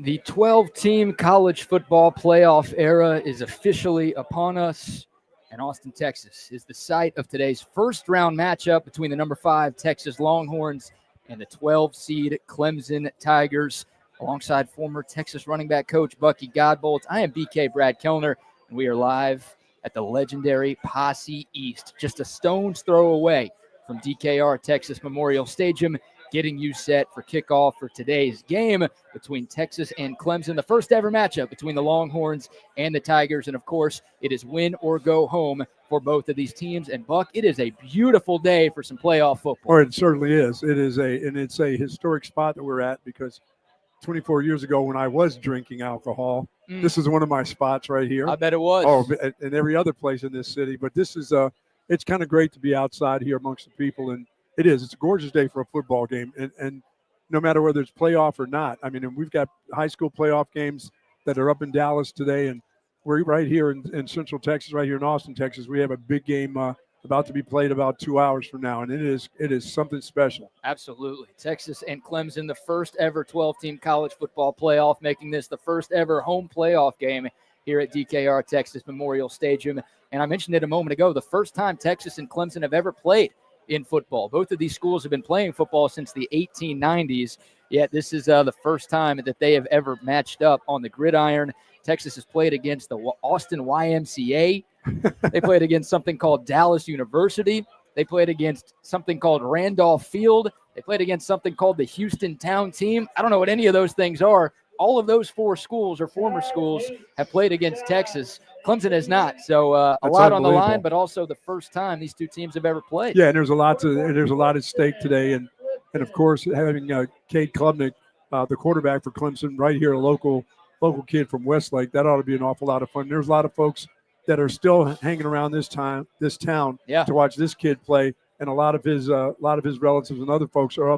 The 12-team college football playoff era is officially upon us, and Austin, Texas is the site of today's first-round matchup between the number 5 Texas Longhorns and the 12-seed Clemson Tigers, alongside former Texas running back coach Bucky BK. I am BK Brad Kellner, and we are live at the legendary Posse East, just a stone's throw away from DKR Texas Memorial Stadium, getting you set for kickoff for today's game between Texas and Clemson, the first ever matchup between the Longhorns and the Tigers. And, of course, it is win or go home for both of these teams. And, Buck, it is a beautiful day for some playoff football. Well, it certainly is. It's a historic spot that we're at because 24 years ago when I was drinking alcohol, this is one of my spots right here. I bet it was. Oh, and every other place in this city. But this is it's kind of great to be outside here amongst the people, and it is. It's a gorgeous day for a football game, and no matter whether it's playoff or not. I mean, and we've got high school playoff games that are up in Dallas today, and we're right here in Central Texas, right here in Austin, Texas. We have a big game about to be played about 2 hours from now, and it is something special. Absolutely. Texas and Clemson, the first ever 12-team college football playoff, making this the first ever home playoff game here at DKR Texas Memorial Stadium. And I mentioned it a moment ago, the first time Texas and Clemson have ever played in football. Both of these schools have been playing football since the 1890s, yet this is the first time that they have ever matched up on the gridiron. Texas has played against the Austin YMCA. They played against something called Dallas University. They played against something called Randolph Field. They played against something called the Houston Town Team. I don't know what any of those things are. All of those 4 schools or former schools have played against Texas. Clemson has not. So a lot on the line, but also the first time these two teams have ever played. Yeah, and there's a lot at stake today, and of course having Cade Klubnik, the quarterback for Clemson, right here, a local kid from Westlake, that ought to be an awful lot of fun. There's a lot of folks that are still hanging around this town to watch this kid play, and a lot of his relatives and other folks are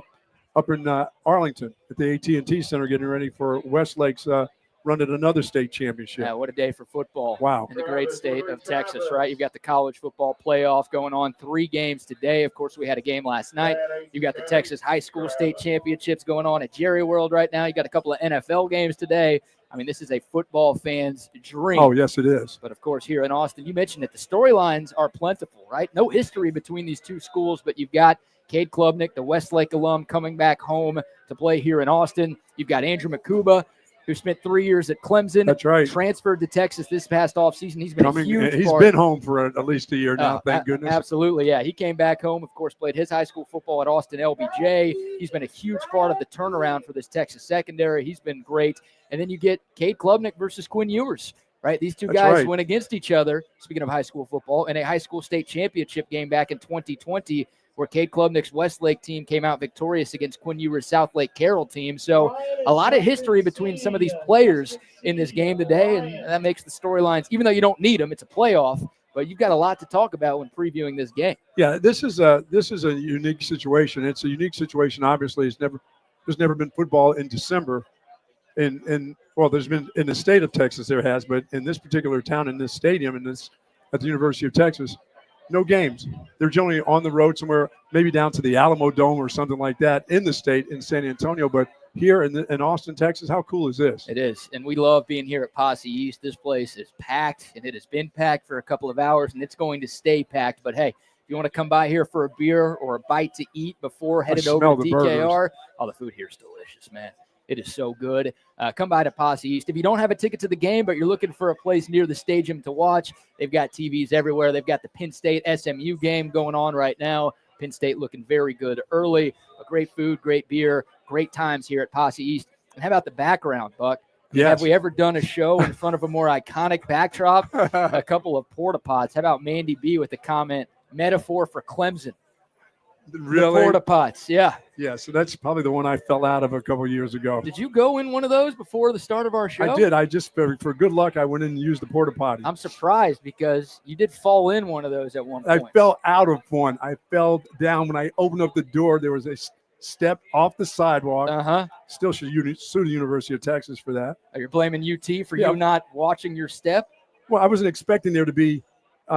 up in Arlington at the AT&T Center getting ready for Westlake's run at another state championship. Yeah, what a day for football. Wow. In the great state of Texas, right? You've got the college football playoff going on, 3 games today. Of course, we had a game last night. You've got the Texas high school state championships going on at Jerry World right now. You got a couple of NFL games today. I mean, this is a football fan's dream. Oh, yes, it is. But, of course, here in Austin, you mentioned it, the storylines are plentiful, right? No history between these two schools, but you've got Cade Klubnik, the Westlake alum, coming back home to play here in Austin. You've got Andrew McCuba, who spent 3 years at Clemson. That's right. Transferred to Texas this past offseason. He's been a huge part. He's been home for at least a year now, thank goodness. Absolutely, yeah. He came back home, of course, played his high school football at Austin LBJ. He's been a huge part of the turnaround for this Texas secondary. He's been great. And then you get Cade Klubnik versus Quinn Ewers, right? These two guys went against each other, speaking of high school football, in a high school state championship game back in 2020, where Cade Klubnik's Westlake team came out victorious against Quinn Ewers' South Lake Carroll team. So a lot of history between some of these players in this game today, and that makes the storylines, even though you don't need them, it's a playoff, but you've got a lot to talk about when previewing this game. Yeah, this is a unique situation. It's a unique situation. Obviously, there's never been football in December. Well, there's been in the state of Texas, there has, but in this particular town, in this stadium, at the University of Texas, no games. They're generally on the road somewhere, maybe down to the Alamo Dome or something like that in the state in San Antonio. But here in Austin, Texas, how cool is this? It is, and we love being here at Posse East. This place is packed, and it has been packed for a couple of hours, and it's going to stay packed. But, hey, if you want to come by here for a beer or a bite to eat before headed over to DKR, the food here is delicious, man. It is so good. Come by to Posse East. If you don't have a ticket to the game, but you're looking for a place near the stadium to watch, they've got TVs everywhere. They've got the Penn State SMU game going on right now. Penn State looking very good early. Great food, great beer, great times here at Posse East. And how about the background, Buck? Yes. Have we ever done a show in front of a more iconic backdrop? A couple of porta pots. How about Mandy B with the comment, metaphor for Clemson? Really? The porta pots, yeah. Yeah, so that's probably the one I fell out of a couple of years ago. Did you go in one of those before the start of our show? I did. I just, for good luck, I went in and used the porta potty. I'm surprised because you did fall in one of those at one point. I fell out of one. I fell down. When I opened up the door, there was a step off the sidewalk. Still should sue the University of Texas for that. You're blaming UT for you not watching your step? Well, I wasn't expecting there to be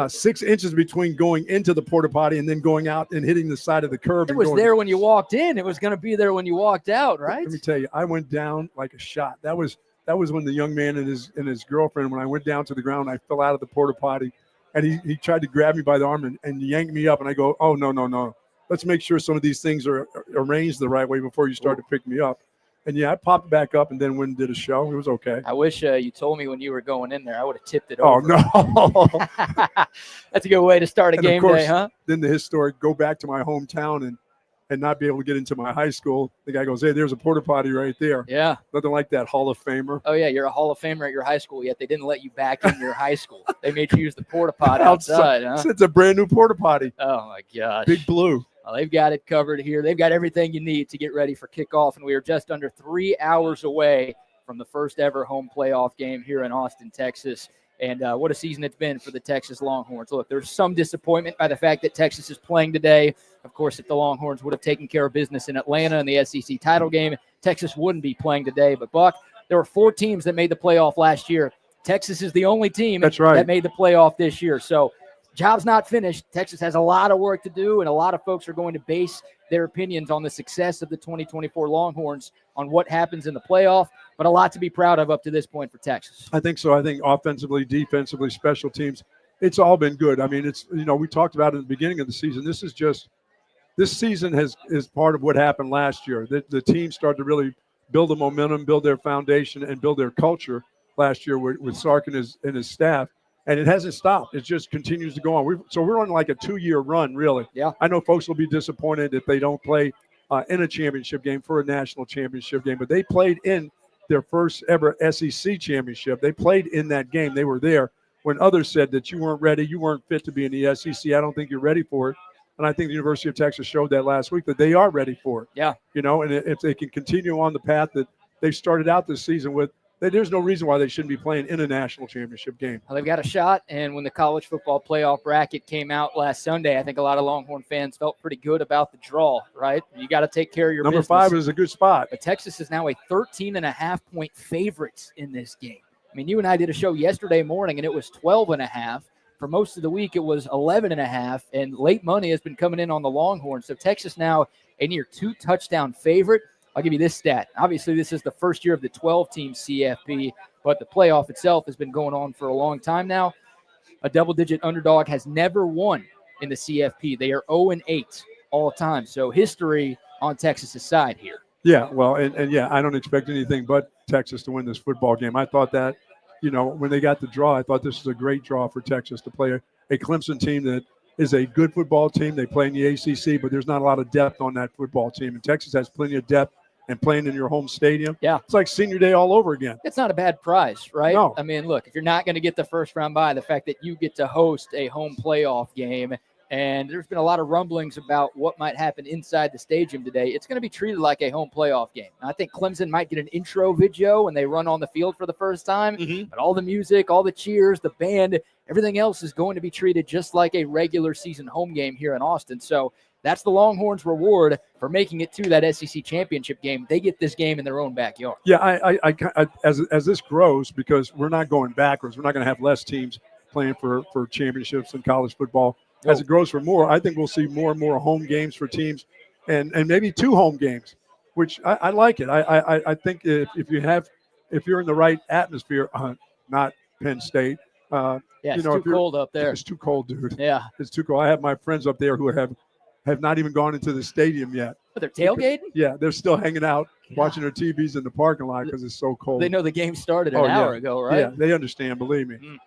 6 inches between going into the porta potty and then going out and hitting the side of the curb. It was there when you walked in. It was going to be there when you walked out, right? Let me tell you, I went down like a shot. That was when the young man and his girlfriend, when I went down to the ground, I fell out of the porta potty, and he tried to grab me by the arm and yank me up, and I go, oh, no. Let's make sure some of these things are arranged the right way before you start to pick me up. And, yeah, I popped back up and then went and did a show. It was okay. I wish you told me when you were going in there. I would have tipped it over. Oh, no. That's a good way to start a game day, huh? Then the historic go back to my hometown and not be able to get into my high school. The guy goes, hey, there's a porta potty right there. Yeah. Nothing like that Hall of Famer. Oh, yeah, you're a Hall of Famer at your high school, yet they didn't let you back in your high school. They made you use the porta potty outside, huh? It's a brand new porta potty. Oh, my gosh. Big blue. Well, they've got it covered here. They've got everything you need to get ready for kickoff, and we are just under 3 hours away from the first ever home playoff game here in Austin, Texas. And what a season it's been for the Texas Longhorns. Look, there's some disappointment by the fact that Texas is playing today. Of course, if the Longhorns would have taken care of business in Atlanta in the SEC title game, Texas wouldn't be playing today. But, Buck, there were 4 teams that made the playoff last year. Texas is the only team that made the playoff this year. So, job's not finished. Texas has a lot of work to do, and a lot of folks are going to base their opinions on the success of the 2024 Longhorns on what happens in the playoff, but a lot to be proud of up to this point for Texas. I think so. I think offensively, defensively, special teams, it's all been good. I mean, we talked about it in the beginning of the season. This season is part of what happened last year. The team started to really build the momentum, build their foundation, and build their culture last year with Sark and his staff. And it hasn't stopped. It just continues to go on. We're on like a 2-year run, really. Yeah. I know folks will be disappointed if they don't play in a championship game for a national championship game, but they played in their first ever SEC championship. They played in that game. They were there when others said that you weren't ready, you weren't fit to be in the SEC. I don't think you're ready for it. And I think the University of Texas showed that last week that they are ready for it. Yeah. And if they can continue on the path that they started out this season with, there's no reason why they shouldn't be playing in a national championship game. Well, they've got a shot, and when the college football playoff bracket came out last Sunday, I think a lot of Longhorn fans felt pretty good about the draw, right? You got to take care of your business. Number 5 is a good spot. But Texas is now a 13.5-point favorite in this game. I mean, you and I did a show yesterday morning, and it was 12.5. For most of the week, it was 11.5, and late money has been coming in on the Longhorns. So Texas now a near 2-touchdown favorite. I'll give you this stat. Obviously, this is the first year of the 12-team CFP, but the playoff itself has been going on for a long time now. A double-digit underdog has never won in the CFP. They are 0-8 all time. So history on Texas' side here. Yeah, well, and yeah, I don't expect anything but Texas to win this football game. I thought that, when they got the draw, I thought this was a great draw for Texas to play a Clemson team that is a good football team. They play in the ACC, but there's not a lot of depth on that football team. And Texas has plenty of depth. And playing in your home stadium, yeah, it's like senior day all over again. It's not a bad prize, right? No. I mean, look, if you're not going to get the first round bye, the fact that you get to host a home playoff game, and there's been a lot of rumblings about what might happen inside the stadium today, it's going to be treated like a home playoff game. I think Clemson might get an intro video when they run on the field for the first time, but all the music, all the cheers, the band, everything else is going to be treated just like a regular season home game here in Austin. So that's the Longhorns' reward for making it to that SEC championship game. They get this game in their own backyard. Yeah, I as this grows, because we're not going backwards, we're not going to have less teams playing for championships in college football. Nope. As it grows for more, I think we'll see more and more home games for teams, and maybe 2 home games, which I like it. I think if you're in the right atmosphere, not Penn State. It's too cold up there. It's too cold, dude. Yeah, it's too cold. I have my friends up there who have not even gone into the stadium yet. But they're tailgating? Yeah, they're still hanging out, watching their TVs in the parking lot because it's so cold. They know the game started an hour ago, right? Yeah, they understand, believe me.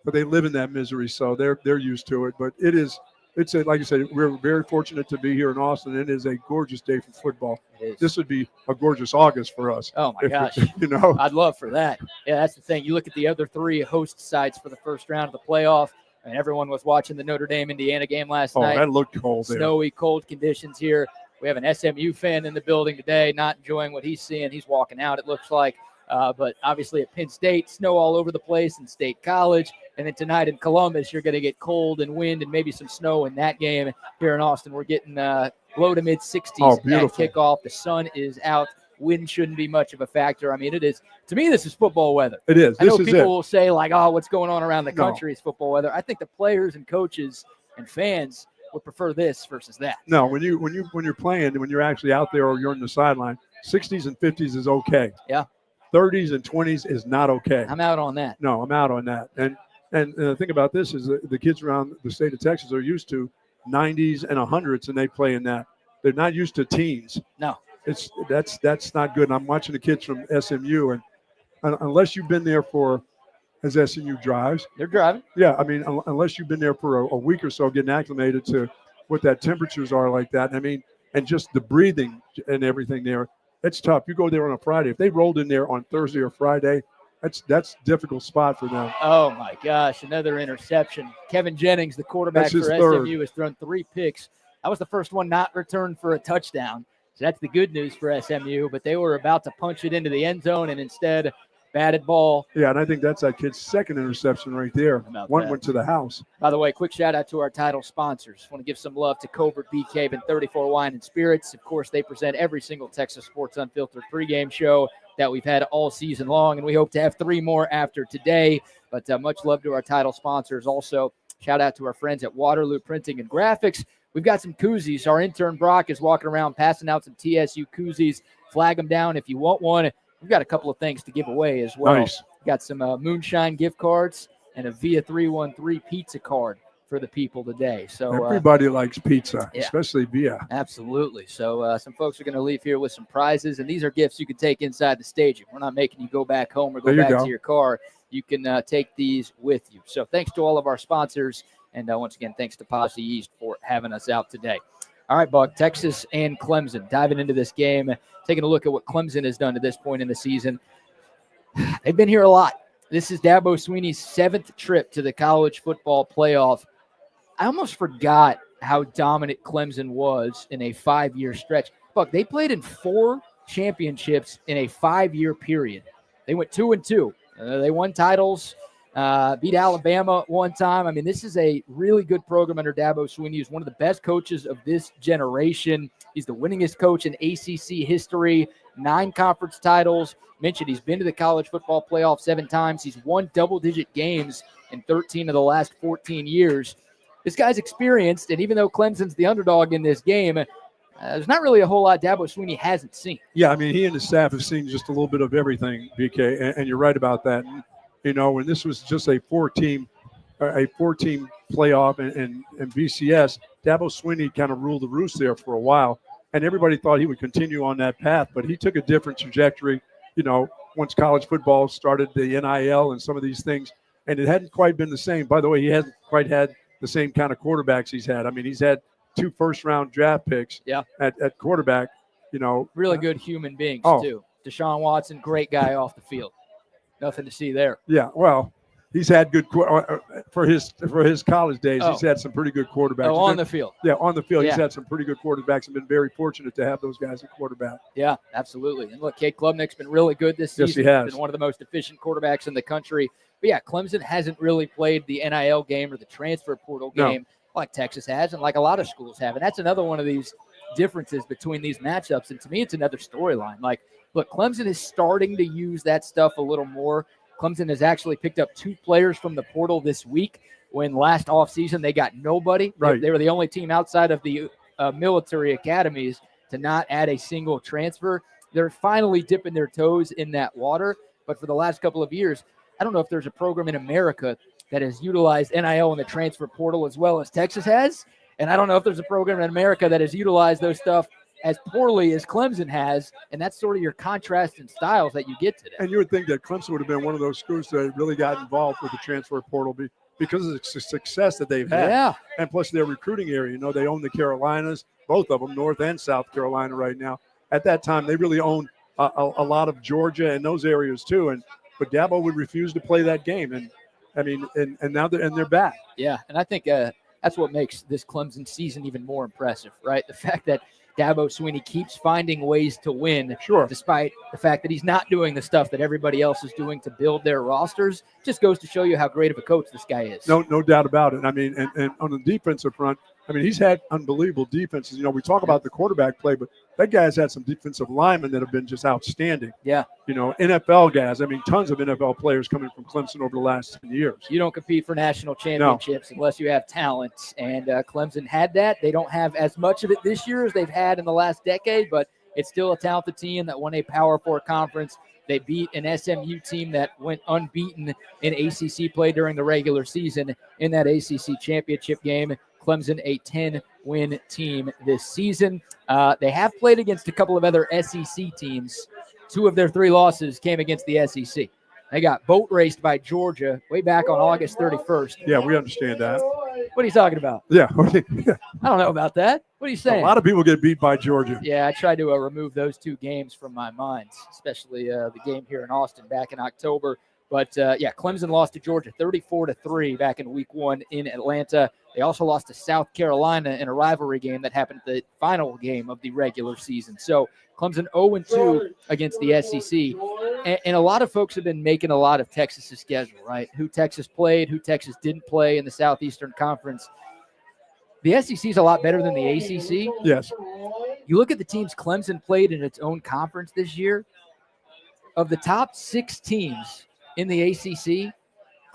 But they live in that misery, so they're used to it. But like you said, we're very fortunate to be here in Austin. It is a gorgeous day for football. This would be a gorgeous August for us. Oh, my gosh. I'd love for that. Yeah, that's the thing. You look at the other 3 host sites for the first round of the playoff, and everyone was watching the Notre Dame-Indiana game last night. Oh, that looked cold there. Snowy, cold conditions here. We have an SMU fan in the building today, not enjoying what he's seeing. He's walking out, it looks like. But obviously at Penn State, snow all over the place in State College. And then tonight in Columbus, you're going to get cold and wind and maybe some snow in that game. Here in Austin, we're getting low to mid-60s at kickoff. The sun is out. wind shouldn't be much of a factor. I mean, it is. To me, this is football weather. It is. I know people will say, like, oh, what's going on around the country is football weather. I think the players and coaches and fans would prefer this versus that. No, when you're playing, when you're actually out there or you're on the sideline, 60s and 50s is okay. Yeah. 30s and 20s is not okay. I'm out on that. No, I'm out on that. And the thing about this is the kids around the state of Texas are used to 90s and 100s, and they play in that. They're not used to teens. No. That's not good. And I'm watching the kids from SMU, and unless you've been there as SMU drives. They're driving. Yeah, I mean, unless you've been there for a week or so getting acclimated to what that temperatures are like that. I mean, and just the breathing and everything there, it's tough. You go there on a Friday. If they rolled in there on Thursday or Friday, that's a difficult spot for them. Oh, my gosh, another interception. Kevin Jennings, the quarterback for SMU, has thrown 3 picks. That was the first one not returned for a touchdown. So that's the good news for SMU, but they were about to punch it into the end zone and instead batted ball. Yeah, and I think that's that kid's second interception right there. One went to the house. By the way, quick shout out to our title sponsors. Want to give some love to Covert Bee Cave and 34 Wine and Spirits. Of course, they present every single Texas Sports Unfiltered pregame show that we've had all season long, and we hope to have 3 more after today. But much love to our title sponsors. Also, shout out to our friends at Waterloo Printing and Graphics. We've got some koozies. Our intern Brock is walking around passing out some TSU koozies. Flag them down if you want one. We've got a couple of things to give away as well. Nice. We've got some Moonshine gift cards and a Via 313 pizza card for the people today. So everybody likes pizza, especially Via. Absolutely. So some folks are going to leave here with some prizes, and these are gifts you can take inside the stadium. We're not making you go back home or go back to your car. You can take these with you. So thanks to all of our sponsors. And once again, thanks to Posse East for having us out today. All right, Buck, Texas and Clemson. Diving into this game, taking a look at what Clemson has done to this point in the season. They've been here a lot. This is Dabo Swinney's 7th trip to the college football playoff. I almost forgot how dominant Clemson was in a 5-year stretch. Buck, they played in 4 championships in a 5-year period. They went 2-2. They won titles. Beat Alabama one time. I mean, this is a really good program under Dabo Swinney. He's one of the best coaches of this generation. He's the winningest coach in ACC history, 9 conference titles. Mentioned he's been to the college football playoff 7 times. He's won double-digit games in 13 of the last 14 years. This guy's experienced, and even though Clemson's the underdog in this game, there's not really a whole lot Dabo Swinney hasn't seen. Yeah, I mean, he and his staff have seen just a little bit of everything, BK, and you're right about that. You know, when this was just a 4-team playoff and BCS, Dabo Swinney kind of ruled the roost there for a while, and everybody thought he would continue on that path, but he took a different trajectory, you know, once college football started, the NIL and some of these things, and it hadn't quite been the same. By the way, he hasn't quite had the same kind of quarterbacks he's had. I mean, he's had 2 first-round draft picks at quarterback, you know. Really good human beings, too. Deshaun Watson, great guy off the field. Nothing to see there. Yeah, well, he's had good for his college days. He's had some pretty good quarterbacks. Oh, on the field. Yeah, on the field, he's had some pretty good quarterbacks and been very fortunate to have those guys at quarterback. Yeah, absolutely. And look, Cade Klubnik's been really good this season. Yes, he has. Been one of the most efficient quarterbacks in the country. But yeah, Clemson hasn't really played the NIL game or the transfer portal game like Texas has, and like a lot of schools have. And that's another one of these differences between these matchups. And to me, it's another storyline. Like, look, Clemson is starting to use that stuff a little more. Clemson has actually picked up 2 players from the portal this week when last offseason they got nobody. Right. They were the only team outside of the military academies to not add a single transfer. They're finally dipping their toes in that water. But for the last couple of years, I don't know if there's a program in America that has utilized NIL in the transfer portal as well as Texas has. And I don't know if there's a program in America that has utilized those stuff as poorly as Clemson has, and that's sort of your contrast in styles that you get today. And you would think that Clemson would have been one of those schools that really got involved with the transfer portal because of the success that they've had. Yeah. And plus their recruiting area. You know, they own the Carolinas, both of them, North and South Carolina right now. At that time, they really owned a lot of Georgia and those areas too. But Dabo would refuse to play that game. And I mean, and now they're back. Yeah, and I think that's what makes this Clemson season even more impressive, right? The fact that Dabo Swinney keeps finding ways to win, despite the fact that he's not doing the stuff that everybody else is doing to build their rosters. Just goes to show you how great of a coach this guy is. No doubt about it. I mean, and on the defensive front, I mean, he's had unbelievable defenses. You know, we talk about the quarterback play, but that guy's had some defensive linemen that have been just outstanding. Yeah. You know, NFL guys. I mean, tons of NFL players coming from Clemson over the last 10 years. You don't compete for national championships unless you have talent, and Clemson had that. They don't have as much of it this year as they've had in the last decade, but it's still a talented team that won a Power 4 conference. They beat an SMU team that went unbeaten in ACC play during the regular season in that ACC championship game. Clemson, a 10-win team this season. They have played against a couple of other SEC teams. 2 of their 3 losses came against the SEC. They got boat raced by Georgia way back on August 31st. Yeah, we understand that. What are you talking about? Yeah. I don't know about that. What are you saying? A lot of people get beat by Georgia. Yeah, I tried to remove those 2 games from my mind, especially the game here in Austin back in October. But, Clemson lost to Georgia 34-3 back in week 1 in Atlanta. They also lost to South Carolina in a rivalry game that happened at the final game of the regular season. So Clemson 0-2 against the SEC. And a lot of folks have been making a lot of Texas' schedule, right? Who Texas played, who Texas didn't play in the Southeastern Conference. The SEC is a lot better than the ACC. Yes. You look at the teams Clemson played in its own conference this year. Of the top 6 teams in the ACC,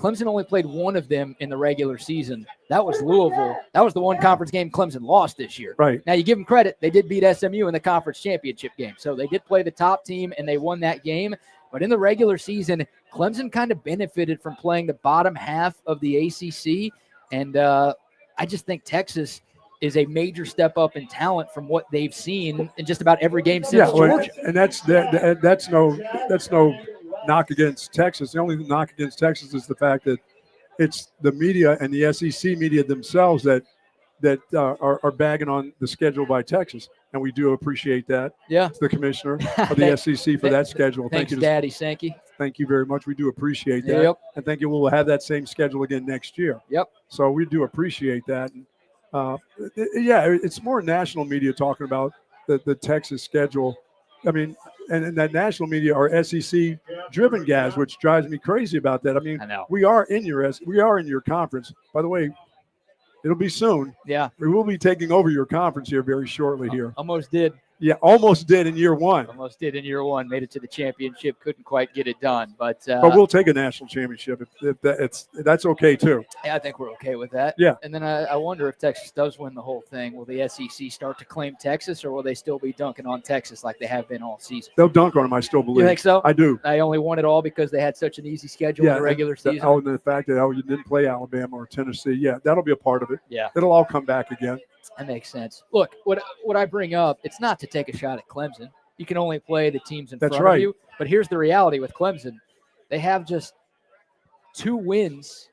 Clemson only played 1 of them in the regular season. That was Louisville. That was the one conference game Clemson lost this year. Right. Now, you give them credit. They did beat SMU in the conference championship game. So they did play the top team, and they won that game. But in the regular season, Clemson kind of benefited from playing the bottom half of the ACC. And I just think Texas is a major step up in talent from what they've seen in just about every game since Georgia. And that's no knock against Texas. The only knock against Texas is the fact that it's the media and the SEC media themselves that are bagging on the schedule by Texas, and we do appreciate that. Yeah, the commissioner of the SEC for that schedule. Thanks, thank you, Daddy Sankey. Thank you very much. We do appreciate that. Yep. And thank you. We'll have that same schedule again next year. Yep. So we do appreciate that. It's more national media talking about the Texas schedule. I mean, and that national media are SEC-driven guys, which drives me crazy about that. I mean, we are in your conference. By the way, it'll be soon. Yeah. We will be taking over your conference here very shortly here. Almost did. Yeah, almost did in year 1. Almost did in year 1. Made it to the championship. Couldn't quite get it done. But we'll take a national championship. That's okay, too. Yeah, I think we're okay with that. Yeah. And then I wonder if Texas does win the whole thing. Will the SEC start to claim Texas, or will they still be dunking on Texas like they have been all season? They'll dunk on them, I still believe. You think so? I do. They only won it all because they had such an easy schedule in the regular season. And the fact that you didn't play Alabama or Tennessee, yeah, that'll be a part of it. Yeah. It'll all come back again. That makes sense. Look, what I bring up, it's not to take a shot at Clemson. You can only play the teams in front of you. But here's the reality with Clemson. They have just 2 wins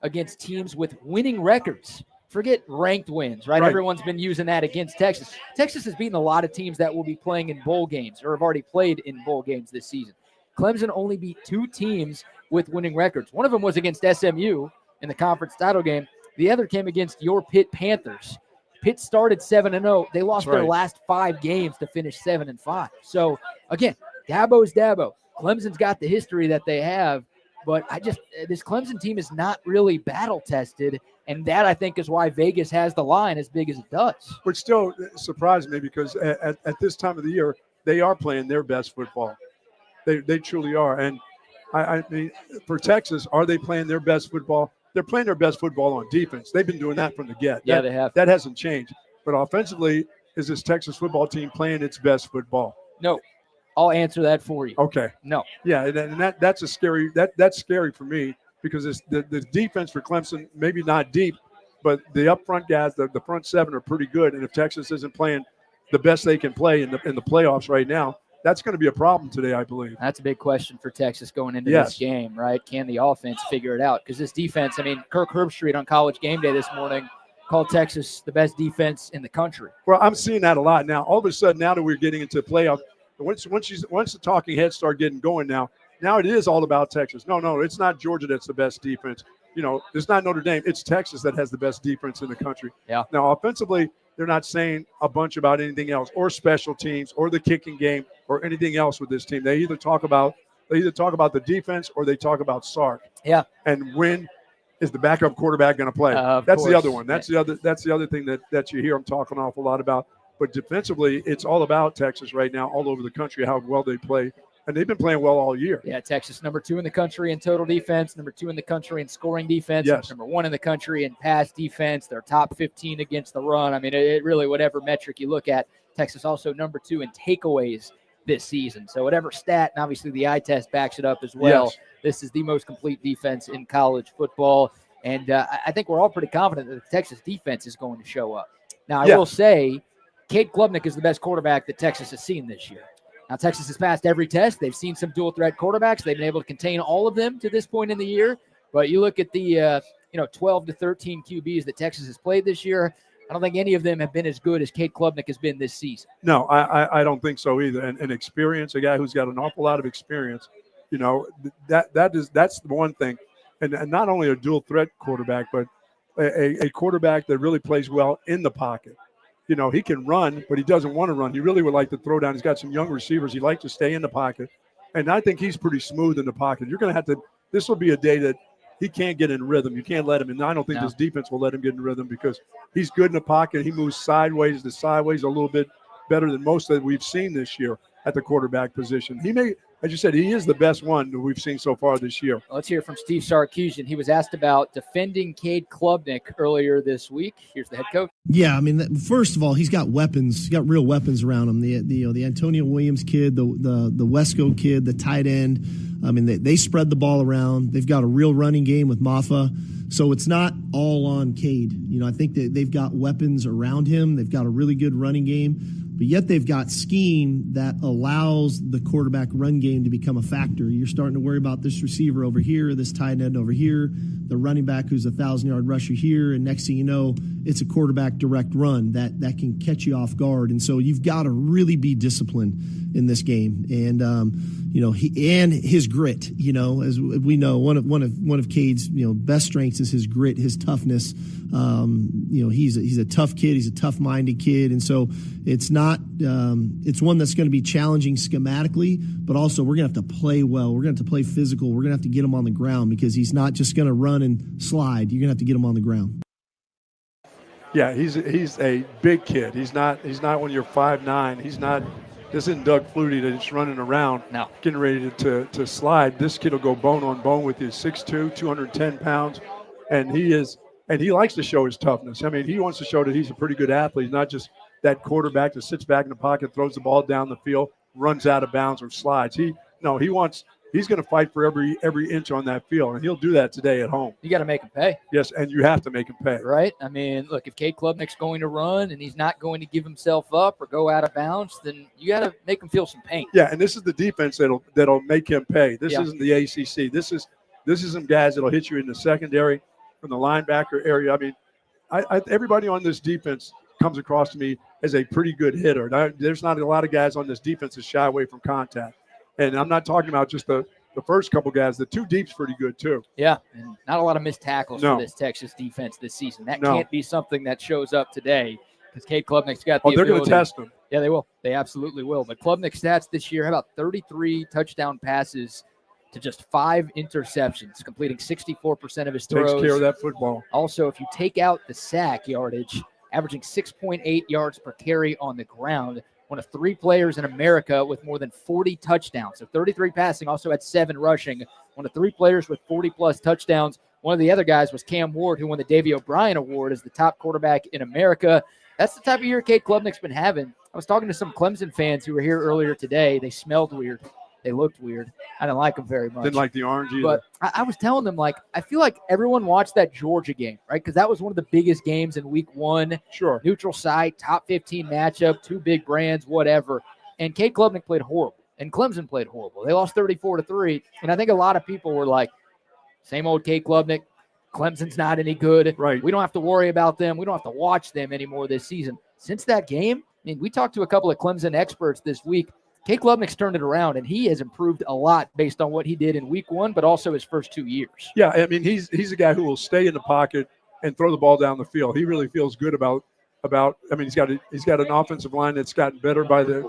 against teams with winning records. Forget ranked wins, right? Everyone's been using that against Texas. Texas has beaten a lot of teams that will be playing in bowl games or have already played in bowl games this season. Clemson only beat 2 teams with winning records. One of them was against SMU in the conference title game. The other came against your Pitt Panthers. Pitt started 7-0. They lost their last 5 games to finish 7-5. So, again, Dabo's Dabo. Clemson's got the history that they have, but this Clemson team is not really battle-tested, and that, I think, is why Vegas has the line as big as it does. Which still surprised me because at this time of the year, they are playing their best football. They truly are. And, I mean, for Texas, are they playing their best football? They're playing their best football on defense. They've been doing that from the get. Yeah, they have. That hasn't changed. But offensively, is this Texas football team playing its best football? No. I'll answer that for you. Okay. No. Yeah, and that's scary for me because the defense for Clemson, maybe not deep, but the up front guys, the front 7 are pretty good. And if Texas isn't playing the best they can play in the playoffs right now, that's going to be a problem today, I believe. That's a big question for Texas going into this game, right? Can the offense figure it out? Because this defense, I mean, Kirk Herbstreit on College Game Day this morning called Texas the best defense in the country. Well, I'm seeing that a lot now. All of a sudden, now that we're getting into playoff, once the talking heads start getting going now it is all about Texas. No, it's not Georgia that's the best defense. You know, it's not Notre Dame. It's Texas that has the best defense in the country. Yeah. Now, offensively, they're not saying a bunch about anything else or special teams or the kicking game or anything else with this team. They either talk about the defense or they talk about Sark. Yeah. And when is the backup quarterback going to play? That's course. the other one. That's the other thing that you hear them talking an awful lot about. But defensively, it's all about Texas right now, all over the country, how well they play. And they've been playing well all year. Yeah, Texas, number 2 in the country in total defense, number 2 in the country in scoring defense, yes. number 1 in the country in pass defense. They're top 15 against the run. I mean, it really, whatever metric you look at, Texas also number 2 in takeaways this season. So whatever stat, and obviously the eye test backs it up as well. Yes. This is the most complete defense in college football. And I think we're all pretty confident that the Texas defense is going to show up. Now, I will say, Cade Klubnik is the best quarterback that Texas has seen this year. Now, Texas has passed every test. They've seen some dual-threat quarterbacks. They've been able to contain all of them to this point in the year. But you look at the 12 to 13 QBs that Texas has played this year, I don't think any of them have been as good as Cade Klubnik has been this season. No, I don't think so either. And experience, a guy who's got an awful lot of experience, that's the one thing. And not only a dual-threat quarterback, but a quarterback that really plays well in the pocket. He can run, but he doesn't want to run. He really would like to throw down. He's got some young receivers. He likes to stay in the pocket. And I think he's pretty smooth in the pocket. You're going to have to – this will be a day that he can't get in rhythm. You can't let him. And I don't think this defense will let him get in rhythm because he's good in the pocket. He moves sideways to sideways a little bit better than most that we've seen this year at the quarterback position. He may – as you said, he is the best one that we've seen so far this year. Let's hear from Steve Sarkisian. He was asked about defending Cade Klubnik earlier this week. Here's the head coach. Yeah, I mean, first of all, he's got weapons. He's got real weapons around him. The Antonio Williams kid, the Wesco kid, the tight end. I mean, they spread the ball around. They've got a real running game with Maffa. So it's not all on Cade. I think that they've got weapons around him. They've got a really good running game. But yet they've got scheme that allows the quarterback run game to become a factor. You're starting to worry about this receiver over here, this tight end over here, the running back who's a 1,000-yard rusher here, and next thing you know, it's a quarterback direct run that can catch you off guard. And so you've got to really be disciplined in this game. And he and his grit. As we know, one of Cade's best strengths is his grit, his toughness. He's a tough kid. He's a tough-minded kid, and so it's not. It's one that's going to be challenging schematically, but also we're going to have to play well. We're going to have to play physical. We're going to have to get him on the ground because he's not just going to run and slide. You're going to have to get him on the ground. Yeah, he's a big kid. He's not when you're 5'9". He's not. This isn't Doug Flutie that's running around getting ready to slide. This kid will go bone on bone with you. 6'2", 210 pounds, and he likes to show his toughness. I mean, he wants to show that he's a pretty good athlete, not just that quarterback that sits back in the pocket, throws the ball down the field, runs out of bounds or slides. He's going to fight for every inch on that field, and he'll do that today at home. You got to make him pay. Yes, and you have to make him pay. Right? I mean, look, if Cade Klubnik's going to run and he's not going to give himself up or go out of bounds, then you got to make him feel some pain. Yeah, and this is the defense that'll make him pay. This isn't the ACC. This is some guys that'll hit you in the secondary, from the linebacker area. I mean, everybody on this defense comes across to me as a pretty good hitter. There's not a lot of guys on this defense that shy away from contact. And I'm not talking about just the first couple guys. The two deep's pretty good too. Yeah, and not a lot of missed tackles for this Texas defense this season. That can't be something that shows up today because Cade Klubnik's got the ability. They're going to test him. Yeah, they will. They absolutely will. But Klubnik's stats this year, how about 33 touchdown passes to just 5 interceptions, completing 64% of his throws. Takes care of that football. Also, if you take out the sack yardage, averaging 6.8 yards per carry on the ground, one of 3 players in America with more than 40 touchdowns. So 33 passing, also had 7 rushing. One of 3 players with 40-plus touchdowns. One of the other guys was Cam Ward, who won the Davey O'Brien Award as the top quarterback in America. That's the type of year Cade Klubnik's been having. I was talking to some Clemson fans who were here earlier today. They smelled weird. They looked weird. I didn't like them very much. Didn't like the orange either. But I was telling them, I feel like everyone watched that Georgia game, right? Because that was one of the biggest games in week 1. Sure. Neutral site, top 15 matchup, 2 big brands, whatever. And Cade Klubnik played horrible. And Clemson played horrible. They lost 34-3. And I think a lot of people were like, same old Cade Klubnik. Clemson's not any good. Right. We don't have to worry about them. We don't have to watch them anymore this season. Since that game, I mean, we talked to a couple of Clemson experts this week. Cade Klubnik's turned it around, and he has improved a lot based on what he did in week 1, but also his first 2 years. Yeah, I mean, he's a guy who will stay in the pocket and throw the ball down the field. He really feels good about. I mean, he's got an offensive line that's gotten better by the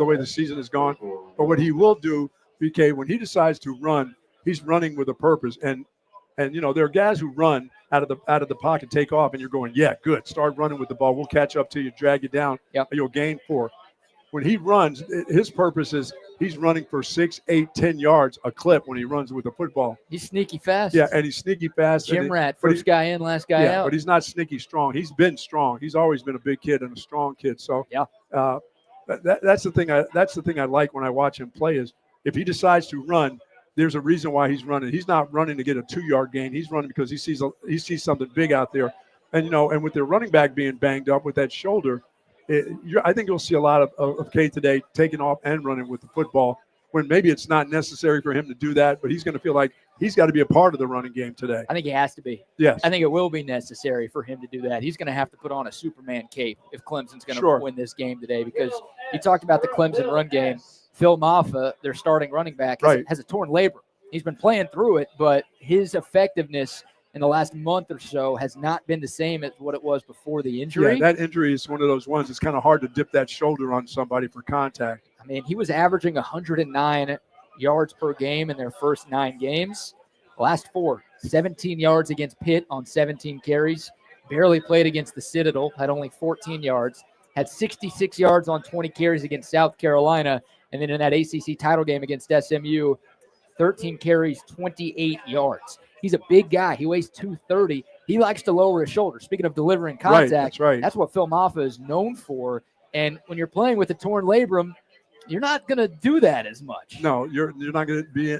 way the season has gone. But what he will do, BK, when he decides to run, he's running with a purpose. And And there are guys who run out of the pocket, take off, and you're going, yeah, good. Start running with the ball. We'll catch up to you, drag you down. Yep. You'll gain 4. When he runs, his purpose is he's running for 6, 8, 10 yards a clip when he runs with the football. He's sneaky fast. Yeah, and he's sneaky fast. Gym rat, first guy in, last guy out. But he's not sneaky strong. He's been strong. He's always been a big kid and a strong kid. So that's the thing. That's the thing I like when I watch him play is if he decides to run, there's a reason why he's running. He's not running to get a 2-yard gain. He's running because he sees something big out there. And and with their running back being banged up with that shoulder, I think you'll see a lot of Cade today taking off and running with the football when maybe it's not necessary for him to do that, but he's going to feel like he's got to be a part of the running game today. I think he has to be. Yes. I think it will be necessary for him to do that. He's going to have to put on a Superman cape if Clemson's going to win this game today, because you talked about the Clemson run game. Phil Maffa, their starting running back, has a torn labrum. He's been playing through it, but his effectiveness in the last month or so has not been the same as what it was before the injury. Yeah, that injury is one of those ones. It's kind of hard to dip that shoulder on somebody for contact. I mean, he was averaging 109 yards per game in their first 9 games. Last 4, 17 yards against Pitt on 17 carries. Barely played against the Citadel, had only 14 yards. Had 66 yards on 20 carries against South Carolina. And then in that ACC title game against SMU, 13 carries, 28 yards. He's a big guy. He weighs 230. He likes to lower his shoulder. Speaking of delivering contact, that's right. That's what Phil Maffa is known for. And when you're playing with a torn labrum, you're not going to do that as much. No, you're not going to be.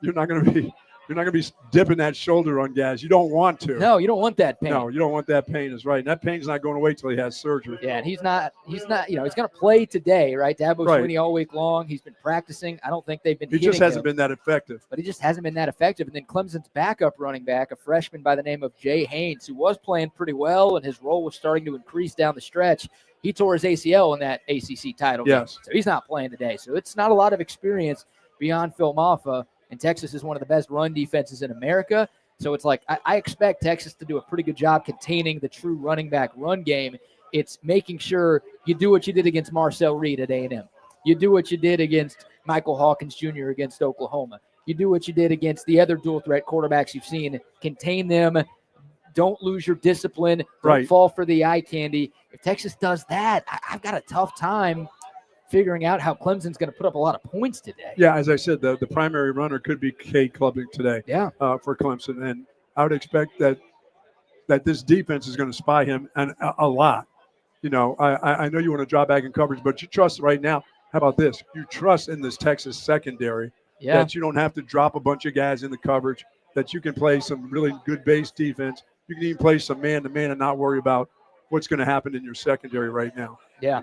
You're not going to be. You're not going to be dipping that shoulder on guys. You don't want to. No, you don't want that pain. No, you don't want that pain. Is right. And that pain's not going away till he has surgery. Yeah, and he's not. He's going to play today, right? Dabo Swinney all week long. He's been practicing. I don't think they've been. He just hasn't been that effective. But he just hasn't been that effective. And then Clemson's backup running back, a freshman by the name of Jay Haynes, who was playing pretty well, and his role was starting to increase down the stretch. He tore his ACL in that ACC title game. So he's not playing today. So it's not a lot of experience beyond Phil Maffa. And Texas is one of the best run defenses in America. So it's like I expect Texas to do a pretty good job containing the true running back run game. It's making sure you do what you did against Marcel Reed at A&M. You do what you did against Michael Hawkins Jr. against Oklahoma. You do what you did against the other dual threat quarterbacks you've seen. Contain them. Don't lose your discipline. Don't fall for the eye candy. If Texas does that, I've got a tough time figuring out how Clemson's going to put up a lot of points today. Yeah, as I said, the primary runner could be Cade Klubnik today. Yeah, for Clemson, and I would expect that this defense is going to spy him and a lot. I know you want to draw back in coverage, but you trust right now. How about this? You trust in this Texas secondary that you don't have to drop a bunch of guys in the coverage. That you can play some really good base defense. You can even play some man-to-man and not worry about what's going to happen in your secondary right now. Yeah.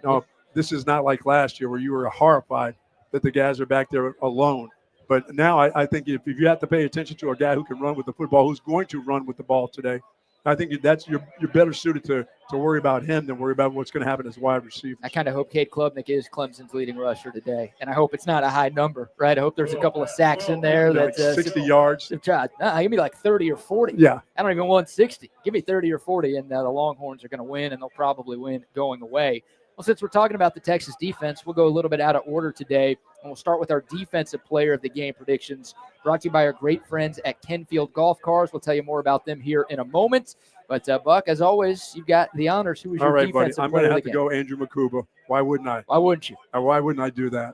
This is not like last year where you were horrified that the guys are back there alone. But now I think if you have to pay attention to a guy who can run with the football, who's going to run with the ball today, I think you're better suited to worry about him than worry about what's going to happen as wide receiver. I kind of hope Cade Klubnik is Clemson's leading rusher today, and I hope it's not a high number, right? I hope there's a couple of sacks in there. That's like 60 yards. Give me like 30 or 40. Yeah. I don't even want 60. Give me 30 or 40, and the Longhorns are going to win, and they'll probably win going away. Well, since we're talking about the Texas defense, we'll go a little bit out of order today, and we'll start with our defensive player of the game predictions, brought to you by our great friends at Kenfield Golf Cars. We'll tell you more about them here in a moment. But, Buck, as always, you've got the honors. Who is your defensive buddy. player I'm going to of have the to game? go Andrew Makuba. Why wouldn't I? Why wouldn't you? Why wouldn't I do that?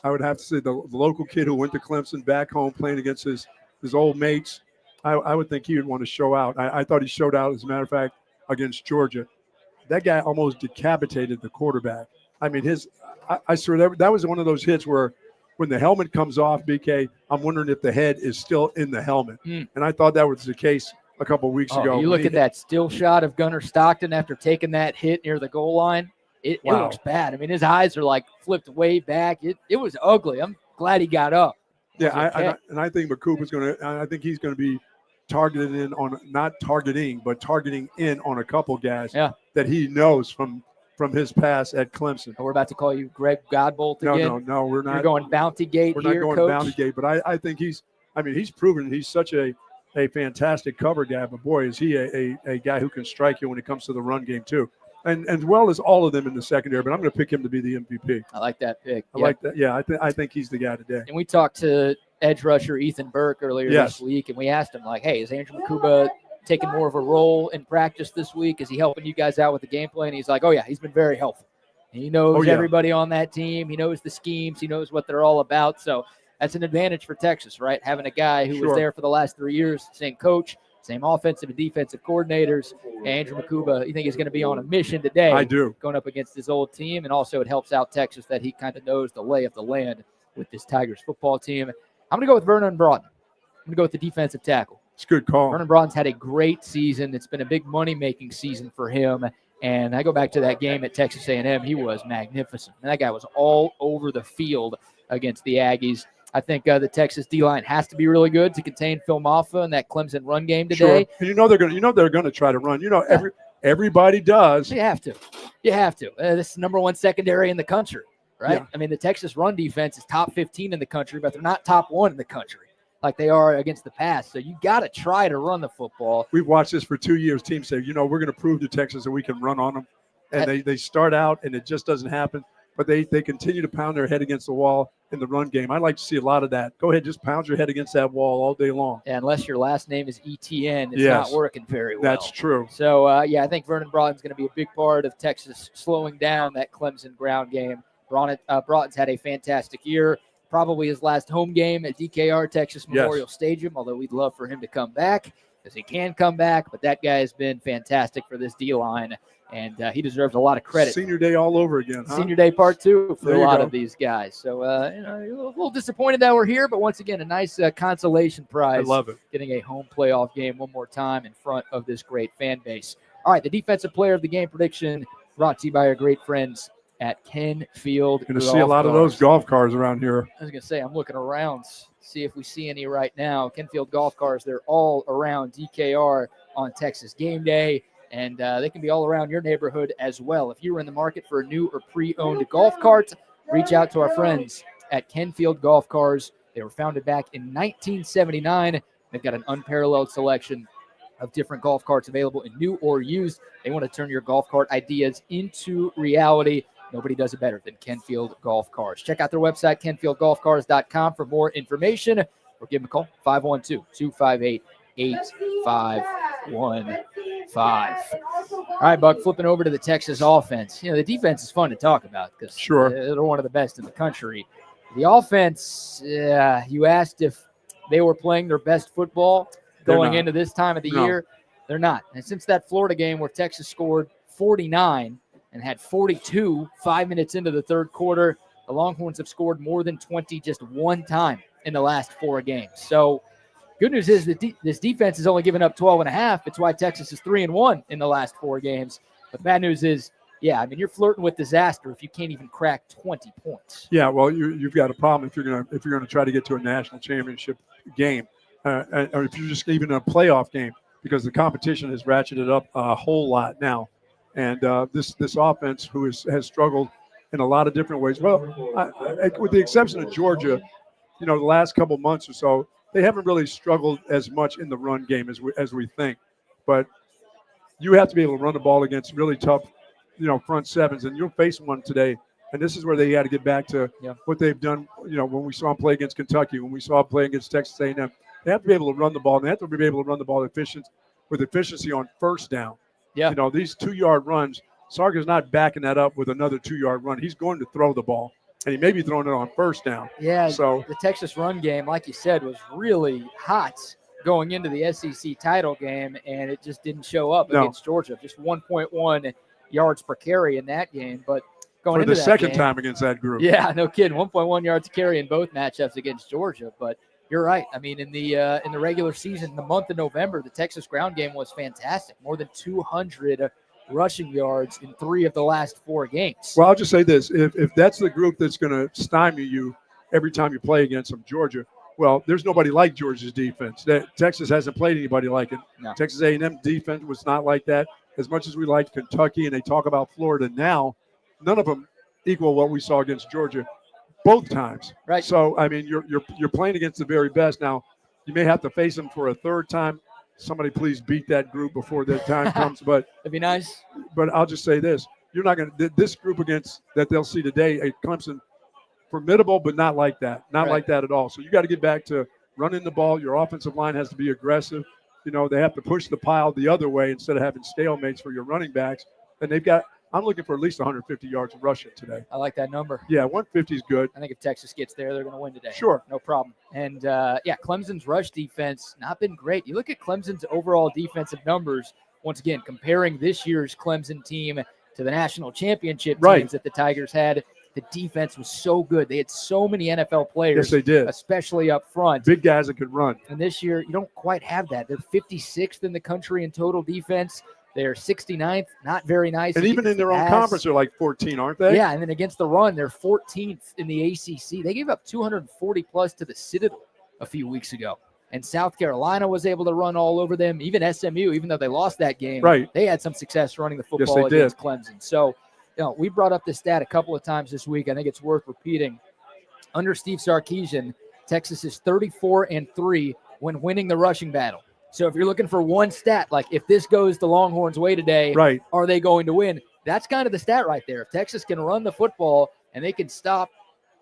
I would have to say the local kid who went to Clemson back home playing against his old mates. I would think he would want to show out. I thought he showed out, as a matter of fact, against Georgia. That guy almost decapitated the quarterback. I mean, I swear that was one of those hits where when the helmet comes off, BK, I'm wondering if the head is still in the helmet. And I thought that was the case a couple of weeks ago. You look at that still shot of Gunnar Stockton after taking that hit near the goal line. It looks bad. I mean, his eyes are like flipped way back. It was ugly. I'm glad he got up. Yeah, I think Makuba's going to – I think he's going to be targeted in on – not targeting, but targeting in on a couple guys that he knows from his pass at Clemson. We're about to call you Greg Godbolt again. No, we're not. You're going Bounty Gate here, We're not going Bounty Gate, but I think he's proven he's such a fantastic cover guy, but boy, is he a guy who can strike you when it comes to the run game too. And as well as all of them in the secondary, but I'm going to pick him to be the MVP. I like that pick. I like that. Yeah, I think he's the guy today. And we talked to edge rusher Ethan Burke earlier Yes. this week, and we asked him, like, hey, is Andrew Makuba taking more of a role in practice this week? Is he helping you guys out with the game plan? And he's like, oh, yeah, he's been very helpful. And he knows everybody on that team. He knows the schemes. He knows what they're all about. So that's an advantage for Texas, right? Having a guy who was there for the last 3 years, same coach, same offensive and defensive coordinators. Andrew Makuba, you think he's going to be on a mission today? I do. Going up against his old team, and also it helps out Texas that he kind of knows the lay of the land with this Tigers football team. I'm going to go with Vernon Broughton. I'm going to go with the defensive tackle. It's a good call. Vernon Broughton's had a great season. It's been a big money-making season for him. And I go back to that game at Texas A&M. He was magnificent. And that guy was all over the field against the Aggies. I think the Texas D-line has to be really good to contain Phil Maffa in that Clemson run game today. Sure. You know they're going to try to run. Everybody does. You have to. This is number one secondary in the country, right? Yeah. I mean, the Texas run defense is top 15 in the country, but they're not top 1 in the country like they are against the pass. So you got to try to run the football. We've watched this for 2 years. Teams say, we're going to prove to Texas that we can run on them. And they start out, and it just doesn't happen. But they continue to pound their head against the wall in the run game. I like to see a lot of that. Go ahead, just pound your head against that wall all day long. Yeah, unless your last name is ETN, it's not working very well. That's true. So, I think Vernon Broughton's going to be a big part of Texas slowing down that Clemson ground game. Broughton's had a fantastic year. Probably his last home game at DKR Texas Memorial Stadium, although we'd love for him to come back because he can come back. But that guy has been fantastic for this D-line. And he deserves a lot of credit. Senior day all over again, huh? Senior day part 2 for a lot of these guys. So, a little disappointed that we're here, but once again, a nice consolation prize. I love it. Getting a home playoff game one more time in front of this great fan base. All right, the defensive player of the game prediction brought to you by our great friends at Kenfield. Going to see a lot of those golf cars around here. I was going to say, I'm looking around, see if we see any right now. Kenfield golf cars, they're all around DKR on Texas game day. And they can be all around your neighborhood as well. If you're in the market for a new or pre-owned golf cart, reach out to our friends at Kenfield Golf Cars. They were founded back in 1979. They've got an unparalleled selection of different golf carts available in new or used. They want to turn your golf cart ideas into reality. Nobody does it better than Kenfield Golf Cars. Check out their website, KenfieldGolfCars.com, for more information, or give them a call, 512-258-8515. All right, Buck, flipping over to the Texas offense. The defense is fun to talk about because they're one of the best in the country. The offense, you asked if they were playing their best football going into this time of the year. They're not. And since that Florida game where Texas scored 49 and had 42 5 minutes into the third quarter, the Longhorns have scored more than 20 just one time in the last 4 games. So, good news is that this defense has only given up 12.5. It's why Texas is 3-1 in the last 4 games. But bad news is, you're flirting with disaster if you can't even crack 20 points. Yeah, well, you've got a problem if you're going to try to get to a national championship game, or if you're just even in a playoff game, because the competition has ratcheted up a whole lot now, and this offense has struggled in a lot of different ways. Well, with the exception of Georgia, the last couple months or so, they haven't really struggled as much in the run game as we think. But you have to be able to run the ball against really tough, front sevens, and you'll face one today. And this is where they got to get back to what they've done, when we saw them play against Kentucky, when we saw them play against Texas A&M. They have to be able to run the ball, and they have to be able to run the ball with efficiency on first down. Yeah. These 2-yard runs, Sarga's not backing that up with another 2-yard run. He's going to throw the ball. And he may be throwing it on first down. Yeah, so the Texas run game, like you said, was really hot going into the SEC title game, and it just didn't show up against Georgia. Just 1.1 yards per carry in that game. But going into the second time against that group. Yeah, no kidding. 1.1 yards to carry in both matchups against Georgia. But you're right. I mean, in the regular season, the month of November, the Texas ground game was fantastic. More than 200 rushing yards in 3 of the last 4 games. Well, I'll just say this. If that's the group that's going to stymie you every time you play against them, Georgia, well, there's nobody like Georgia's defense. Texas hasn't played anybody like it. No. Texas A&M defense was not like that. As much as we liked Kentucky and they talk about Florida now, none of them equal what we saw against Georgia both times. Right. So, I mean, you're playing against the very best. Now, you may have to face them for a third time. Somebody please beat that group before that time comes. But that'd be nice. But I'll just say this: you're not going to this group that they'll see today at Clemson. formidable, but not like that. Not Right. like that at all. So you got to get back to running the ball. Your offensive line has to be aggressive. They have to push the pile the other way instead of having stalemates for your running backs. And I'm looking for at least 150 yards of rushing today. I like that number. Yeah, 150 is good. I think if Texas gets there, they're going to win today. Sure. No problem. And, Clemson's rush defense, not been great. You look at Clemson's overall defensive numbers, once again, comparing this year's Clemson team to the national championship teams that the Tigers had. The defense was so good. They had so many NFL players. Yes, they did. Especially up front. Big guys that could run. And this year, you don't quite have that. They're 56th in the country in total defense. They're 69th, not very nice. And even in their own conference, they're like 14, aren't they? Yeah, and then against the run, they're 14th in the ACC. They gave up 240-plus to the Citadel a few weeks ago. And South Carolina was able to run all over them. Even SMU, even though they lost that game, they had some success running the football against Clemson. So, we brought up this stat a couple of times this week. I think it's worth repeating. Under Steve Sarkisian, Texas is 34-3 when winning the rushing battle. So if you're looking for one stat, like if this goes the Longhorns' way today, are they going to win? That's kind of the stat right there. If Texas can run the football and they can stop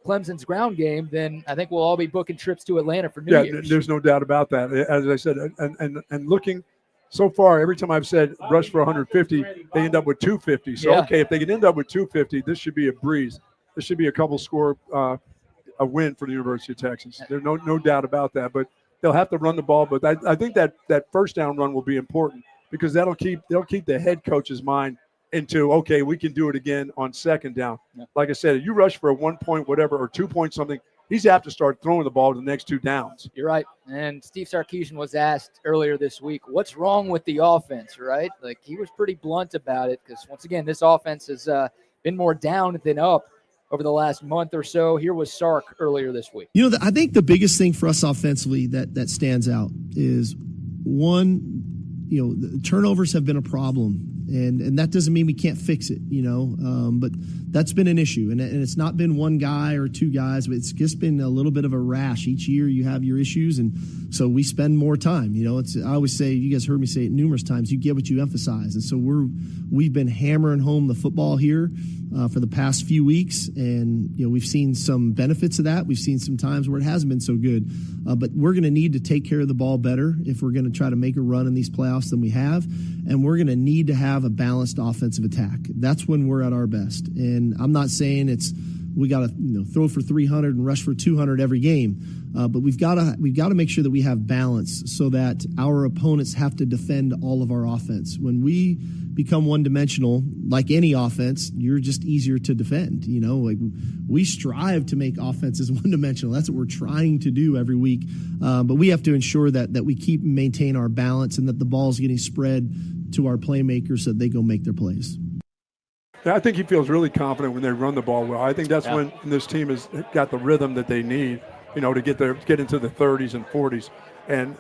Clemson's ground game, then I think we'll all be booking trips to Atlanta for New Year's. There's no doubt about that. As I said, and looking so far, every time I've said rush for 150, they end up with 250. So, okay, if they can end up with 250, this should be a breeze. This should be a couple score a win for the University of Texas. There's no doubt about that. But they'll have to run the ball. But I think that first down run will be important because they'll keep the head coach's mind into, okay, we can do it again on second down. Yeah. Like I said, if you rush for a 1 point whatever or 2 point something, he's apt to start throwing the ball to the next two downs. You're right. And Steve Sarkisian was asked earlier this week, what's wrong with the offense, right? Like, he was pretty blunt about it because, once again, this offense has been more down than up over the last month or so. Here was Sark earlier this week. I think the biggest thing for us offensively that stands out is, one, the turnovers have been a problem. And that doesn't mean we can't fix it, but that's been an issue. And it's not been one guy or two guys, but it's just been a little bit of a rash. Each year you have your issues, and so we spend more time. I always say, you guys heard me say it numerous times, you get what you emphasize. And so we've been hammering home the football here for the past few weeks, and we've seen some benefits of that. We've seen some times where it hasn't been so good, but we're going to need to take care of the ball better if we're going to try to make a run in these playoffs than we have, and we're going to need to have a balanced offensive attack. That's when we're at our best. And I'm not saying we got to throw for 300 and rush for 200 every game, but we've got to make sure that we have balance so that our opponents have to defend all of our offense. When we become one-dimensional, like any offense, you're just easier to defend. Like, we strive to make offenses one-dimensional. That's what we're trying to do every week. But we have to ensure that we keep and maintain our balance and that the ball is getting spread to our playmakers so that they go make their plays. Yeah, I think he feels really confident when they run the ball well. I think that's when this team has got the rhythm that they need, to get into the 30s and 40s. And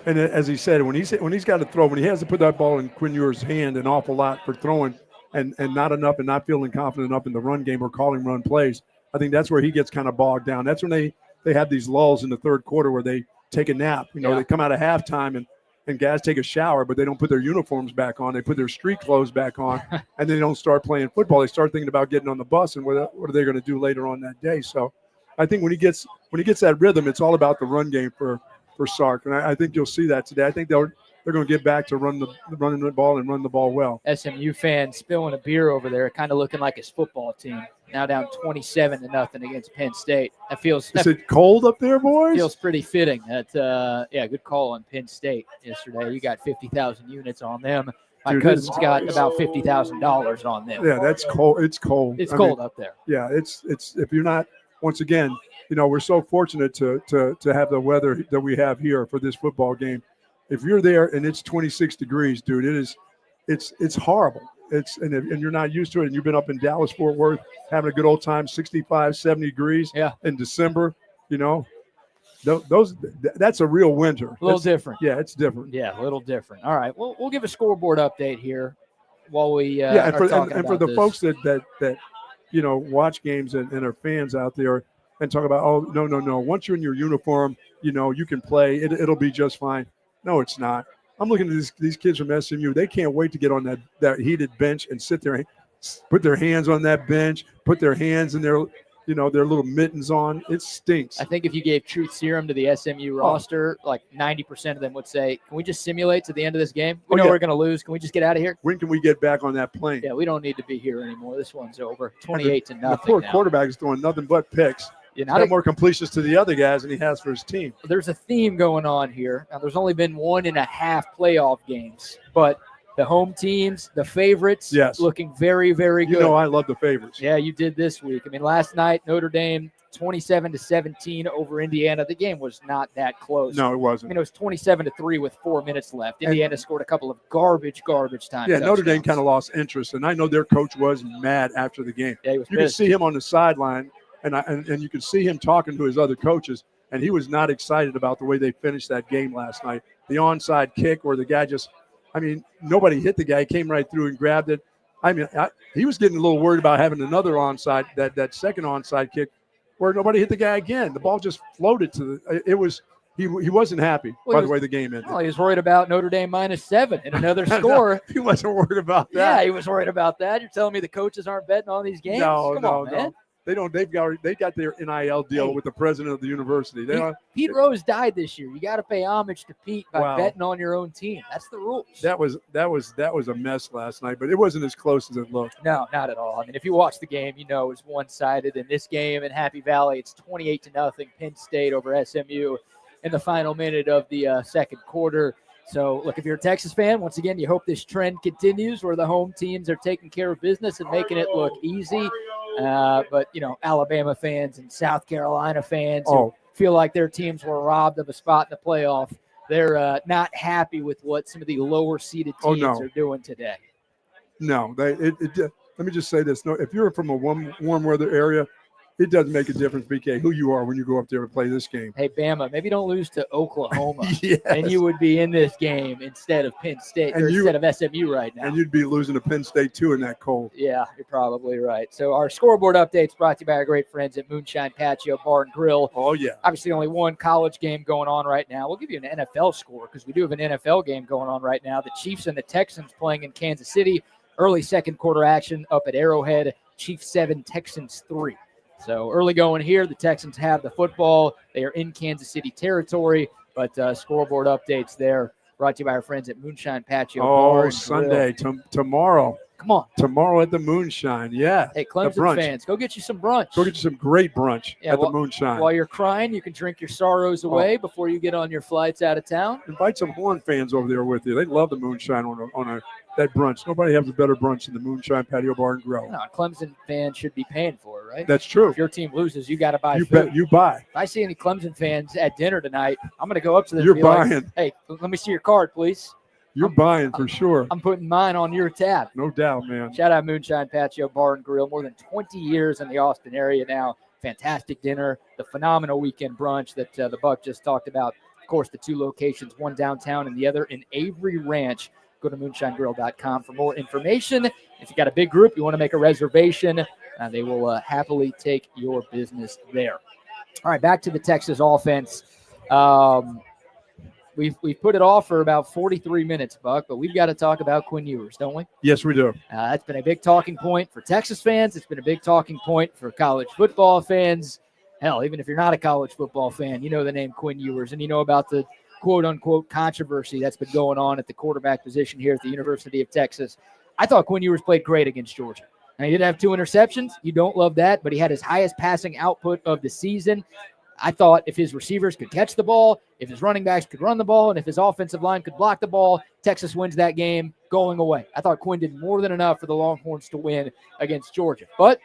as he said, when he's got to throw, when he has to put that ball in Quinn Ewers' hand an awful lot for throwing and not enough and not feeling confident enough in the run game or calling run plays, I think that's where he gets kind of bogged down. That's when they have these lulls in the third quarter where they take a nap. They come out of halftime and guys take a shower, but they don't put their uniforms back on. They put their street clothes back on, and they don't start playing football. They start thinking about getting on the bus and what are they going to do later on that day. So I think when he gets that rhythm, it's all about the run game for Sark, and I think you'll see that today. I think they're going to get back to running the ball and run the ball well. SMU fan spilling a beer over there, kind of looking like his football team. Now down 27-0 against Penn State. Is it cold up there, boys? Feels pretty fitting. Good call on Penn State yesterday. You got 50,000 units on them. My cousin's got about $50,000 on them. Yeah, that's cold. It's cold. It's cold up there. Yeah, it's if you're not, once again, we're so fortunate to have the weather that we have here for this football game. If you're there and it's 26 degrees, dude, it's horrible. And you're not used to it, and you've been up in Dallas, Fort Worth, having a good old time, 65, 70 degrees in December, that's a real winter. A little different. Yeah, it's different. Yeah, a little different. All right, we'll give a scoreboard update here while we and for the folks that watch games and are fans out there and talk about, no, once you're in your uniform, you can play, it'll be just fine. No, it's not. I'm looking at these kids from SMU. They can't wait to get on that heated bench and sit there, put their hands on that bench, put their hands in their little mittens on. It stinks. I think if you gave truth serum to the SMU roster, like 90% of them would say, can we just simulate to the end of this game? We know we're going to lose. Can we just get out of here? When can we get back on that plane? Yeah, we don't need to be here anymore. This one's over. 28 to nothing. The poor now. quarterback is throwing nothing but picks. He's got more completions to the other guys than he has for his team. There's a theme going on here. Now, there's only been 1.5 playoff games, but the home teams, the favorites, looking very, very good. I love the favorites. Yeah, you did this week. I mean, last night, Notre Dame, 27-17 over Indiana. The game was not that close. No, it wasn't. I mean, it was 27-3 with 4 minutes left. Indiana scored a couple of garbage time. Yeah, Notre Dame kind of lost interest, and I know their coach was mad after the game. Yeah, he was You could see him on the sideline, and you could see him talking to his other coaches, and he was not excited about the way they finished that game last night. The onside kick where the guy nobody hit the guy. He came right through and grabbed it. He was getting a little worried about having another onside, that second onside kick where nobody hit the guy again. The ball just floated he wasn't happy by the way the game ended. Well, he was worried about Notre Dame -7 and another score. He wasn't worried about that. Yeah, he was worried about that. You're telling me the coaches aren't betting on these games? Come on, man. They don't. They got their NIL deal with the president of the university. Pete Rose died this year. You got to pay homage to Pete by betting on your own team. That's the rules. That was a mess last night, but it wasn't as close as it looked. No, not at all. I mean, if you watch the game, it was one-sided. In this game in Happy Valley, it's 28 to nothing. Penn State over SMU in the final minute of the second quarter. So, look, if you're a Texas fan, once again, you hope this trend continues where the home teams are taking care of business and making it look easy. But, Alabama fans and South Carolina fans who feel like their teams were robbed of a spot in the playoff, they're not happy with what some of the lower-seeded teams are doing today. No. Let me just say this. No, if you're from a warm weather area, it doesn't make a difference, BK, who you are when you go up there and play this game. Hey, Bama, maybe don't lose to Oklahoma. Yes. And you would be in this game instead of Penn State instead of SMU right now. And you'd be losing to Penn State, too, in that cold. Yeah, you're probably right. So our scoreboard update's brought to you by our great friends at Moonshine Patio Bar and Grill. Oh, yeah. Obviously, only one college game going on right now. We'll give you an NFL score because we do have an NFL game going on right now. The Chiefs and the Texans playing in Kansas City. Early second quarter action up at Arrowhead. Chiefs 7, Texans 3. So early going here, the Texans have the football. They are in Kansas City territory, but scoreboard updates there brought to you by our friends at Moonshine Patio Bar and Sunday, tomorrow. Come on. Tomorrow at the Moonshine, yeah. Hey, Clemson fans, go get you some brunch. Go get you some great brunch at the Moonshine. While you're crying, you can drink your sorrows away before you get on your flights out of town. Invite some Horn fans over there with you. They love the Moonshine on that brunch. Nobody has a better brunch than the Moonshine Patio Bar and Grill. No, Clemson fans should be paying for it, right? That's true. If your team loses, you got to buy food. You buy. If I see any Clemson fans at dinner tonight, I'm going to go up to them and be buying. Like, hey, let me see your card, please. You're buying for sure. I'm putting mine on your tab. No doubt, man. Shout out Moonshine Patio Bar and Grill. More than 20 years in the Austin area now. Fantastic dinner. The phenomenal weekend brunch that the Buck just talked about. Of course, the two locations, one downtown and the other in Avery Ranch. Go to moonshinegrill.com for more information. If you got a big group, you want to make a reservation, they will happily take your business there. All right, back to the Texas offense. We've put it off for about 43 minutes, Buck, but we've got to talk about Quinn Ewers, don't we? Yes, we do. That's been a big talking point for Texas fans. It's been a big talking point for college football fans. Hell, even if you're not a college football fan, you know the name Quinn Ewers, and you know about the quote-unquote controversy that's been going on at the quarterback position here at the University of Texas. I thought Quinn Ewers played great against Georgia. And he did have 2 interceptions. You don't love that, but he had his highest passing output of the season. I thought if his receivers could catch the ball, if his running backs could run the ball, and if his offensive line could block the ball, Texas wins that game going away. I thought Quinn did more than enough for the Longhorns to win against Georgia, but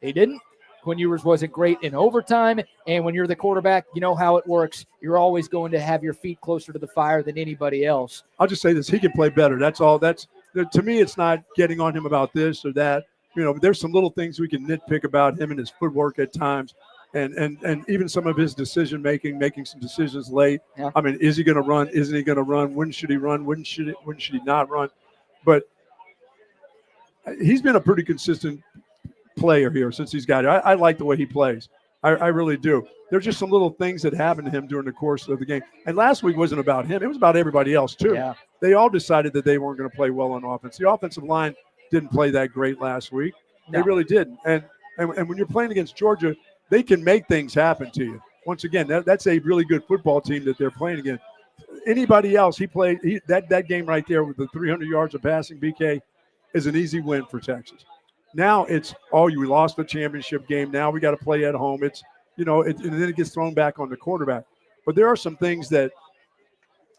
they didn't. Quinn Ewers wasn't great in overtime, and when you're the quarterback, you know how it works. You're always going to have your feet closer to the fire than anybody else. I'll just say this. He can play better. That's all. To me, it's not getting on him about this or that. There's some little things we can nitpick about him and his footwork at times. And even some of his decision making some decisions late. Yeah. I mean, is he going to run? Isn't he going to run? When should he run? When should he not run? But he's been a pretty consistent player here since he's got it. I like the way he plays. I really do. There's just some little things that happened to him during the course of the game. And last week wasn't about him. It was about everybody else too. Yeah. They all decided that they weren't going to play well on offense. The offensive line didn't play that great last week. No. They really didn't. And And when you're playing against Georgia, they can make things happen to you. Once again, that's a really good football team that they're playing against. Anybody else, that game right there with the 300 yards of passing, BK, is an easy win for Texas. Now it's, you lost the championship game. Now we got to play at home. It's, and then it gets thrown back on the quarterback. But there are some things that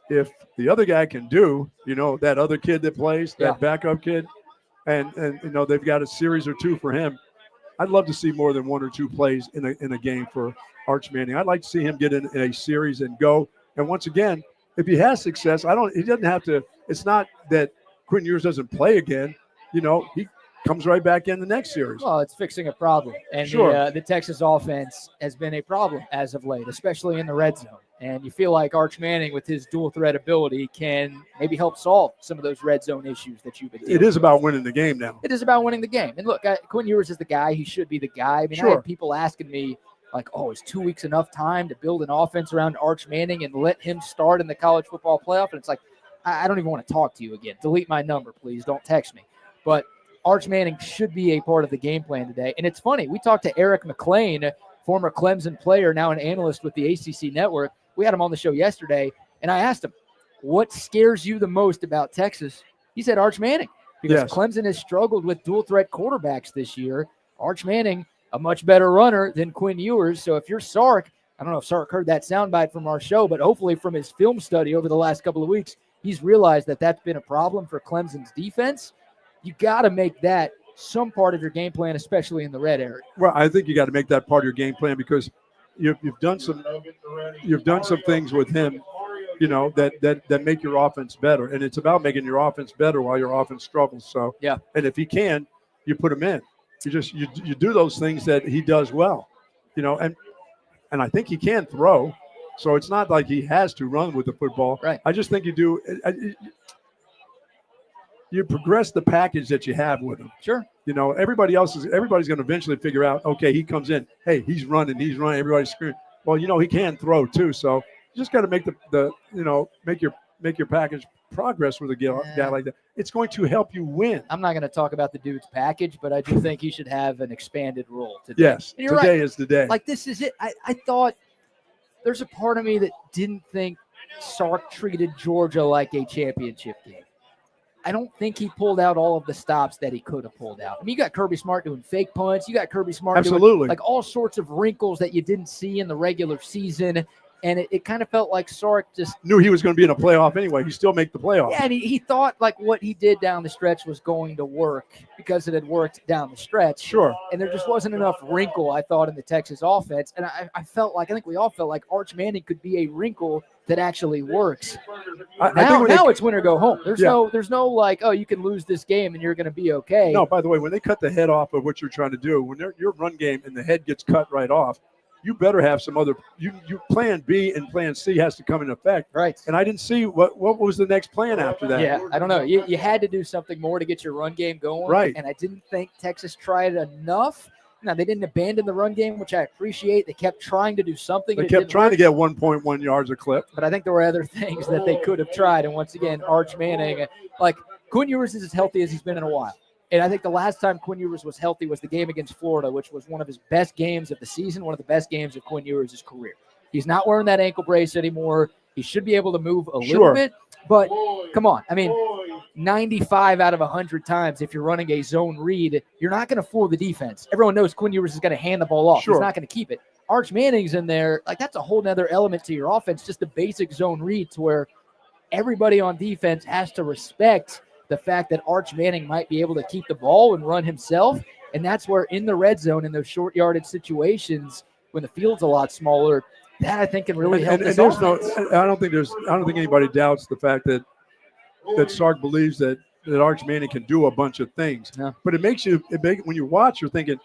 if the other guy can do, that other kid that plays, that backup kid, and they've got a series or two for him. I'd love to see more than one or two plays in a game for Arch Manning. I'd like to see him get in a series and go. And once again, if he has success, he doesn't have to. It's not that Quinn Ewers doesn't play again. He comes right back in the next series. Well, it's fixing a problem. And sure. The Texas offense has been a problem as of late, especially in the red zone. And you feel like Arch Manning, with his dual threat ability, can maybe help solve some of those red zone issues that you've been dealing with. It is about winning the game now. It is about winning the game. And look, Quinn Ewers is the guy. He should be the guy. I mean, sure. I had people asking me, like, is 2 weeks enough time to build an offense around Arch Manning and let him start in the college football playoff? And it's like, I don't even want to talk to you again. Delete my number, please. Don't text me. But Arch Manning should be a part of the game plan today. And it's funny. We talked to Eric McLean, former Clemson player, now an analyst with the ACC Network. We had him on the show yesterday, and I asked him, what scares you the most about Texas? He said Arch Manning, because Clemson has struggled with dual-threat quarterbacks this year. Arch Manning, a much better runner than Quinn Ewers. So if you're Sark, I don't know if Sark heard that soundbite from our show, but hopefully from his film study over the last couple of weeks, he's realized that that's been a problem for Clemson's defense. You got to make that some part of your game plan, especially in the red area. Well, I think you got to make that part of your game plan because you've done some things with him, that make your offense better, and it's about making your offense better while your offense struggles. So and if he can, you put him in. You do those things that he does well, and I think he can throw. So it's not like he has to run with the football. Right. I just think you do. You progress the package that you have with him. Sure. Everybody's going to eventually figure out, okay, he comes in, hey, he's running, everybody's screaming. Well, he can throw too. So you just got to make make your package progress with a guy like that. It's going to help you win. I'm not going to talk about the dude's package, but I do think he should have an expanded role today. Yes, today is the day. Like, this is it. I thought there's a part of me that didn't think Sark treated Georgia like a championship game. I don't think he pulled out all of the stops that he could have pulled out. I mean, you got Kirby Smart doing fake punts. You got Kirby Smart doing like all sorts of wrinkles that you didn't see in the regular season. And it kind of felt like Sark just knew he was going to be in a playoff anyway. He still make the playoff. Yeah, and he thought like what he did down the stretch was going to work because it had worked down the stretch. Sure. And there just wasn't enough wrinkle, I thought, in the Texas offense. And I think we all felt like Arch Manning could be a wrinkle that actually works. Now it's win or go home. There's no like, you can lose this game and you're going to be okay. No, by the way, when they cut the head off of what you're trying to do, when your run game and the head gets cut right off, you better have some other you plan B and plan C has to come in effect. Right. And I didn't see what was the next plan after that. Yeah, I don't know. You had to do something more to get your run game going. Right. And I didn't think Texas tried enough. Now, they didn't abandon the run game, which I appreciate. They kept trying to do something. They kept trying to get 1.1 yards a clip. But I think there were other things that they could have tried. And once again, Arch Manning, like Quinn Ewers is as healthy as he's been in a while. And I think the last time Quinn Ewers was healthy was the game against Florida, which was one of his best games of the season, one of the best games of Quinn Ewers' career. He's not wearing that ankle brace anymore. He should be able to move a little bit. But come on. I mean, 95 out of 100 times, if you're running a zone read, you're not going to fool the defense. Everyone knows Quinn Ewers is going to hand the ball off. He's not going to keep it. Arch Manning's in there. Like, that's a whole nother element to your offense, just the basic zone read to where everybody on defense has to respect the fact that Arch Manning might be able to keep the ball and run himself. And that's where in the red zone, in those short yardage situations, when the field's a lot smaller, that I think can really help this offense. I don't think anybody doubts the fact that Sark believes that Arch Manning can do a bunch of things. No. But when you watch, you're thinking,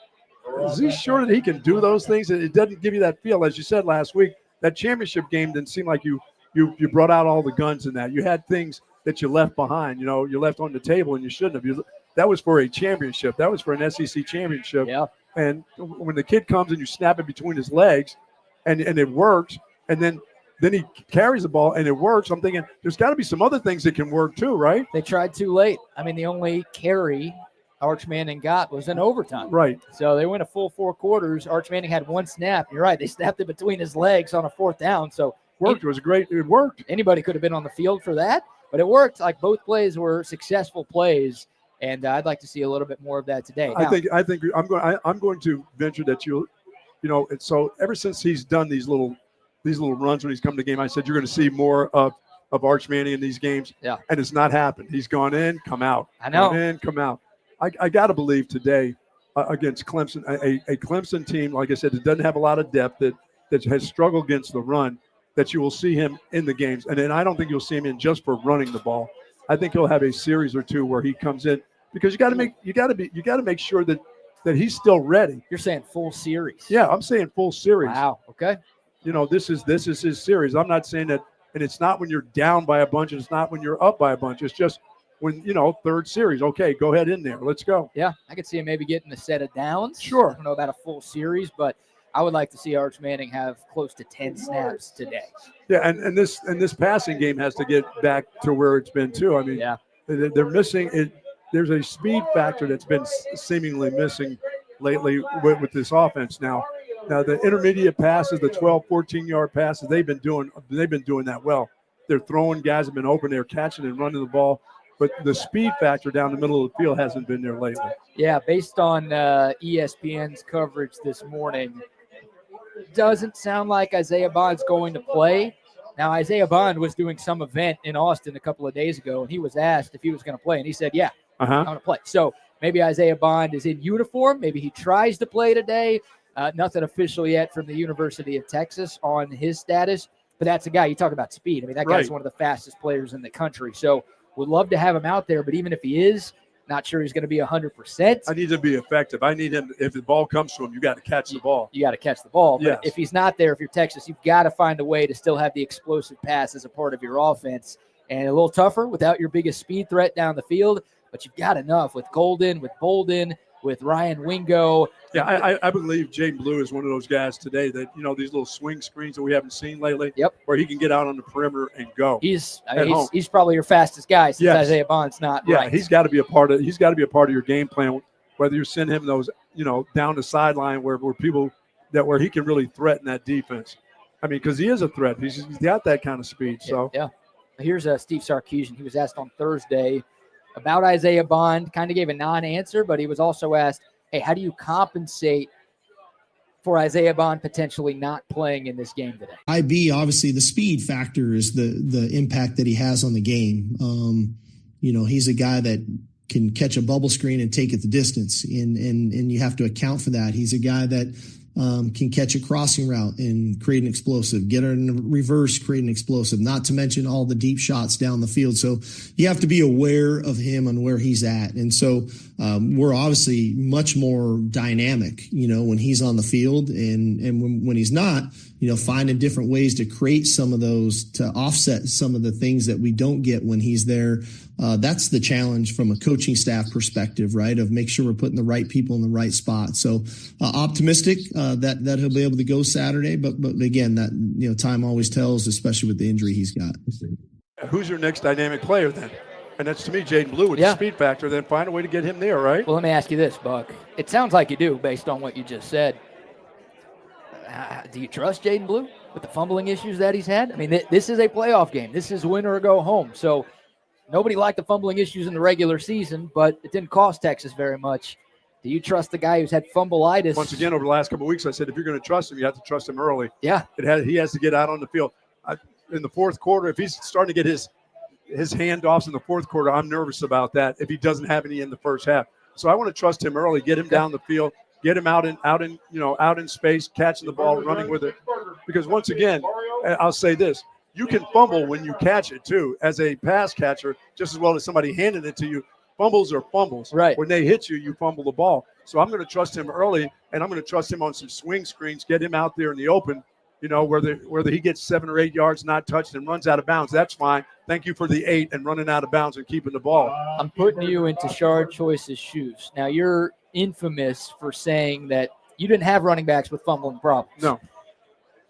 is he sure that he can do those things? It doesn't give you that feel. As you said last week, that championship game didn't seem like you brought out all the guns in that. You had things that you left behind, you left on the table and you shouldn't have. That was for a championship. That was for an SEC championship. Yeah. And when the kid comes and you snap it between his legs and it works, and then he carries the ball and it works, I'm thinking there's got to be some other things that can work too, right? They tried too late. I mean, the only carry Arch Manning got was in overtime. Right. So they went a full 4 quarters. Arch Manning had one snap. You're right. They snapped it between his legs on a 4th down. So Worked. It was great. It worked. Anybody could have been on the field for that, but it worked. Like, both plays were successful plays, and I'd like to see a little bit more of that today. Now, I think I'm going to venture that so ever since he's done these little runs when he's come to the game, I said you're going to see more of Arch Manning in these games. Yeah. And it's not happened. He's gone in, come out. I know. Gone in, come out. I got to believe today against Clemson, a Clemson team, like I said, that doesn't have a lot of depth, that has struggled against the run, that you will see him in the games. And then I don't think you'll see him in just for running the ball. I think he'll have a series or two where he comes in, because you got to make sure that he's still ready. You're saying full series. Yeah, I'm saying full series. Wow. Okay. This is his series. I'm not saying that, and it's not when you're down by a bunch, and it's not when you're up by a bunch. It's just when, 3rd series. Okay, go ahead in there. Let's go. Yeah, I could see him maybe getting a set of downs. Sure. I don't know about a full series, but I would like to see Arch Manning have close to 10 snaps today. Yeah, and this passing game has to get back to where it's been too. I mean, yeah, they're missing it. There's a speed factor that's been seemingly missing lately with this offense now. Now the intermediate passes, the 12, 14-yard passes, they've been doing that well. They're throwing, guys have been open, they're catching and running the ball. But the speed factor down the middle of the field hasn't been there lately. Yeah, based on ESPN's coverage this morning, doesn't sound like Isaiah Bond's going to play. Now, Isaiah Bond was doing some event in Austin a couple of days ago, and he was asked if he was going to play, and he said, yeah, I'm going to play. So maybe Isaiah Bond is in uniform. Maybe he tries to play today. Nothing official yet from the University of Texas on his status, but that's a guy. You talk about speed. I mean, that guy's one of the fastest players in the country. So would love to have him out there, but even if he is, not sure he's going to be 100%. I need to be effective. I need him. If the ball comes to him, you got to catch the ball. You got to catch the ball. But yes. If he's not there, if you're Texas, you've got to find a way to still have the explosive pass as a part of your offense. And a little tougher without your biggest speed threat down the field, but you've got enough with Golden, with Bolden, with Ryan Wingo. Yeah, I believe Jaden Blue is one of those guys today that, these little swing screens that we haven't seen lately. Yep. Where he can get out on the perimeter and go. He's probably your fastest guy since Isaiah Bond's not. Yeah, right. He's got to be a part of your game plan, whether you send him those, down the sideline where he can really threaten that defense. I mean, because he is a threat. He's got that kind of speed. So yeah. Here's Steve Sarkisian. He was asked on Thursday about Isaiah Bond, kind of gave a non-answer, but he was also asked, hey, how do you compensate for Isaiah Bond potentially not playing in this game today? IB, obviously, the speed factor is the impact that he has on the game. He's a guy that can catch a bubble screen and take it the distance, and you have to account for that. He's a guy that can catch a crossing route and create an explosive, get it in reverse, create an explosive, not to mention all the deep shots down the field. So you have to be aware of him and where he's at. And so we're obviously much more dynamic, when he's on the field, and when he's not, finding different ways to create some of those, to offset some of the things that we don't get when he's there. That's the challenge from a coaching staff perspective, right? Of make sure we're putting the right people in the right spot. So optimistic that he'll be able to go Saturday, but again, that time always tells, especially with the injury he's got. Who's your next dynamic player then? And that's, to me, Jaden Blue with the speed factor. Then find a way to get him there, right? Well, let me ask you this, Buck. It sounds like you do based on what you just said. Do you trust Jaden Blue with the fumbling issues that he's had? I mean, this is a playoff game. This is win or go home. So nobody liked the fumbling issues in the regular season, but it didn't cost Texas very much. Do you trust the guy who's had fumbleitis? Once again, over the last couple of weeks, I said if you're going to trust him, you have to trust him early. Yeah. He has to get out on the field. In the fourth quarter, if he's starting to get his handoffs in the fourth quarter, I'm nervous about that if he doesn't have any in the first half. So I want to trust him early, get him down the field, get him out in space, catching the ball, running with it. Because once again, I'll say this, you can fumble when you catch it too, as a pass catcher, just as well as somebody handing it to you. Fumbles are fumbles. Right. When they hit you, you fumble the ball. So I'm going to trust him early, and I'm going to trust him on some swing screens, get him out there in the open, whether he gets 7 or 8 yards not touched and runs out of bounds, that's fine. Thank you for the 8 and running out of bounds and keeping the ball. I'm putting you into Shard Choice's shoes. Now, you're infamous for saying that you didn't have running backs with fumbling problems. No.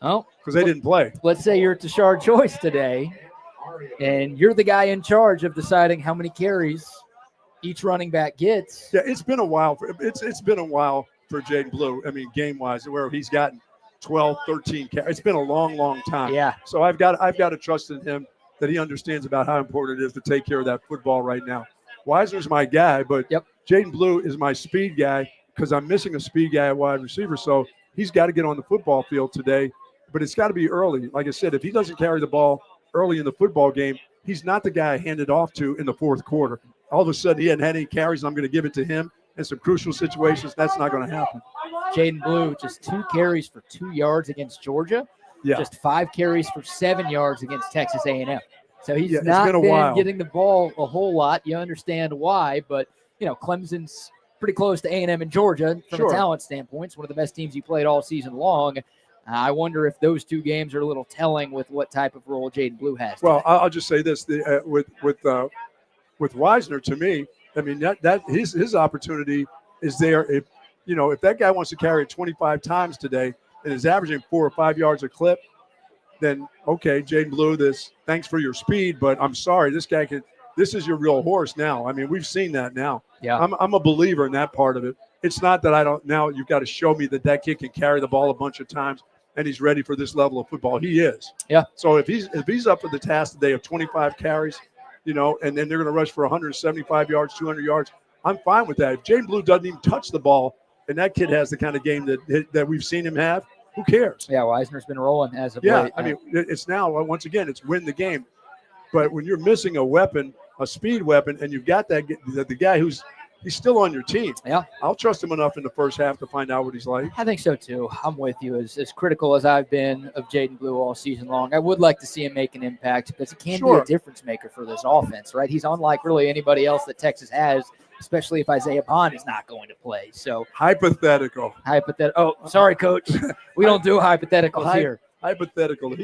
Oh, because they didn't play. Let's say you're Tashard Choice today, and you're the guy in charge of deciding how many carries each running back gets. Yeah, it's been a while. It's been a while for Jaden Blue. I mean, game-wise, where he's gotten 12, 13 carries. It's been a long, long time. Yeah. So I've got to trust in him that he understands about how important it is to take care of that football right now. Wisner's my guy, but Jaden Blue is my speed guy because I'm missing a speed guy at wide receiver. So he's got to get on the football field today, but it's got to be early. Like I said, if he doesn't carry the ball early in the football game, he's not the guy I hand it off to in the fourth quarter. All of a sudden, he hadn't had any carries, and I'm going to give it to him in some crucial situations. That's not going to happen. Jaden Blue, just 2 carries for 2 yards against Georgia. Yeah. Just 5 carries for 7 yards against Texas A&M. So he's not been getting the ball a whole lot. You understand why, but, Clemson's pretty close to A&M and Georgia from a talent standpoint. It's one of the best teams he played all season long. I wonder if those 2 games are a little telling with what type of role Jaden Blue has. Well, I'll just say this. With Wisner, to me, I mean, that his opportunity is there. If that guy wants to carry it 25 times today and is averaging 4 or 5 yards a clip, then okay, Jaden Blue, thanks for your speed, but I'm sorry, this is your real horse now. I mean, we've seen that now. Yeah. I'm a believer in that part of it. It's not that now you've got to show me that kid can carry the ball a bunch of times and he's ready for this level of football. He is. Yeah. So if he's up for the task today of 25 carries, and then they're going to rush for 175 yards, 200 yards, I'm fine with that. If Jaden Blue doesn't even touch the ball and that kid has the kind of game that we've seen him have, who cares? Yeah, Wisner's been rolling as of late. I mean, it's now, once again, it's win the game. But when you're missing a weapon, a speed weapon, and you've got the guy he's still on your team. Yeah. I'll trust him enough in the first half to find out what he's like. I think so, too. I'm with you. As critical as I've been of Jaden Blue all season long, I would like to see him make an impact because he can be a difference maker for this offense, right? He's unlike really anybody else that Texas has, especially if Isaiah Bond is not going to play. So hypothetical. Oh, sorry, Coach. We don't do hypotheticals here. Hypothetical.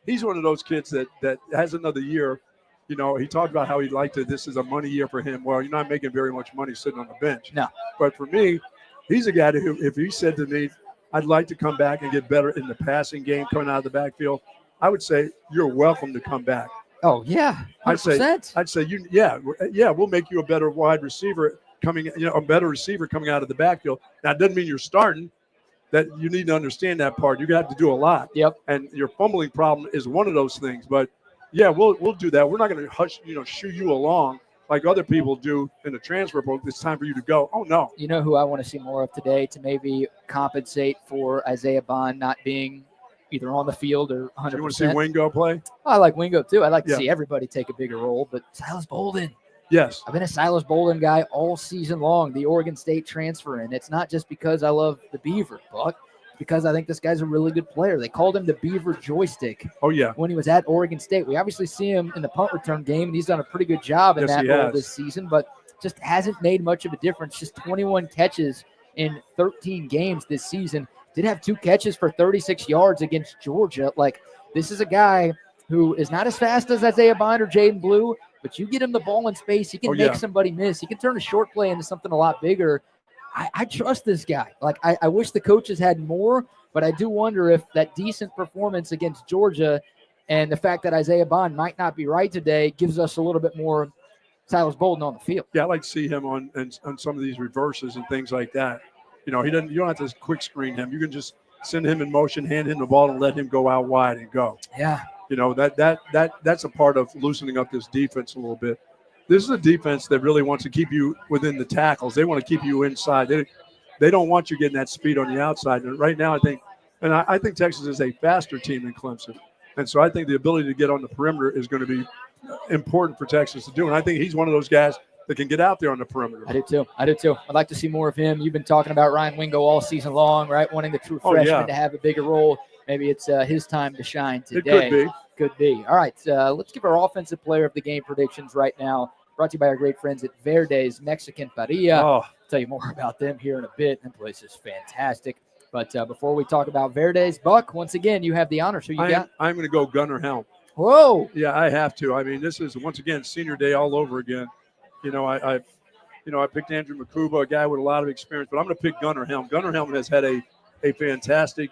He's one of those kids that has another year. He talked about how he'd like to. This is a money year for him. Well, you're not making very much money sitting on the bench. No. But for me, he's a guy who, if he said to me, I'd like to come back and get better in the passing game coming out of the backfield, I would say you're welcome to come back. Oh, yeah. 100%. I'd say we'll make you a better wide receiver a better receiver coming out of the backfield. Now, it doesn't mean you're starting. That you need to understand that part. You're going to have to do a lot. Yep. And your fumbling problem is one of those things. But yeah, we'll do that. We're not going to shoo you along like other people do in the transfer portal. It's time for you to go. Oh, no. You know who I want to see more of today to maybe compensate for Isaiah Bond not being either on the field or 100%. You want to see Wingo play? I like Wingo, too. I'd like to see everybody take a bigger role. But Silas Bolden. Yes. I've been a Silas Bolden guy all season long, the Oregon State transfer. And it's not just because I love the Beaver, Buck. Because I think this guy's a really good player. They called him the Beaver Joystick. Oh, yeah. When he was at Oregon State. We obviously see him in the punt return game, and he's done a pretty good job in that role this season, but just hasn't made much of a difference. Just 21 catches in 13 games this season. Did have 2 catches for 36 yards against Georgia. Like, this is a guy who is not as fast as Isaiah Bond or Jaden Blue, but you get him the ball in space, he can make somebody miss. He can turn a short play into something a lot bigger. I trust this guy. Like, I wish the coaches had more, but I do wonder if that decent performance against Georgia and the fact that Isaiah Bond might not be right today gives us a little bit more Silas Bolden on the field. Yeah, I like to see him on some of these reverses and things like that. You don't have to quick screen him. You can just send him in motion, hand him the ball, and let him go out wide and go. Yeah. That's a part of loosening up this defense a little bit. This is a defense that really wants to keep you within the tackles. They want to keep you inside. They don't want you getting that speed on the outside. And right now, I think Texas is a faster team than Clemson. And so I think the ability to get on the perimeter is going to be important for Texas to do. And I think he's one of those guys that can get out there on the perimeter. I do too. I'd like to see more of him. You've been talking about Ryan Wingo all season long, right? Wanting the true freshman to have a bigger role. Maybe it's his time to shine today. It could be. All right, let's give our offensive player of the game predictions right now. Brought to you by our great friends at Verde's Mexican Parrilla. I'll tell you more about them here in a bit. That place is fantastic. But before we talk about Verde's, Buck, once again, you have the honor. So got? I'm going to go Gunnar Helm. Whoa. Yeah, I have to. I mean, this is, once again, senior day all over again. I picked Andrew Makuba, a guy with a lot of experience, but I'm going to pick Gunnar Helm. Gunnar Helm has had a fantastic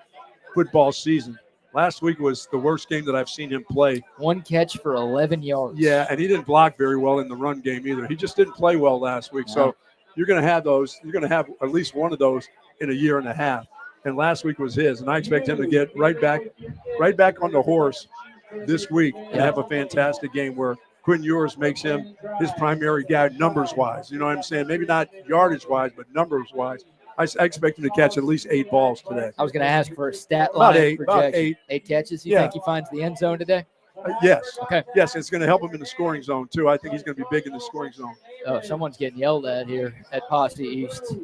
football season. Last week was the worst game that I've seen him play. 1 catch for 11 yards. Yeah, and he didn't block very well in the run game either. He just didn't play well last week. No. So you're going to have those. You're going to have at least one of those in a year and a half. And last week was his. And I expect him to get right back on the horse this week and have a fantastic game where Quinn Ewers makes him his primary guy numbers-wise. You know what I'm saying? Maybe not yardage-wise, but numbers-wise. I expect him to catch at least 8 balls today. I was going to ask for a stat line projection. About 8. 8 catches. You think he finds the end zone today? Yes. Okay. Yes, it's going to help him in the scoring zone, too. I think he's going to be big in the scoring zone. Oh, someone's getting yelled at here at Posse East.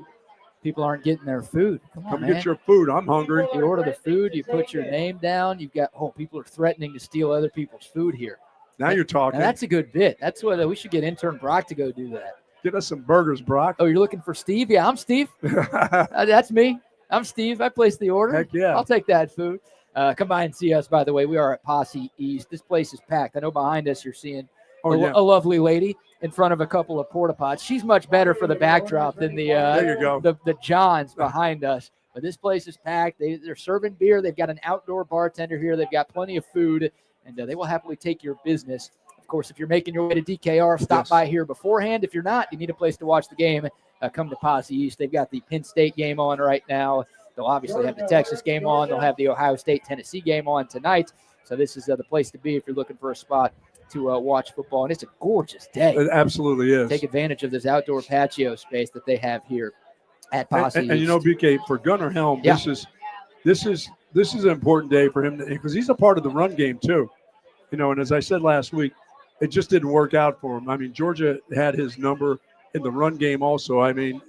People aren't getting their food. Come get your food. I'm hungry. You order the food. You put your name down. You've got people are threatening to steal other people's food here. Now you're talking. Now that's a good bit. That's what we should get intern Brock to go do that. Get us some burgers, Brock. Oh, you're looking for Steve? Yeah, I'm Steve. That's me. I'm Steve. I placed the order. Heck yeah. I'll take that food. Come by and see us, by the way. We are at Posse East. This place is packed. I know behind us you're seeing a lovely lady in front of a couple of porta pots. She's much better for the backdrop than there you go. the Johns behind us. But this place is packed. They're serving beer. They've got an outdoor bartender here. They've got plenty of food, and they will happily take your business. Of course, if you're making your way to DKR, stop by here beforehand. If you're not, you need a place to watch the game. Come to Posse East. They've got the Penn State game on right now. They'll obviously have the Texas game on. They'll have the Ohio State-Tennessee game on tonight. So this is the place to be if you're looking for a spot to watch football. And it's a gorgeous day. It absolutely is. Take advantage of this outdoor patio space that they have here at Posse East. And you know, BK, for Gunnar Helm, this is an important day for him because he's a part of the run game too. You know, and as I said last week, it just didn't work out for him. I mean, Georgia had his number in the run game also. I mean,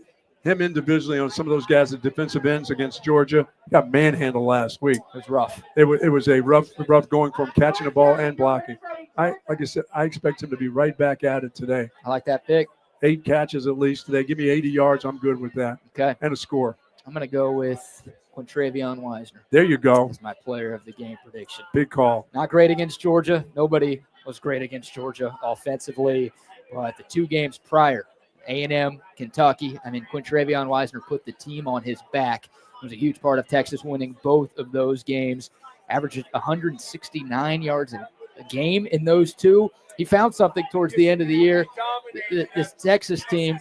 him individually on some of those guys at defensive ends against Georgia got manhandled last week. It was rough. It was a rough going from catching the ball and blocking. Like I said, I expect him to be right back at it today. I like that pick. 8 catches at least today. Give me 80 yards. I'm good with that. Okay. And a score. I'm going to go with Quintravion Wisner. There you go. That's my player of the game prediction. Big call. Not great against Georgia. Nobody was great against Georgia offensively. But the 2 games prior, A&M, Kentucky, Quintravion Wisner put the team on his back. It was a huge part of Texas winning both of those games. Averaged 169 yards a game in those 2. He found something towards the end of the year. This Texas team,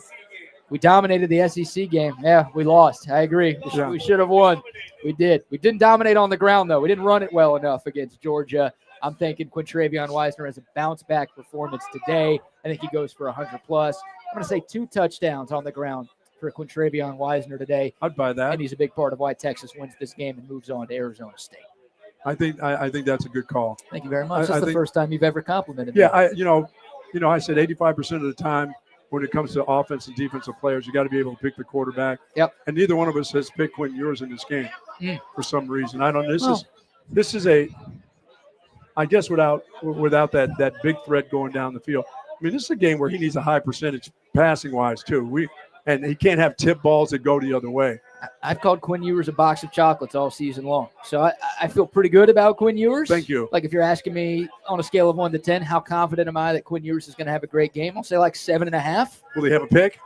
we dominated the SEC game. Yeah, we lost. I agree. We should have won. We did. We didn't dominate on the ground, though. We didn't run it well enough against Georgia. I'm thinking Quintravion Wisner has a bounce-back performance today. I think he goes for 100-plus. I'm going to say 2 touchdowns on the ground for Quintravion Wisner today. I'd buy that. And he's a big part of why Texas wins this game and moves on to Arizona State. I think that's a good call. Thank you very much. That's the first time you've ever complimented me. Yeah, I said 85% of the time when it comes to offense and defensive players, you got to be able to pick the quarterback. Yep. And neither one of us has picked Quinn Ewers in this game for some reason. I don't know. This is a I guess without that big threat going down the field. I mean, this is a game where he needs a high percentage passing wise too. And he can't have tip balls that go the other way. I've called Quinn Ewers a box of chocolates all season long. So I feel pretty good about Quinn Ewers. Thank you. Like if you're asking me on a scale of 1 to 10, how confident am I that Quinn Ewers is going to have a great game? I'll say like 7.5. Will he have a pick?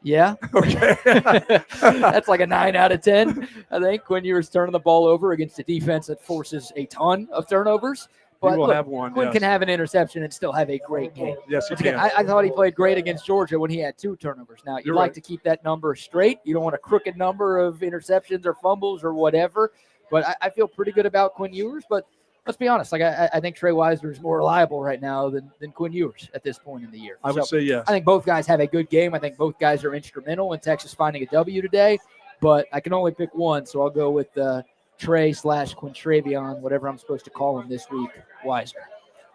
Yeah. Okay. That's like a 9 out of 10. I think Quinn Ewers turning the ball over against a defense that forces a ton of turnovers. But he will have one. Quinn can have an interception and still have a great game. Yes, he can. I thought he played great against Georgia when he had 2 turnovers. Now, you'd like to keep that number straight. You don't want a crooked number of interceptions or fumbles or whatever. But I feel pretty good about Quinn Ewers. But let's be honest. I think Trey Wisner is more reliable right now than Quinn Ewers at this point in the year. I would say yes. I think both guys have a good game. I think both guys are instrumental in Texas finding a W today. But I can only pick one, so I'll go with Trey/Quintravion, whatever I'm supposed to call him this week, Wisner.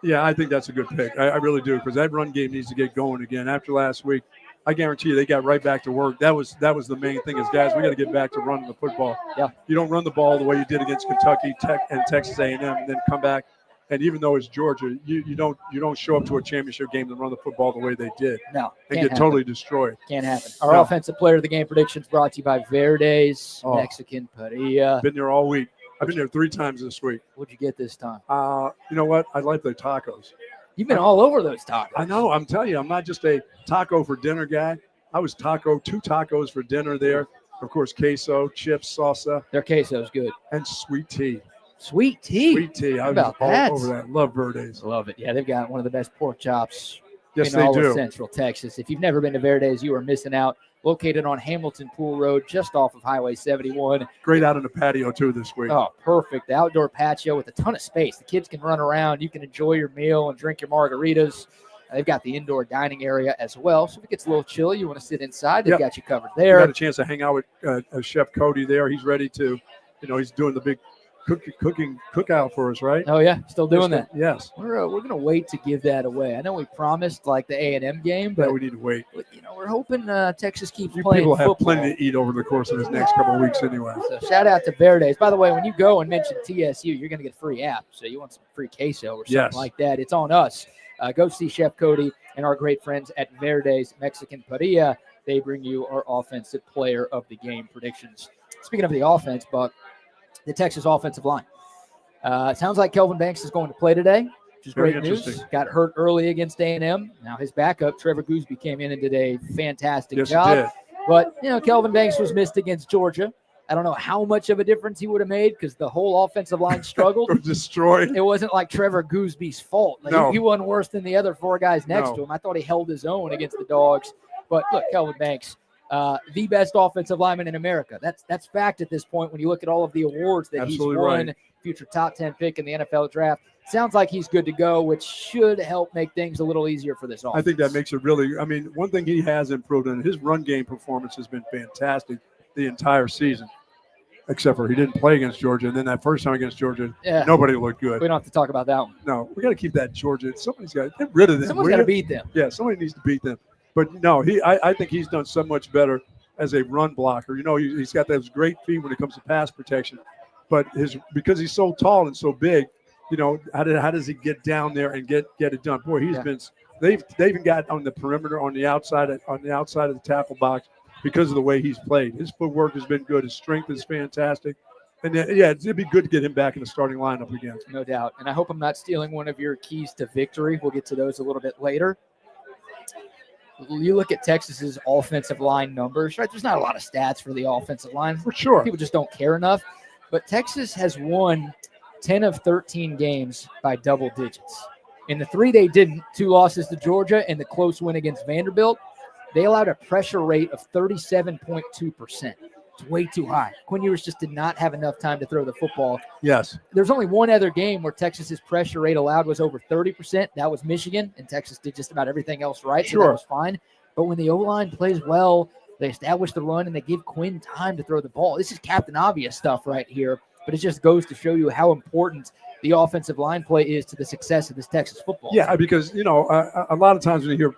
Yeah, I think that's a good pick. I really do, because that run game needs to get going again. After last week, I guarantee you they got right back to work. That was the main thing is, guys, we got to get back to running the football. Yeah. You don't run the ball the way you did against Kentucky Tech and Texas A&M and then come back. And even though it's Georgia, you don't show up to a championship game and run the football the way they did. No, and get totally destroyed. Can't happen. Our offensive player of the game predictions brought to you by Verde's Mexican Parrilla. Been there all week. I've been there 3 times this week. What'd you get this time? You know what? I like the tacos. You've been all over those tacos. I know. I'm telling you, I'm not just a taco for dinner guy. I was 2 tacos for dinner there. Of course, queso, chips, salsa. Their queso's good. And sweet tea. Sweet tea. Sweet tea. How I about was that? all over that. Love Verde's. Love it. Yeah, they've got one of the best pork chops Yes, in they all do. of Central Texas. If you've never been to Verde's, you are missing out. Located on Hamilton Pool Road, just off of Highway 71. Great out in the patio, too, this week. Oh, perfect. The outdoor patio with a ton of space. The kids can run around. You can enjoy your meal and drink your margaritas. They've got the indoor dining area as well. So if it gets a little chilly, you want to sit inside, they've got you covered there. We got a chance to hang out with Chef Cody there. He's ready to, he's doing the big cookout for us, right? Oh, yeah, still doing that. Yes. We're going to wait to give that away. I know we promised like the A&M game, but we need to wait. We're hoping Texas keeps You playing people have football. plenty to eat over the course of this next couple of weeks anyway. So shout out to Verde's. By the way, when you go and mention TSU, you're going to get a free app. So you want some free queso or something like that, it's on us. Go see Chef Cody and our great friends at Verde's Mexican Parrilla. They bring you our offensive player of the game predictions. Speaking of the offense, Buck, the Texas offensive line. It sounds like Kelvin Banks is going to play today, which is Very great news. interesting. Got hurt early against A&M. Now his backup, Trevor Gooseby, came in and did a fantastic Yes, job. he did. But, Kelvin Banks was missed against Georgia. I don't know how much of a difference he would have made because the whole offensive line struggled. Destroyed. It wasn't like Trevor Gooseby's fault. He wasn't worse than the other four guys next to him. I thought he held his own against the Dogs. But look, Kelvin Banks, the best offensive lineman in America. That's fact at this point when you look at all of the awards that Absolutely he's won. right. Future top 10 pick in the NFL draft. Sounds like he's good to go, which should help make things a little easier for this offense. I think that makes it really – one thing he has improved, and his run game performance has been fantastic the entire season, except for he didn't play against Georgia. And then that first time against Georgia, nobody looked good. We don't have to talk about that one. No, we got to keep that Georgia. Somebody's got to get rid of them. Someone's got to beat them. Yeah, somebody needs to beat them. But, no, I think he's done so much better as a run blocker. He's got those great feet when it comes to pass protection. But because he's so tall and so big, how does he get down there and get it done? Boy, he's been. They've even got on the perimeter on the outside of the tackle box because of the way he's played. His footwork has been good. His strength is fantastic. And it'd be good to get him back in the starting lineup again. No doubt. And I hope I'm not stealing one of your keys to victory. We'll get to those a little bit later. You look at Texas's offensive line numbers, right? There's not a lot of stats for the offensive line. For sure. People just don't care enough. But Texas has won 10 of 13 games by double digits. In the 3 they didn't, 2 losses to Georgia and the close win against Vanderbilt, they allowed a pressure rate of 37.2%. It's way too high. Quinn Ewers just did not have enough time to throw the football. Yes. There's only one other game where Texas's pressure rate allowed was over 30%. That was Michigan, and Texas did just about everything else right, so that was fine. But when the O-line plays well, they establish the run, and they give Quinn time to throw the ball. This is Captain Obvious stuff right here, but it just goes to show you how important the offensive line play is to the success of this Texas football team. Yeah, because, a lot of times when you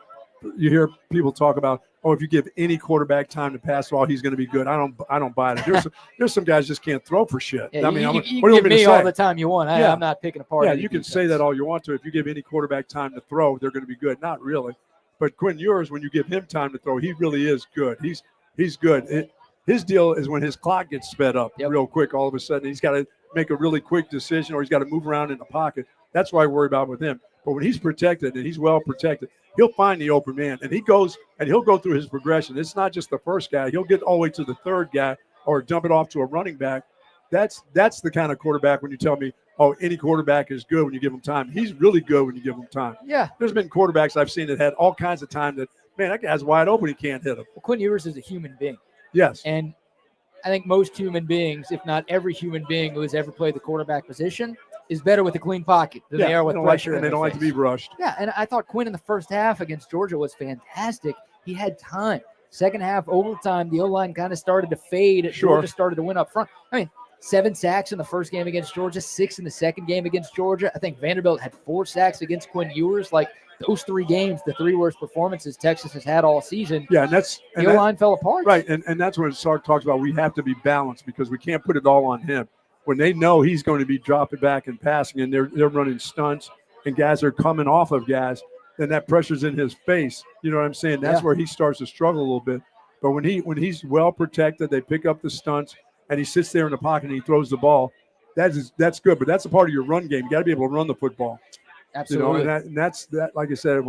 hear people talk about, if you give any quarterback time to pass the ball, he's going to be good. I don't buy it. There's some guys just can't throw for shit. Yeah, you can give me all the time you want. I'm not picking apart. Yeah, you can say that all you want to. If you give any quarterback time to throw, they're going to be good. Not really. But Quinn Ewers, when you give him time to throw, he really is good. He's good. His deal is when his clock gets sped up real quick, all of a sudden he's got to make a really quick decision or he's got to move around in the pocket. That's what I worry about with him. But when he's protected and he's well protected, he'll find the open man, and he'll go through his progression. It's not just the first guy. He'll get all the way to the third guy or dump it off to a running back. That's the kind of quarterback when you tell me, any quarterback is good when you give him time. He's really good when you give him time. Yeah. There's been quarterbacks I've seen that had all kinds of time that, man, that guy's wide open. He can't hit him. Well, Quinn Ewers is a human being. Yes. And I think most human beings, if not every human being who has ever played the quarterback position, is better with a clean pocket than they are with pressure. And they don't like to be rushed. Yeah, and I thought Quinn in the first half against Georgia was fantastic. He had time. Second half, overtime, the O-line kind of started to fade. Georgia started to win up front. 7 sacks in the first game against Georgia, 6 in the second game against Georgia. I think Vanderbilt had 4 sacks against Quinn Ewers. Those 3 games, the 3 worst performances Texas has had all season. Yeah, and the O-line fell apart. Right, and that's when Sark talks about we have to be balanced because we can't put it all on him. When they know he's going to be dropping back and passing and they're running stunts and guys are coming off of guys, then that pressure's in his face. You know what I'm saying? That's where he starts to struggle a little bit. But when he's well protected, they pick up the stunts, and he sits there in the pocket and he throws the ball. That's good, but that's a part of your run game. You got to be able to run the football. Absolutely. And that's like I said,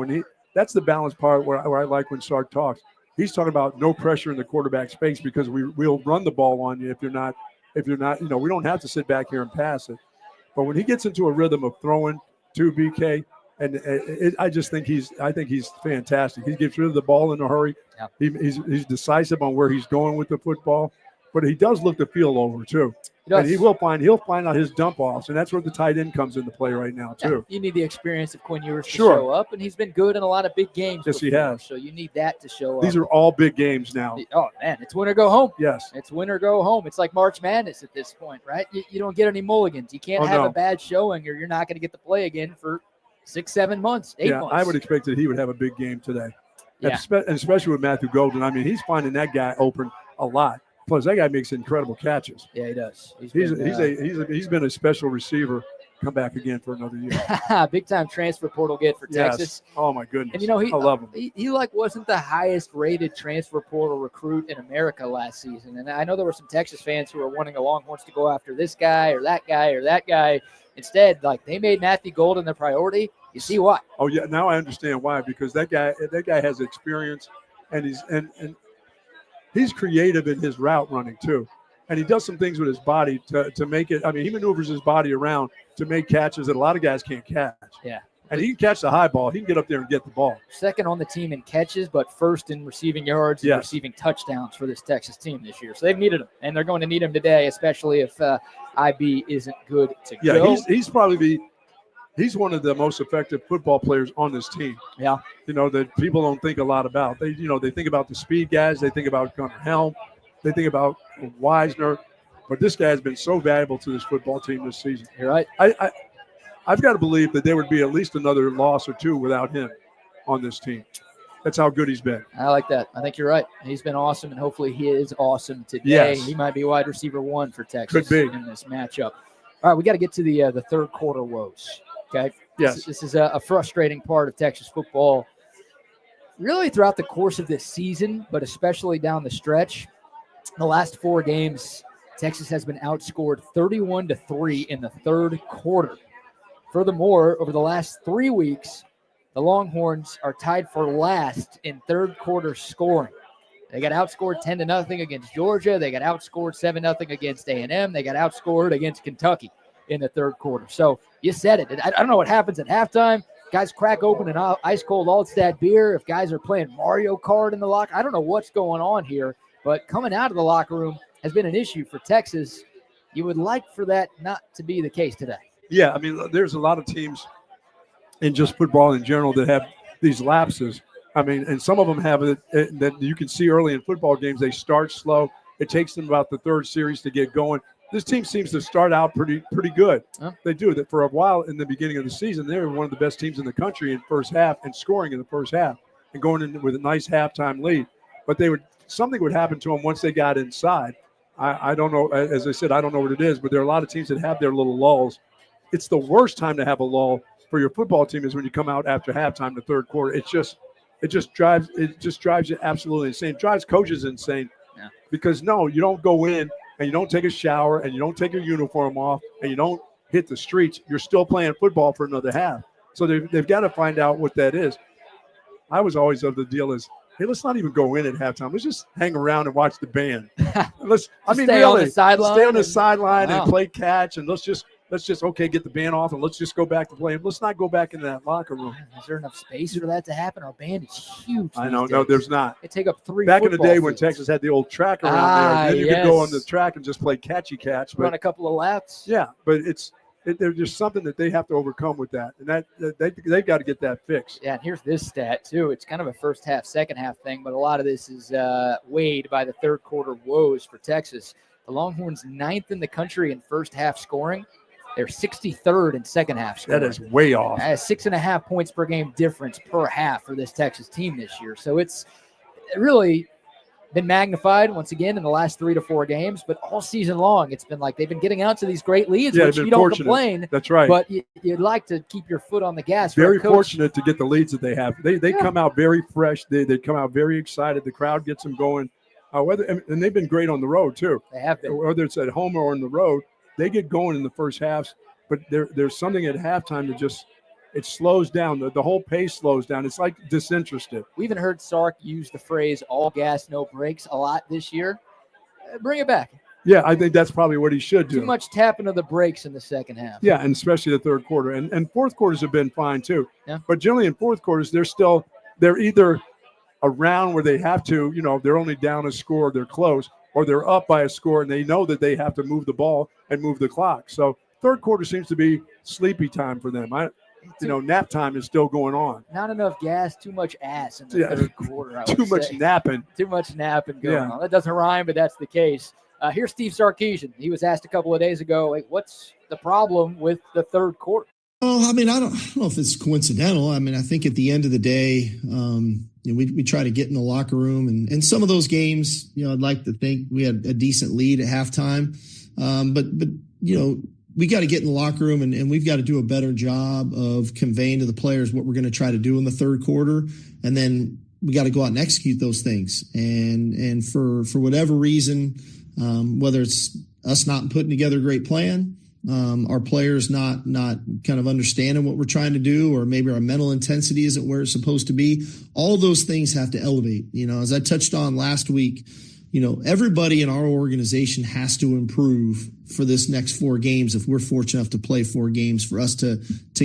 that's the balance part where I like when Sark talks. He's talking about no pressure in the quarterback's face because we'll run the ball on you if you're not, we don't have to sit back here and pass it. But when he gets into a rhythm of throwing to BK, and I think he's fantastic. He gets rid of the ball in a hurry. Yeah. He's decisive on where he's going with the football, but he does look the field over too. And he'll find out his dump offs, and that's where the tight end comes into play right now too. Yeah, you need the experience of Quinn Ewers to show up, and he's been good in a lot of big games. Yes, he has. So you need that to show up. These are all big games now. Oh man, it's win or go home. Yes, it's win or go home. It's like March Madness at this point, right? You don't get any mulligans. You can't have a bad showing, or you're not going to get to play again for 6, 7 months, 8 months. I would expect that he would have a big game today. Yeah. And especially with Matthew Golden. I mean, he's finding that guy open a lot. Plus, that guy makes incredible catches. Yeah, he does. He's been a special receiver. Come back again for another year. Big time transfer portal get for Texas. Oh my goodness. And I love him. He wasn't the highest rated transfer portal recruit in America last season. And I know there were some Texas fans who were wanting the Longhorns to go after this guy or that guy or that guy. Instead, they made Matthew Golden the priority. You see why? Oh yeah, now I understand why, because that guy has experience, and he's creative in his route running too. And he does some things with his body to make it. I mean, he maneuvers his body around to make catches that a lot of guys can't catch. Yeah. And he can catch the high ball. He can get up there and get the ball. Second on the team in catches, but first in receiving yards and receiving touchdowns for this Texas team this year. So they've needed him, and they're going to need him today, especially if IB isn't good to go. Yeah, he's one of the most effective football players on this team. Yeah. That people don't think a lot about. They think about the speed guys. They think about Gunnar Helm. They think about Wisner. But this guy has been so valuable to this football team this season. You're right. I've got to believe that there would be at least another loss or two without him on this team. That's how good he's been. I like that. I think you're right. He's been awesome, and hopefully he is awesome today. Yes. He might be wide receiver 1 for Texas Could be. in this matchup. All right, we got to get to the third quarter woes, okay? Yes. This is a frustrating part of Texas football really throughout the course of this season, but especially down the stretch. In the last 4 games, Texas has been outscored 31-3 in the third quarter. Furthermore, over the last 3 weeks, the Longhorns are tied for last in third quarter scoring. They got outscored 10-0 against Georgia. They got outscored 7-0 against A&M. They got outscored against Kentucky in the third quarter. So you said it. I don't know what happens at halftime. Guys crack open an ice-cold Altstadt beer. If guys are playing Mario Kart in the locker, I don't know what's going on here. But coming out of the locker room has been an issue for Texas. You would like for that not to be the case today. Yeah, I mean, there's a lot of teams in just football in general that have these lapses. I mean, and some of them have it that you can see early in football games. They start slow. It takes them about the third series to get going. This team seems to start out pretty good. Huh? They do that for a while in the beginning of the season. They were one of the best teams in the country in first half and scoring in the first half and going in with a nice halftime lead. But something would happen to them once they got inside. I don't know. As I said, I don't know what it is, but there are a lot of teams that have their little lulls. It's the worst time to have a lull for your football team is when you come out after halftime, the third quarter. It just drives you absolutely insane. It drives coaches insane. Yeah. Because no, you don't go in and you don't take a shower and you don't take your uniform off and you don't hit the streets. You're still playing football for another half. So they've got to find out what that is. I was always of the deal is, hey, let's not even go in at halftime. Let's just hang around and watch the band. Stay on the sideline and play catch, and let's just get the band off and let's just go back to playing. Let's not go back into that locker room. Is there enough space for that to happen? Our band is huge. I know, no, there's not. They take up 3 back in the day fields. when Texas had the old track around there, then you could go on the track and just play catchy catch. Run a couple of laps. Yeah, but there's something that they have to overcome with that, and they've got to get that fixed. Yeah, and here's this stat too. It's kind of a first half, second half thing, but a lot of this is weighed by the third quarter woes for Texas. The Longhorns 9th in the country in first half scoring. They're 63rd in second half scoring. That is way off. 6.5 points per game difference per half for this Texas team this year. So it's really been magnified once again in the last 3 to 4 games, but all season long it's been like they've been getting out to these great leads, which you don't complain. That's right. But you'd like to keep your foot on the gas. Very fortunate to get the leads that they have. They come out very fresh. They come out very excited. The crowd gets them going. And they've been great on the road too. They have been. Whether it's at home or on the road, they get going in the first halves. But there's something at halftime that it slows down. The whole pace slows down. It's like disinterested. We even heard Sark use the phrase "all gas, no brakes" a lot this year. Bring it back. Yeah, I think that's probably what he should do. Too much tapping of the brakes in the second half. Yeah, and especially the third quarter. And fourth quarters have been fine too. Yeah. But generally in fourth quarters, they're either around where they have to, they're only down a score, they're close, or they're up by a score and they know that they have to move the ball and move the clock. So third quarter seems to be sleepy time for them. Nap time is still going on. Not enough gas, too much ass in the third quarter. Too much napping. Too much napping going on. That doesn't rhyme, but that's the case. Here's Steve Sarkisian. He was asked a couple of days ago, what's the problem with the third quarter? Oh, I mean, I don't know if it's coincidental. I mean, I think at the end of the day, we try to get in the locker room, and some of those games, I'd like to think we had a decent lead at halftime. But we got to get in the locker room and we've got to do a better job of conveying to the players what we're going to try to do in the third quarter. And then we got to go out and execute those things. And for whatever reason, whether it's us not putting together a great plan, our players not kind of understanding what we're trying to do, or maybe our mental intensity isn't where it's supposed to be, all those things have to elevate. As I touched on last week, everybody in our organization has to improve for this next 4 games if we're fortunate enough to play 4 games for us to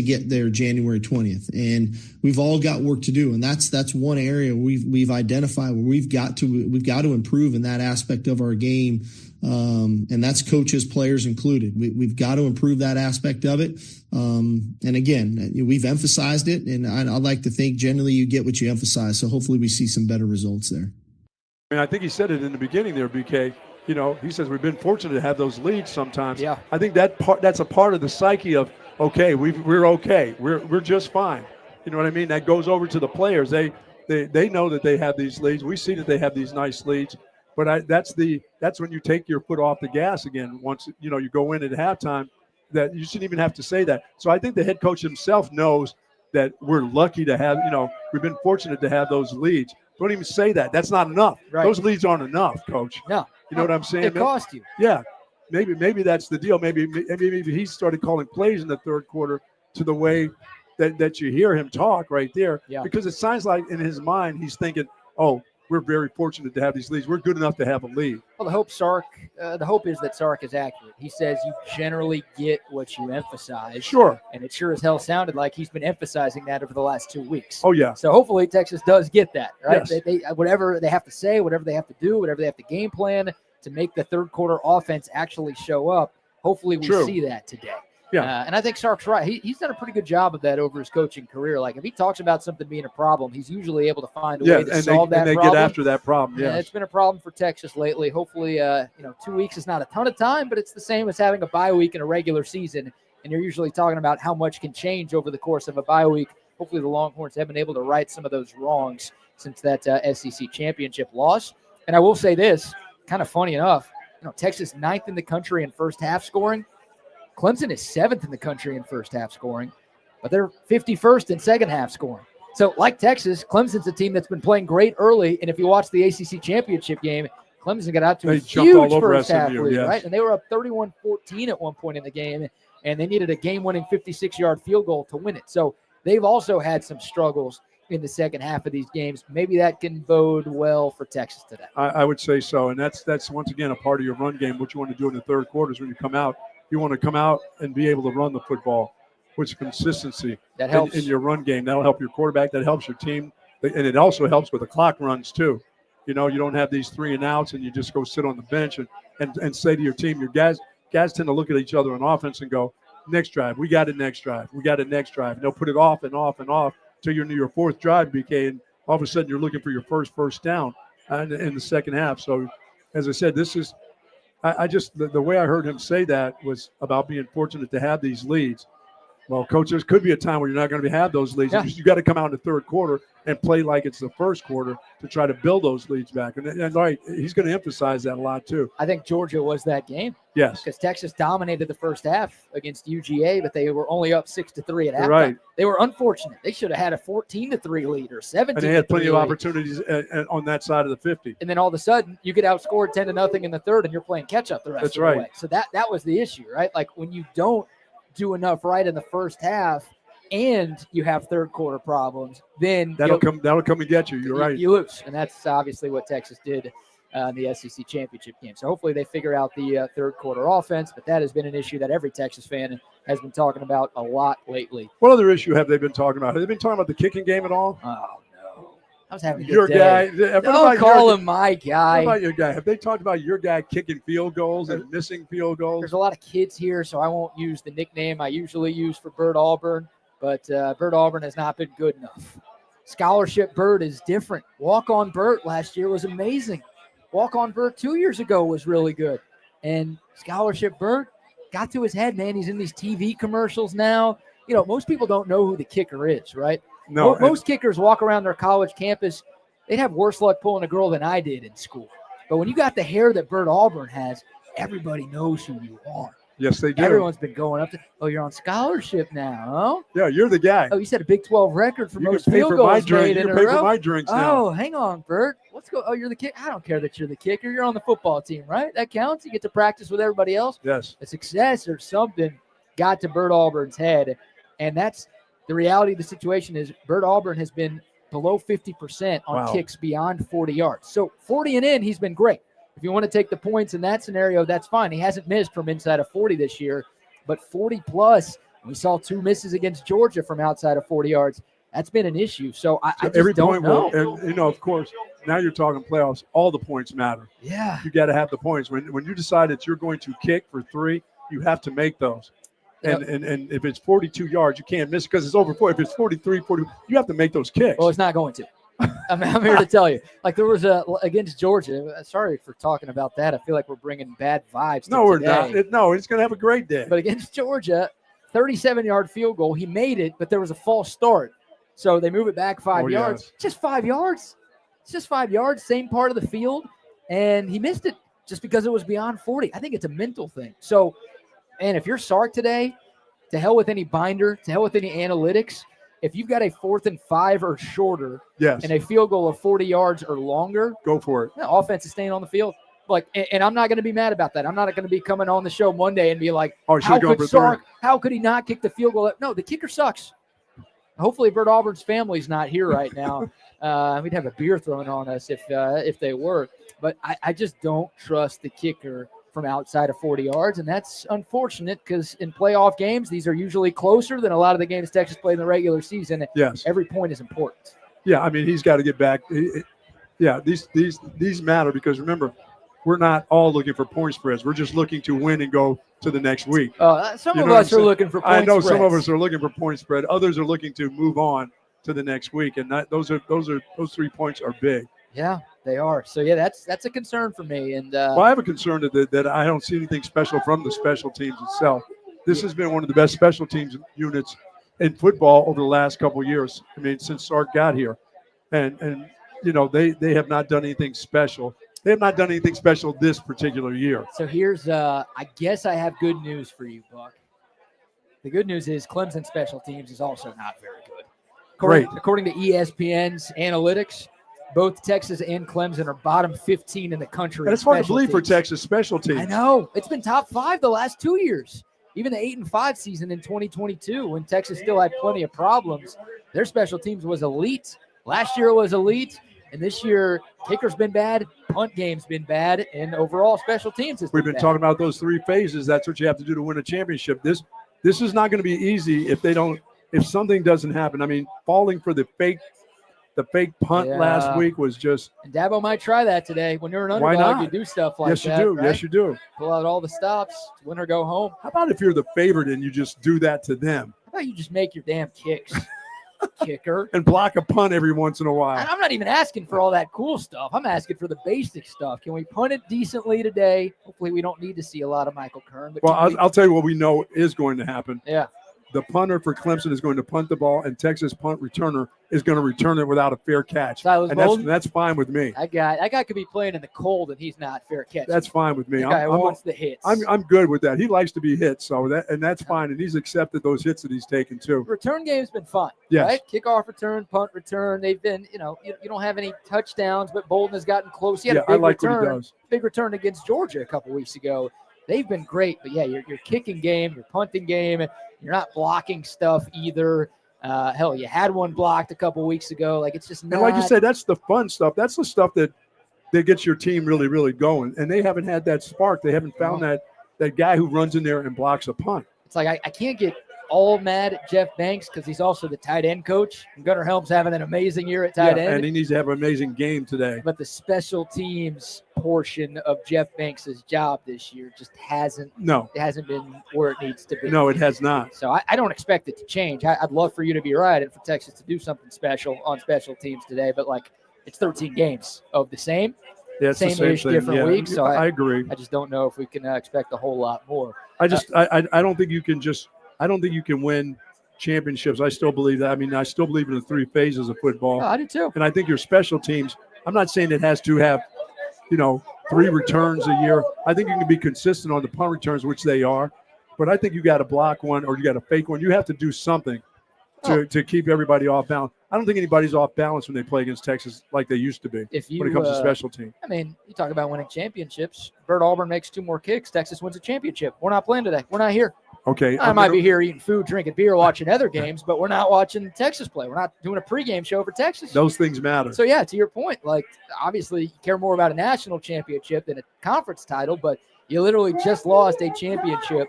get there January 20th. And we've all got work to do. And that's one area we've identified where we've got to improve in that aspect of our game. And that's coaches, players included. We've got to improve that aspect of it. And again, we've emphasized it, and I'd like to think generally you get what you emphasize. So hopefully we see some better results there. I mean, I think he said it in the beginning there, BK. He says we've been fortunate to have those leads sometimes. Yeah. I think that's a part of the psyche of, okay, we're okay. We're just fine. You know what I mean? That goes over to the players. They know that they have these leads. We see that they have these nice leads. But that's when you take your foot off the gas again. Once you go in at halftime, that you shouldn't even have to say that. So I think the head coach himself knows that we're lucky to have. We've been fortunate to have those leads. Don't even say that. That's not enough. Right. Those leads aren't enough, Coach. No. You know what I'm saying? It cost you. Yeah. Maybe that's the deal. Maybe he started calling plays in the third quarter to the way that you hear him talk right there. Yeah. Because it sounds like in his mind he's thinking, oh, we're very fortunate to have these leads. We're good enough to have a lead. Well, the hope is that Sark is accurate. He says you generally get what you emphasize. Sure. And it sure as hell sounded like he's been emphasizing that over the last 2 weeks. Oh, yeah. So hopefully Texas does get that, right? Yes. They whatever they have to say, whatever they have to do, whatever they have to game plan to make the third quarter offense actually show up. Hopefully we see that today. Yeah. And I think Sark's right. He's done a pretty good job of that over his coaching career. Like if he talks about something being a problem, he's usually able to find a way to solve that problem. And they get after that problem. Yeah, it's been a problem for Texas lately. Hopefully, 2 weeks is not a ton of time, but it's the same as having a bye week in a regular season. And you're usually talking about how much can change over the course of a bye week. Hopefully the Longhorns have been able to right some of those wrongs since that SEC championship loss. And I will say this, kind of funny enough, Texas 9th in the country in first half scoring. Clemson is 7th in the country in first half scoring, but they're 51st in second half scoring. So like Texas, Clemson's a team that's been playing great early. And if you watch the ACC championship game, Clemson got out to a huge first half lead, right? And they were up 31-14 at one point in the game, and they needed a game-winning 56-yard field goal to win it. So they've also had some struggles in the second half of these games. Maybe that can bode well for Texas today. I would say so. And that's once again a part of your run game. What you want to do in the third quarter is when you come out, you want to come out and be able to run the football, which consistency that helps in your run game. That'll help your quarterback. That helps your team. And it also helps with the clock runs too. You don't have these 3 and outs and you just go sit on the bench and say to your team, your guys tend to look at each other on offense and go, next drive, we got it next drive. We got it next drive. And they'll put it off and off and off till you're near your 4th drive, BK, and all of a sudden you're looking for your first down in the second half. So as I said, this is, I just, the way I heard him say that was about being fortunate to have these leads. Well, Coach, there could be a time where you're not going to have those leads. Yeah. You got to come out in the third quarter and play like it's the first quarter to try to build those leads back. And right, he's going to emphasize that a lot too. I think Georgia was that game. Yes. Because Texas dominated the first half against UGA, but they were only up 6-3 at halftime. Right. They were unfortunate. They should have had a 14-3 lead or 17-3 And they had plenty of opportunities on that side of the 50. And then all of a sudden, you get outscored 10-0 in the third, and you're playing catch-up the rest of the way. So that was the issue, right? Like when you don't do enough right in the first half and you have third quarter problems, then that'll come and get you. You're right. You lose. And that's obviously what Texas did in the SEC championship game. So hopefully they figure out the third quarter offense, but that has been an issue that every Texas fan has been talking about a lot lately. What other issue have they been talking about? Have they been talking about the kicking game at all? Oh, no. I was having a good Your day. guy. Don't call him my guy. What about your guy? Have they talked about your guy kicking field goals and missing field goals? There's a lot of kids here, so I won't use the nickname I usually use for Bert Auburn, but Bert Auburn has not been good enough. Scholarship Bert is different. Walk-on Bert last year was amazing. Walk-on Bert 2 years ago was really good. And Scholarship Bert got to his head, man. He's in these TV commercials now. You know, most people don't know who the kicker is, right? No. Most kickers walk around their college campus. They'd have worse luck pulling a girl than I did in school. But when you got the hair that Bert Auburn has, everybody knows who you are. Yes, they do. Everyone's been going up to, oh, you're on scholarship now, huh? Yeah, you're the guy. Oh, you said a Big 12 record for You most can pay field for goals my made drink. You in can a pay row. for my drinks now. Oh, hang on, Bert. Let's go. Oh, you're the kicker. I don't care that you're the kicker. You're on the football team, right? That counts. You get to practice with everybody else. Yes. A success or something got to Bert Auburn's head, and that's the reality of the situation. Is Bert Auburn has been below 50% on kicks beyond 40 yards. So 40 and in, he's been great. If you want to take the points in that scenario, that's fine. He hasn't missed from inside of 40 this year, but 40 plus, we saw 2 misses against Georgia from outside of 40 yards. That's been an issue. So I just every don't point know. And, you know, of course, now you're talking playoffs. All the points matter. Yeah. You got to have the points. When you decide that you're going to kick for 3, you have to make those. And, and if it's 42 yards, you can't miss because it's over 4. If it's 43, 40, you have to make those kicks. Well, it's not going to. I'm here to tell you. Like there was against Georgia. Sorry for talking about that. I feel like we're bringing bad vibes. No, we're not. No, he's going to have a great day. But against Georgia, 37-yard field goal. He made it, but there was a false start. So they move it back 5 yards. Yes. Just 5 yards. It's just 5 yards, same part of the field. And he missed it just because it was beyond 40. I think it's a mental thing. So, and if you're Sark today, to hell with any binder, to hell with any analytics. If you've got a 4th and 5 or shorter, yes, and a field goal of 40 yards or longer, go for it. The offense is staying on the field. Like, and I'm not going to be mad about that. I'm not going to be coming on the show Monday and be like, how could he not kick the field goal? No, the kicker sucks. Hopefully, Bert Auburn's family's not here right now. We'd have a beer thrown on us if they were. But I just don't trust the kicker from outside of 40 yards, and that's unfortunate because in playoff games, these are usually closer than a lot of the games Texas played in the regular season. Yes. Every point is important. Yeah, I mean, he's got to get back. Yeah, these matter because, remember, we're not all looking for point spreads. We're just looking to win and go to the next week. Some of us are looking for point spreads. I know some of us are looking for point spread. Others are looking to move on to the next week, and those 3 points are big. Yeah, they are. So, yeah, that's a concern for me. And well, I have a concern that I don't see anything special from the special teams itself. This has been one of the best special teams units in football over the last couple of years. I mean, since Sark got here. And you know, they have not done anything special. They have not done anything special this particular year. So here's, I guess I have good news for you, Buck. The good news is Clemson special teams is also not very good. According to ESPN's analytics, both Texas and Clemson are bottom 15 in the country. And it's hard to believe for Texas special teams. I know. It's been top 5 the last 2 years. Even the 8-5 season in 2022, when Texas still had plenty of problems, their special teams was elite. Last year it was elite, and this year kicker's been bad, punt game's been bad, and overall special teams has been bad. We've been talking about those 3 phases. That's what you have to do to win a championship. This is not going to be easy if something doesn't happen. I mean, falling for the fake punt last week was just. And Dabo might try that today. When you're an underdog, you do stuff like that. Yes, you do. Right? Yes, you do. Pull out all the stops, win or go home. How about if you're the favorite and you just do that to them? How about you just make your damn kicks, kicker? And block a punt every once in a while. And I'm not even asking for all that cool stuff. I'm asking for the basic stuff. Can we punt it decently today? Hopefully we don't need to see a lot of Michael Kern. But I'll tell you what we know is going to happen. Yeah. The punter for Clemson is going to punt the ball, and Texas punt returner is going to return it without a fair catch. And that's fine with me. That guy could be playing in the cold, and he's not fair catch. That's fine with me. That guy wants the hits. I'm good with that. He likes to be hit, so that's fine, and he's accepted those hits that he's taken too. Return game's been fun. Yes. Right? Kickoff return, punt return. They've been, you don't have any touchdowns, but Bolden has gotten close. He had a big return. What he does. Big return against Georgia a couple weeks ago. They've been great, but yeah, your kicking game, your punting game, you're not blocking stuff either. You had one blocked a couple weeks ago. Like, it's just not. And like you said, that's the fun stuff. That's the stuff that that gets your team really, really going. And they haven't had that spark. They haven't found that guy who runs in there and blocks a punt. It's like I can't get all mad at Jeff Banks because he's also the tight end coach. And Gunnar Helm's having an amazing year at tight end. And he needs to have an amazing game today. But the special teams portion of Jeff Banks' job this year just hasn't been where it needs to be. No, it has not. So I don't expect it to change. I'd love for you to be right and for Texas to do something special on special teams today. But, it's 13 games of the same. Yeah, same-ish, different weeks. So I agree. I just don't know if we can expect a whole lot more. I don't think you can win championships. I still believe that. I mean, I still believe in the 3 phases of football. Oh, I do too. And I think your special teams, I'm not saying it has to have, 3 returns a year. I think you can be consistent on the punt returns, which they are. But I think you got to block one or you got to fake one. You have to do something to keep everybody off balance. I don't think anybody's off balance when they play against Texas like they used to be when it comes to special team. I mean, you talk about winning championships. Bert Auburn makes 2 more kicks. Texas wins a championship. We're not playing today. We're not here. Okay. I might be here eating food, drinking beer, watching other games, but we're not watching Texas play. We're not doing a pregame show for Texas. Those things matter. So, to your point, obviously you care more about a national championship than a conference title, but you literally just lost a championship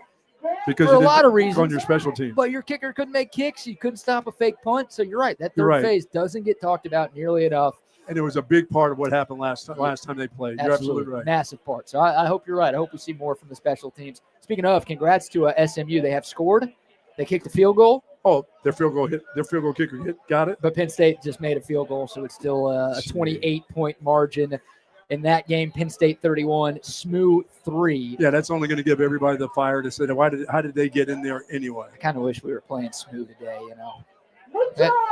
because for a lot of reasons on your special team. But your kicker couldn't make kicks. You couldn't stop a fake punt. So you're right. That third phase doesn't get talked about nearly enough. And it was a big part of what happened last time they played. You're absolutely right. Massive part. So I hope you're right. I hope we see more from the special teams. Speaking of, congrats to SMU. They have scored. They kicked a field goal. Oh, their field goal kicker hit. Got it. But Penn State just made a field goal, so it's still a 28-point margin. In that game, Penn State 31, SMU 3. Yeah, that's only going to give everybody the fire to say, how did they get in there anyway? I kind of wish we were playing SMU today,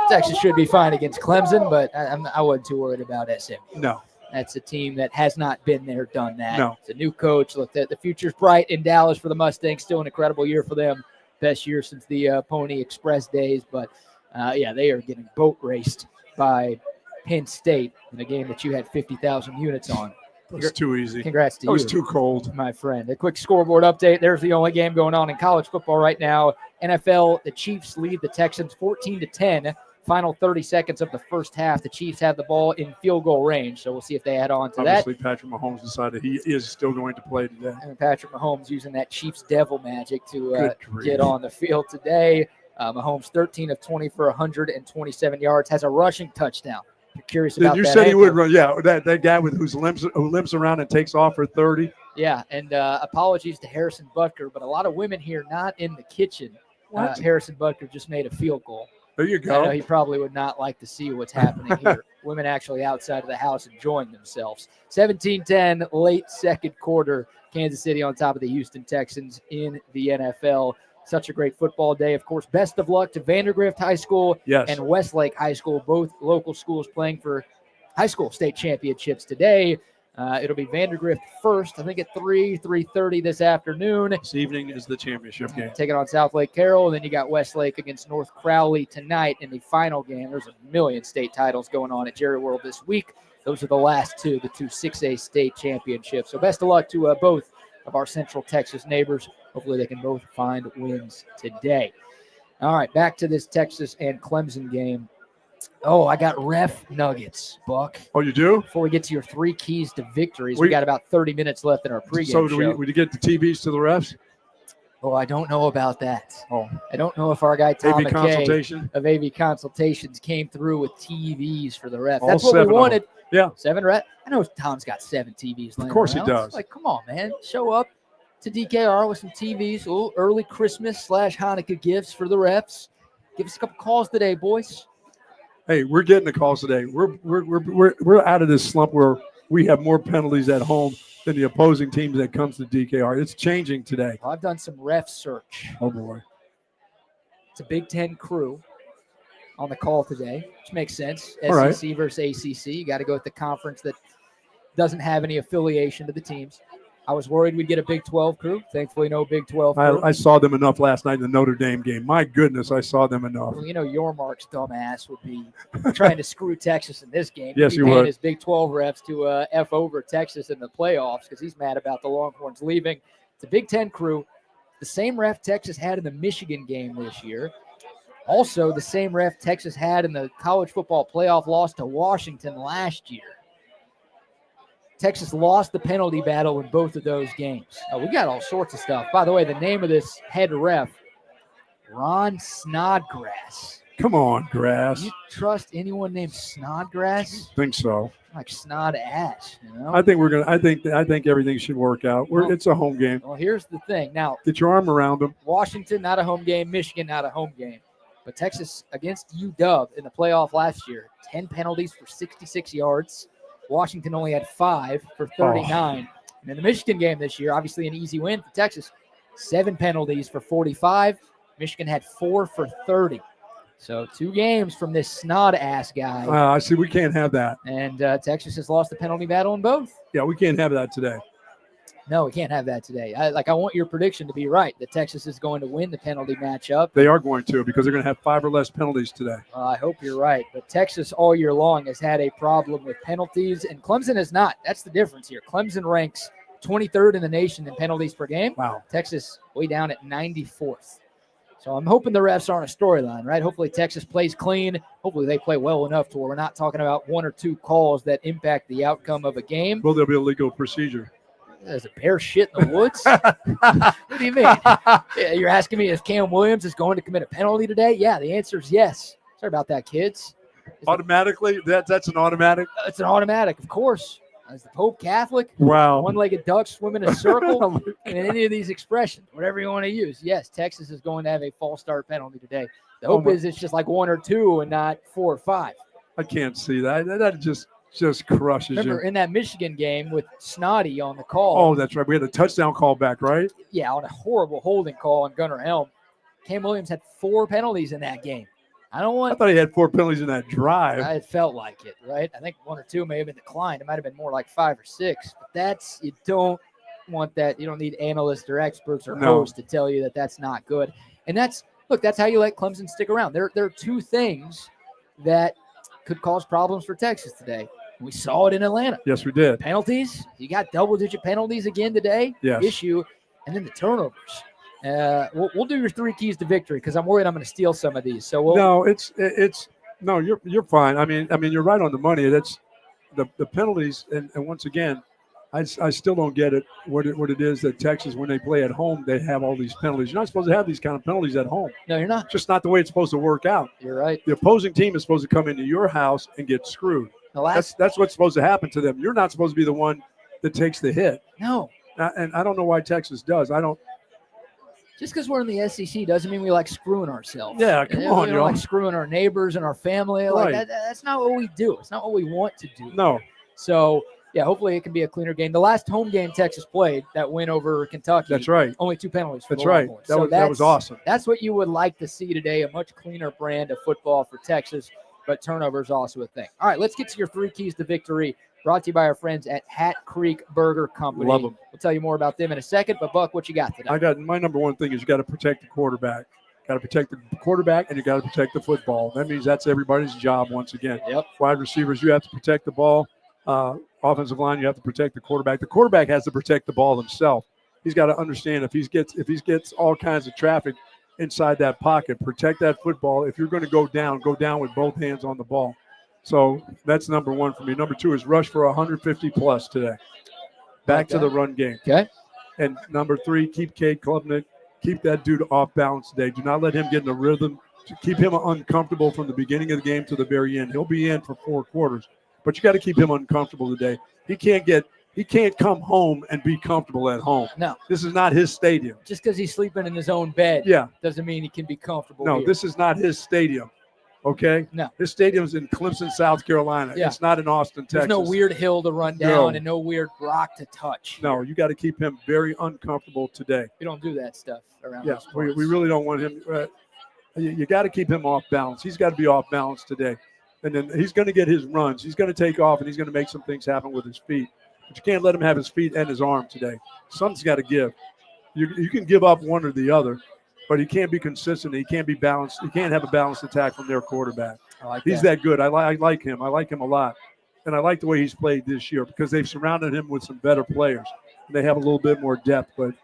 Texas should be fine against Clemson, but I wasn't too worried about SMU. No. That's a team that has not been there, done that. No. It's a new coach. Look, the future's bright in Dallas for the Mustangs. Still an incredible year for them. Best year since the Pony Express days. But, they are getting boat raced by Penn State in a game that you had 50,000 units on. It was too easy. Congrats to you. It was too cold. My friend. A quick scoreboard update. There's the only game going on in college football right now. NFL, the Chiefs lead the Texans 14-10. Final 30 seconds of the first half. The Chiefs have the ball in field goal range, so we'll see if they add on to Obviously, Patrick Mahomes decided he is still going to play today. And Patrick Mahomes using that Chiefs devil magic to get on the field today. Mahomes 13 of 20 for 127 yards, has a rushing touchdown. You're curious about that. You said he would run. Yeah, that guy who limps around and takes off for 30. Yeah, and apologies to Harrison Butker, but a lot of women here not in the kitchen. Harrison Butker just made a field goal. There you go. I know he probably would not like to see what's happening here. Women actually outside of the house enjoying themselves. 17-10, late second quarter. Kansas City on top of the Houston Texans in the NFL. Such a great football day. Of course, best of luck to Vandergrift High School and Westlake High School, both local schools playing for high school state championships today. It'll be Vandergrift first, I think at 3:30 this afternoon. This evening is the championship game. Taking on South Lake Carroll, and then you got Westlake against North Crowley tonight in the final game. There's a million state titles going on at Jerry World this week. Those are the last two, the two 6A state championships. So best of luck to both of our Central Texas neighbors. Hopefully they can both find wins today. All right, back to this Texas and Clemson game. Oh, I got ref nuggets, Buck. Oh, you do? Before we get to your 3 keys to victories, we got about 30 minutes left in our pregame show. So would you get the TVs to the refs? Oh, I don't know about that. Oh, I don't know if our guy Tom McKay of AV Consultations came through with TVs for the refs. That's what we wanted. Yeah. 7 refs. I know Tom's got 7 TVs. Of course he does. Like, come on, man. Show up to DKR with some TVs, a little early Christmas / Hanukkah gifts for the refs. Give us a couple calls today, boys. Hey, we're getting the calls today. We're out of this slump where we have more penalties at home than the opposing teams that comes to DKR. It's changing today. Well, I've done some ref search. Oh, boy. It's a Big Ten crew on the call today, which makes sense. All SEC versus ACC. You got to go with the conference that doesn't have any affiliation to the teams. I was worried we'd get a Big 12 crew. Thankfully, no Big 12 crew. I saw them enough last night in the Notre Dame game. My goodness, I saw them enough. Well, Yormark's dumbass would be trying to screw Texas in this game. Yes, he would. His Big 12 refs to F over Texas in the playoffs because he's mad about the Longhorns leaving. It's a Big 10 crew. The same ref Texas had in the Michigan game this year. Also, the same ref Texas had in the college football playoff loss to Washington last year. Texas lost the penalty battle in both of those games. We got all sorts of stuff. By the way, the name of this head ref, Ron Snodgrass. Come on, Grass. Do you trust anyone named Snodgrass? Think so. Like Snod Ash, you know? I think everything should work out. It's a home game. Well, here's the thing. Now, get your arm around them. Washington, not a home game. Michigan, not a home game. But Texas against UW in the playoff last year, 10 penalties for 66 yards. Washington only had 5 for 39. And in the Michigan game this year, obviously an easy win for Texas, 7 penalties for 45. Michigan had 4 for 30. So 2 games from this snod-ass guy. I see. We can't have that. And Texas has lost the penalty battle in both. Yeah, we can't have that today. No, we can't have that today. I want your prediction to be right, that Texas is going to win the penalty matchup. They are going to, because they're going to have 5 or less penalties today. I hope you're right. But Texas all year long has had a problem with penalties, and Clemson has not. That's the difference here. Clemson ranks 23rd in the nation in penalties per game. Wow. Texas way down at 94th. So I'm hoping the refs aren't a storyline, right? Hopefully Texas plays clean. Hopefully they play well enough to where we're not talking about 1 or 2 calls that impact the outcome of a game. Well, there'll be a legal procedure. There's a bear shit in the woods? What do you mean? You're asking me if Cam Williams is going to commit a penalty today? Yeah, the answer is yes. Sorry about that, kids. Automatically? That's an automatic? It's an automatic, of course. Is the Pope Catholic? Wow. One-legged duck swim in a circle? And any of these expressions, whatever you want to use. Yes, Texas is going to have a false start penalty today. The hope is it's just like 1 or 2 and not 4 or 5. I can't see that. That just crushes Remember, you. in that Michigan game with Snoddy on the call. Oh, that's right. We had a touchdown call back, right? Yeah, on a horrible holding call on Gunnar Helm. Cam Williams had 4 penalties in that game. I thought he had 4 penalties in that drive. It felt like it, right? I think 1 or 2 may have been declined. It might have been more like 5 or 6. But you don't want that. You don't need analysts or experts or hosts to tell you that that's not good. And that's how you let Clemson stick around. There are 2 things that could cause problems for Texas today. We saw it in Atlanta. Yes, we did. Penalties. You got double-digit penalties again today. Yes. Issue. And then the turnovers. We'll do your 3 keys to victory because I'm worried I'm going to steal some of these. So you're fine. I mean you're right on the money. That's the penalties, and once again, I still don't get it what it is that Texas, when they play at home, they have all these penalties. You're not supposed to have these kind of penalties at home. No, you're not. It's just not the way it's supposed to work out. You're right. The opposing team is supposed to come into your house and get screwed. That's what's supposed to happen to them. You're not supposed to be the one that takes the hit. No. And I don't know why Texas does. Just because we're in the SEC doesn't mean we like screwing ourselves. Yeah, come on, we don't like screwing our neighbors and our family. Right. Like that's not what we do. It's not what we want to do. No. So, yeah, hopefully it can be a cleaner game. The last home game Texas played, that win over Kentucky. That's right. Only 2 penalties for That's the right. Longhorns. That was awesome. That's what you would like to see today, a much cleaner brand of football for Texas, but turnover is also a thing. All right, let's get to your 3 keys to victory, brought to you by our friends at Hat Creek Burger Company. Love them. We'll tell you more about them in a second, but Buck, what you got today? My number one thing is you got to protect the quarterback. Got to protect the quarterback, and you got to protect the football. That means that's everybody's job once again. Yep. Wide receivers, you have to protect the ball. Offensive line, you have to protect the quarterback. The quarterback has to protect the ball himself. He's got to understand if he gets all kinds of traffic inside that pocket, protect that football. If you're going to go down with both hands on the ball. So that's number 1 for me. Number 2 is rush for 150 plus today. Back to the run game. Okay. And number 3, keep Cade Klubnik. Keep that dude off balance today. Do not let him get in a rhythm. To keep him uncomfortable from the beginning of the game to the very end. He'll be in for 4 quarters, but you got to keep him uncomfortable today. He can't come home and be comfortable at home. No. This is not his stadium. Just because he's sleeping in his own bed doesn't mean he can be comfortable No, here. This is not his stadium. Okay? No. His stadium's in Clemson, South Carolina. Yeah. It's not in Austin, Texas. There's no weird hill to run down and no weird rock to touch. No, you got to keep him very uncomfortable today. We don't do that stuff around Yeah, those we parts. really don't want him. You got to keep him off balance. He's got to be off balance today. And then he's going to get his runs. He's going to take off, and he's going to make some things happen with his feet. But you can't let him have his feet and his arm today. Something's got to give. You can give up one or the other, but he can't be consistent. He can't be balanced. He can't have a balanced attack from their quarterback. He's that good. I like him. I like him a lot. And I like the way he's played this year because they've surrounded him with some better players. They have a little bit more depth. But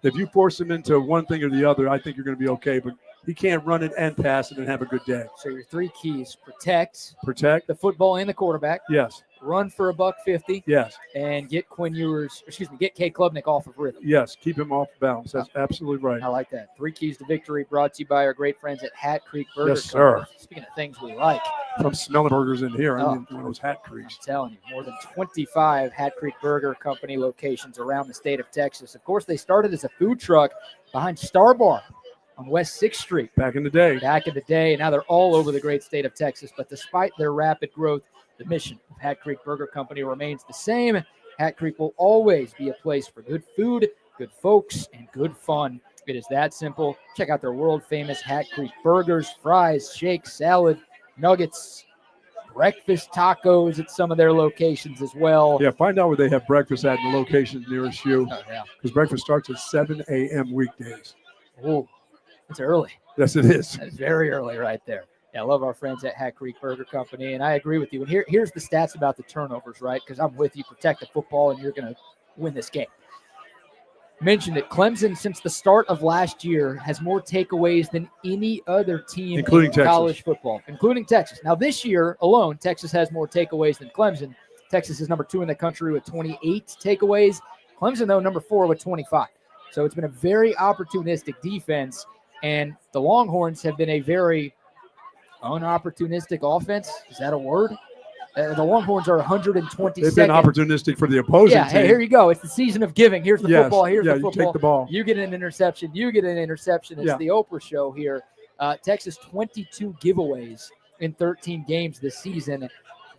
if you force him into one thing or the other, I think you're going to be okay. But He can't run it and pass it and have a good day. So your 3 keys: protect Protect. the football and the quarterback, Yes. run for $150, Yes. and get get Cade Klubnik off of rhythm. Yes. Keep him off balance. That's absolutely right. I like that. 3 keys to victory brought to you by our great friends at Hat Creek Burger Yes, Company. sir. Speaking of things we like, I'm smelling burgers in here. Oh. I need one of those Hat Creeks. I'm telling you, more than 25 Hat Creek Burger Company locations around the state of Texas. Of course, they started as a food truck behind Star Bar on West 6th Street. Back in the day. Back in the day, and now they're all over the great state of Texas. But despite their rapid growth, the mission of Hat Creek Burger Company remains the same. Hat Creek will always be a place for good food, good folks, and good fun. It is that simple. Check out their world-famous Hat Creek burgers, fries, shakes, salad, nuggets, breakfast tacos at some of their locations as well. Yeah, find out where they have breakfast at in the locations nearest you. Oh, yeah. Because breakfast starts at 7 a.m. weekdays. Oh, it's early. Yes, it is. That's very early right there. Yeah, I love our friends at Hat Creek Burger Company, and I agree with you. And here's the stats about the turnovers, right? Because I'm with you. Protect the football, and you're going to win this game. Mentioned it. Clemson, since the start of last year, has more takeaways than any other team Including in Texas. college football, including Texas. Now, this year alone, Texas has more takeaways than Clemson. Texas is number 2 in the country with 28 takeaways. Clemson, though, number 4 with 25. So it's been a very opportunistic defense, and the Longhorns have been a very unopportunistic offense. Is that a word? The Longhorns are 122nd. They've been opportunistic for the opposing team. Hey, here you go. It's the season of giving. Here's the football. Here's the football. You take the ball. You get an interception. You get an interception. It's the Oprah show here. Texas, 22 giveaways in 13 games this season.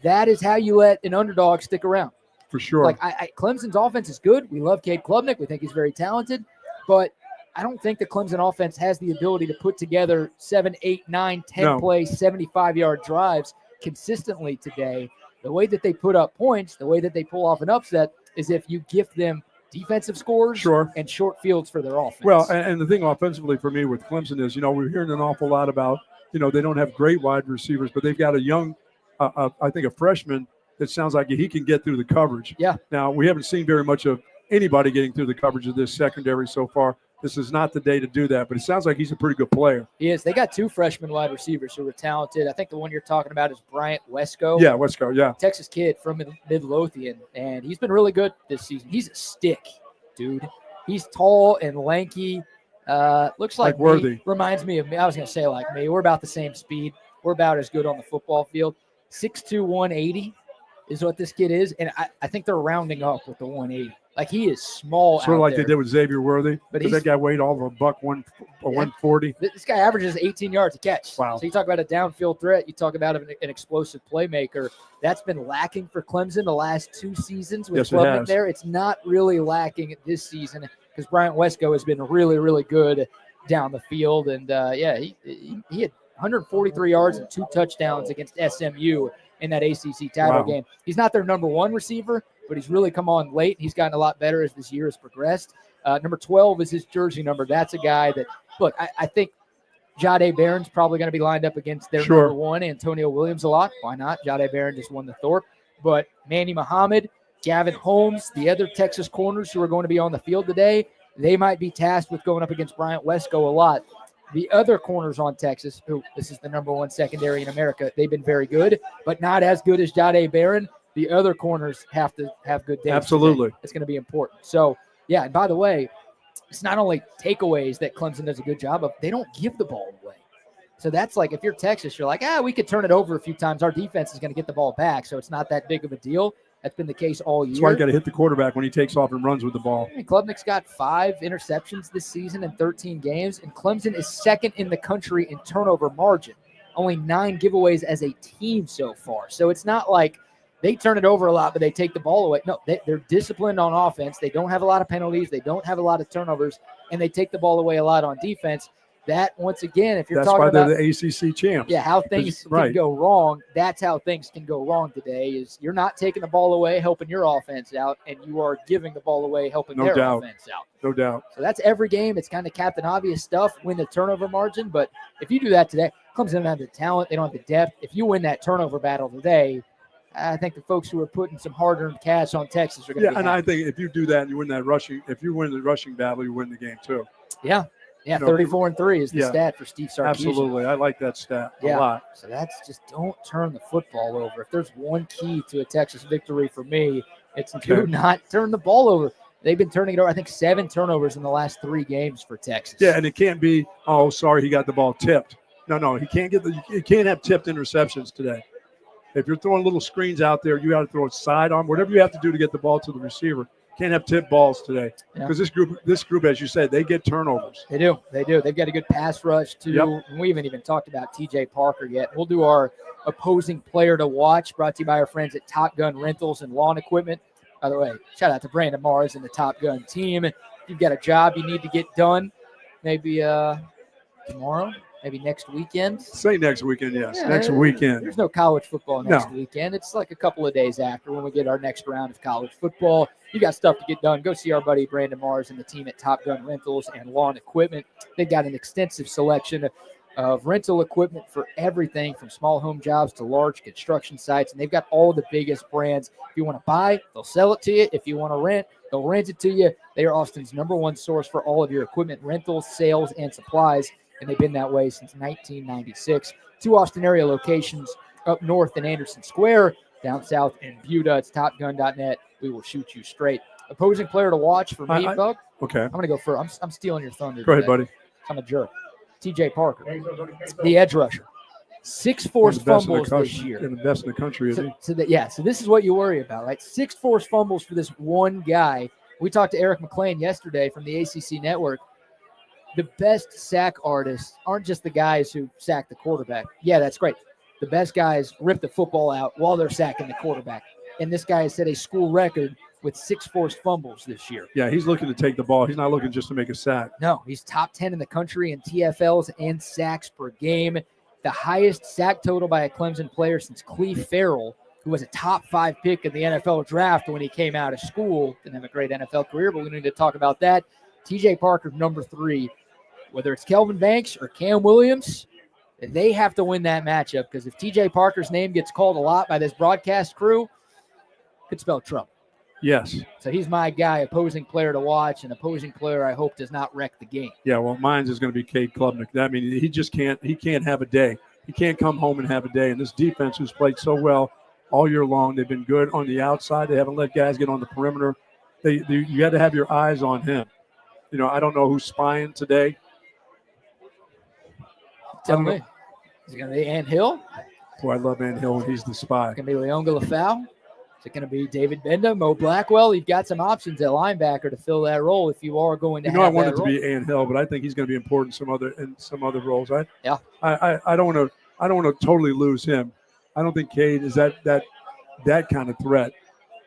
That is how you let an underdog stick around. For sure. Like, Clemson's offense is good. We love Cade Klubnik. We think he's very talented. But I don't think the Clemson offense has the ability to put together 7, 8, 9, 10 play, 75-yard drives consistently today. The way that they put up points, the way that they pull off an upset is if you gift them defensive scores and short fields for their offense. Well, and the thing offensively for me with Clemson is, we're hearing an awful lot about, they don't have great wide receivers, but they've got a young, I think a freshman that sounds like he can get through the coverage. Yeah. Now, we haven't seen very much of anybody getting through the coverage of this secondary so far. This is not the day to do that, but it sounds like he's a pretty good player. He is. They got 2 freshman wide receivers who are talented. I think the one you're talking about is Bryant Wesco. Yeah, Wesco, yeah. Texas kid from Midlothian, and he's been really good this season. He's a stick, dude. He's tall and lanky. Looks like Worthy. Reminds me of me. I was going to say like me. We're about the same speed. We're about as good on the football field. 6'2", 180 is what this kid is, and I think they're rounding up with the 180. Like, he is small. Sort of like they did with Xavier Worthy. But that guy weighed all of a buck 140. This guy averages 18 yards a catch. Wow. So you talk about a downfield threat. You talk about an explosive playmaker. That's been lacking for Clemson the last 2 seasons with Klubnik there. It's not really lacking this season because Bryant Wesco has been really, really good down the field. And, he had 143 yards and 2 touchdowns against SMU in that ACC title game. He's not their number 1 receiver, but he's really come on late. He's gotten a lot better as this year has progressed. Number 12 is his jersey number. That's a guy that, look, I think Jahdae Barron's probably going to be lined up against their number 1, Antonio Williams, a lot. Why not? Jahdae Barron just won the Thorpe. But Manny Muhammad, Gavin Holmes, the other Texas corners who are going to be on the field today, they might be tasked with going up against Bryant Wesco a lot. The other corners on Texas, who this is the number 1 secondary in America, they've been very good, but not as good as Jahdae Barron. The other corners have to have good days. Absolutely. It's going to be important. So, yeah, and by the way, it's not only takeaways that Clemson does a good job of, they don't give the ball away. So that's like, if you're Texas, you're like, we could turn it over a few times. Our defense is going to get the ball back, so it's not that big of a deal. That's been the case all year. That's why you got to hit the quarterback when he takes off and runs with the ball. Klubnik's got 5 interceptions this season in 13 games, and Clemson is 2nd in the country in turnover margin. Only 9 giveaways as a team so far. So it's not like they turn it over a lot, but they take the ball away. No, they're disciplined on offense. They don't have a lot of penalties. They don't have a lot of turnovers, and they take the ball away a lot on defense. That, once again, if you're talking about – That's why they're the ACC champs. Yeah, how things can go wrong. That's how things can go wrong today is you're not taking the ball away, helping your offense out, and you are giving the ball away, helping their offense out. No doubt. So that's every game. It's kind of Captain Obvious stuff, win the turnover margin. But if you do that today, Clemson doesn't have the talent. They don't have the depth. If you win that turnover battle today, I think the folks who are putting some hard-earned cash on Texas are going to be happy. I think if you do that and you win that rushing – if you win the rushing battle, you win the game too. Yeah. Yeah, 34-3 is the stat for Steve Sarkisian. Absolutely. I like that stat a lot. So that's just don't turn the football over. If there's one key to a Texas victory for me, it's do not turn the ball over. They've been turning it over, I think, 7 turnovers in the last 3 games for Texas. Yeah, and it can't be, oh, sorry, he got the ball tipped. No, he can't you can't have tipped interceptions today. If you're throwing little screens out there, you got to throw it sidearm, whatever you have to do to get the ball to the receiver. Can't have tip balls today because this group, as you said, they get turnovers. They do. They've got a good pass rush too. Yep. We haven't even talked about TJ Parker yet. We'll do our opposing player to watch, brought to you by our friends at Top Gun Rentals and Lawn Equipment. By the way, shout out to Brandon Mars and the Top Gun team. If you've got a job you need to get done, maybe tomorrow, maybe next weekend. Say next weekend, yes. Yeah, next weekend. There's no college football next weekend. It's like a couple of days after when we get our next round of college football. You got stuff to get done. Go see our buddy Brandon Mars and the team at Top Gun Rentals and Lawn Equipment. They've got an extensive selection of rental equipment for everything from small home jobs to large construction sites. And they've got all the biggest brands. If you want to buy, they'll sell it to you. If you want to rent, they'll rent it to you. They are Austin's #1 source for all of your equipment rentals, sales, and supplies. And they've been that way since 1996. 2 Austin area locations up north in Anderson Square, down south in Buda. It's topgun.net. We will shoot you straight. Opposing player to watch for me, Buck. Okay. I'm going to go first. I'm stealing your thunder. Go ahead, buddy. I'm a jerk. TJ Parker, the edge rusher. 6 forced fumbles this year. And the best in the country, isn't he? So this is what you worry about, right? 6 forced fumbles for this one guy. We talked to Eric McLean yesterday from the ACC Network. The best sack artists aren't just the guys who sack the quarterback. Yeah, that's great. The best guys rip the football out while they're sacking the quarterback. And this guy has set a school record with 6 forced fumbles this year. Yeah, he's looking to take the ball. He's not looking just to make a sack. No, he's top 10 in the country in TFLs and sacks per game. The highest sack total by a Clemson player since Cleve Farrell, who was a top 5 pick in the NFL draft when he came out of school. Didn't have a great NFL career, but we need to talk about that. TJ Parker, #3. Whether it's Kelvin Banks or Cam Williams, they have to win that matchup because if TJ Parker's name gets called a lot by this broadcast crew, could spell trouble. Yes. So he's my guy, opposing player to watch, and opposing player I hope does not wreck the game. Yeah, well, mine's is going to be Cade Klubnik. I mean, he just can't have a day. He can't come home and have a day. And this defense who's played so well all year long, they've been good on the outside. They haven't let guys get on the perimeter. You got to have your eyes on him. You know, I don't know who's spying today. Tell me. Is it going to be Ant Hill? Boy, I love Ant Hill, and he's the spy. It's going to be Leon Galafau. Is it going to be David Benda, Mo Blackwell? You've got some options at linebacker to fill that role if you are going to have that role. I want it to be Ant Hill, but I think he's going to be important in some other roles. I don't want to totally lose him. I don't think Cade is that kind of threat.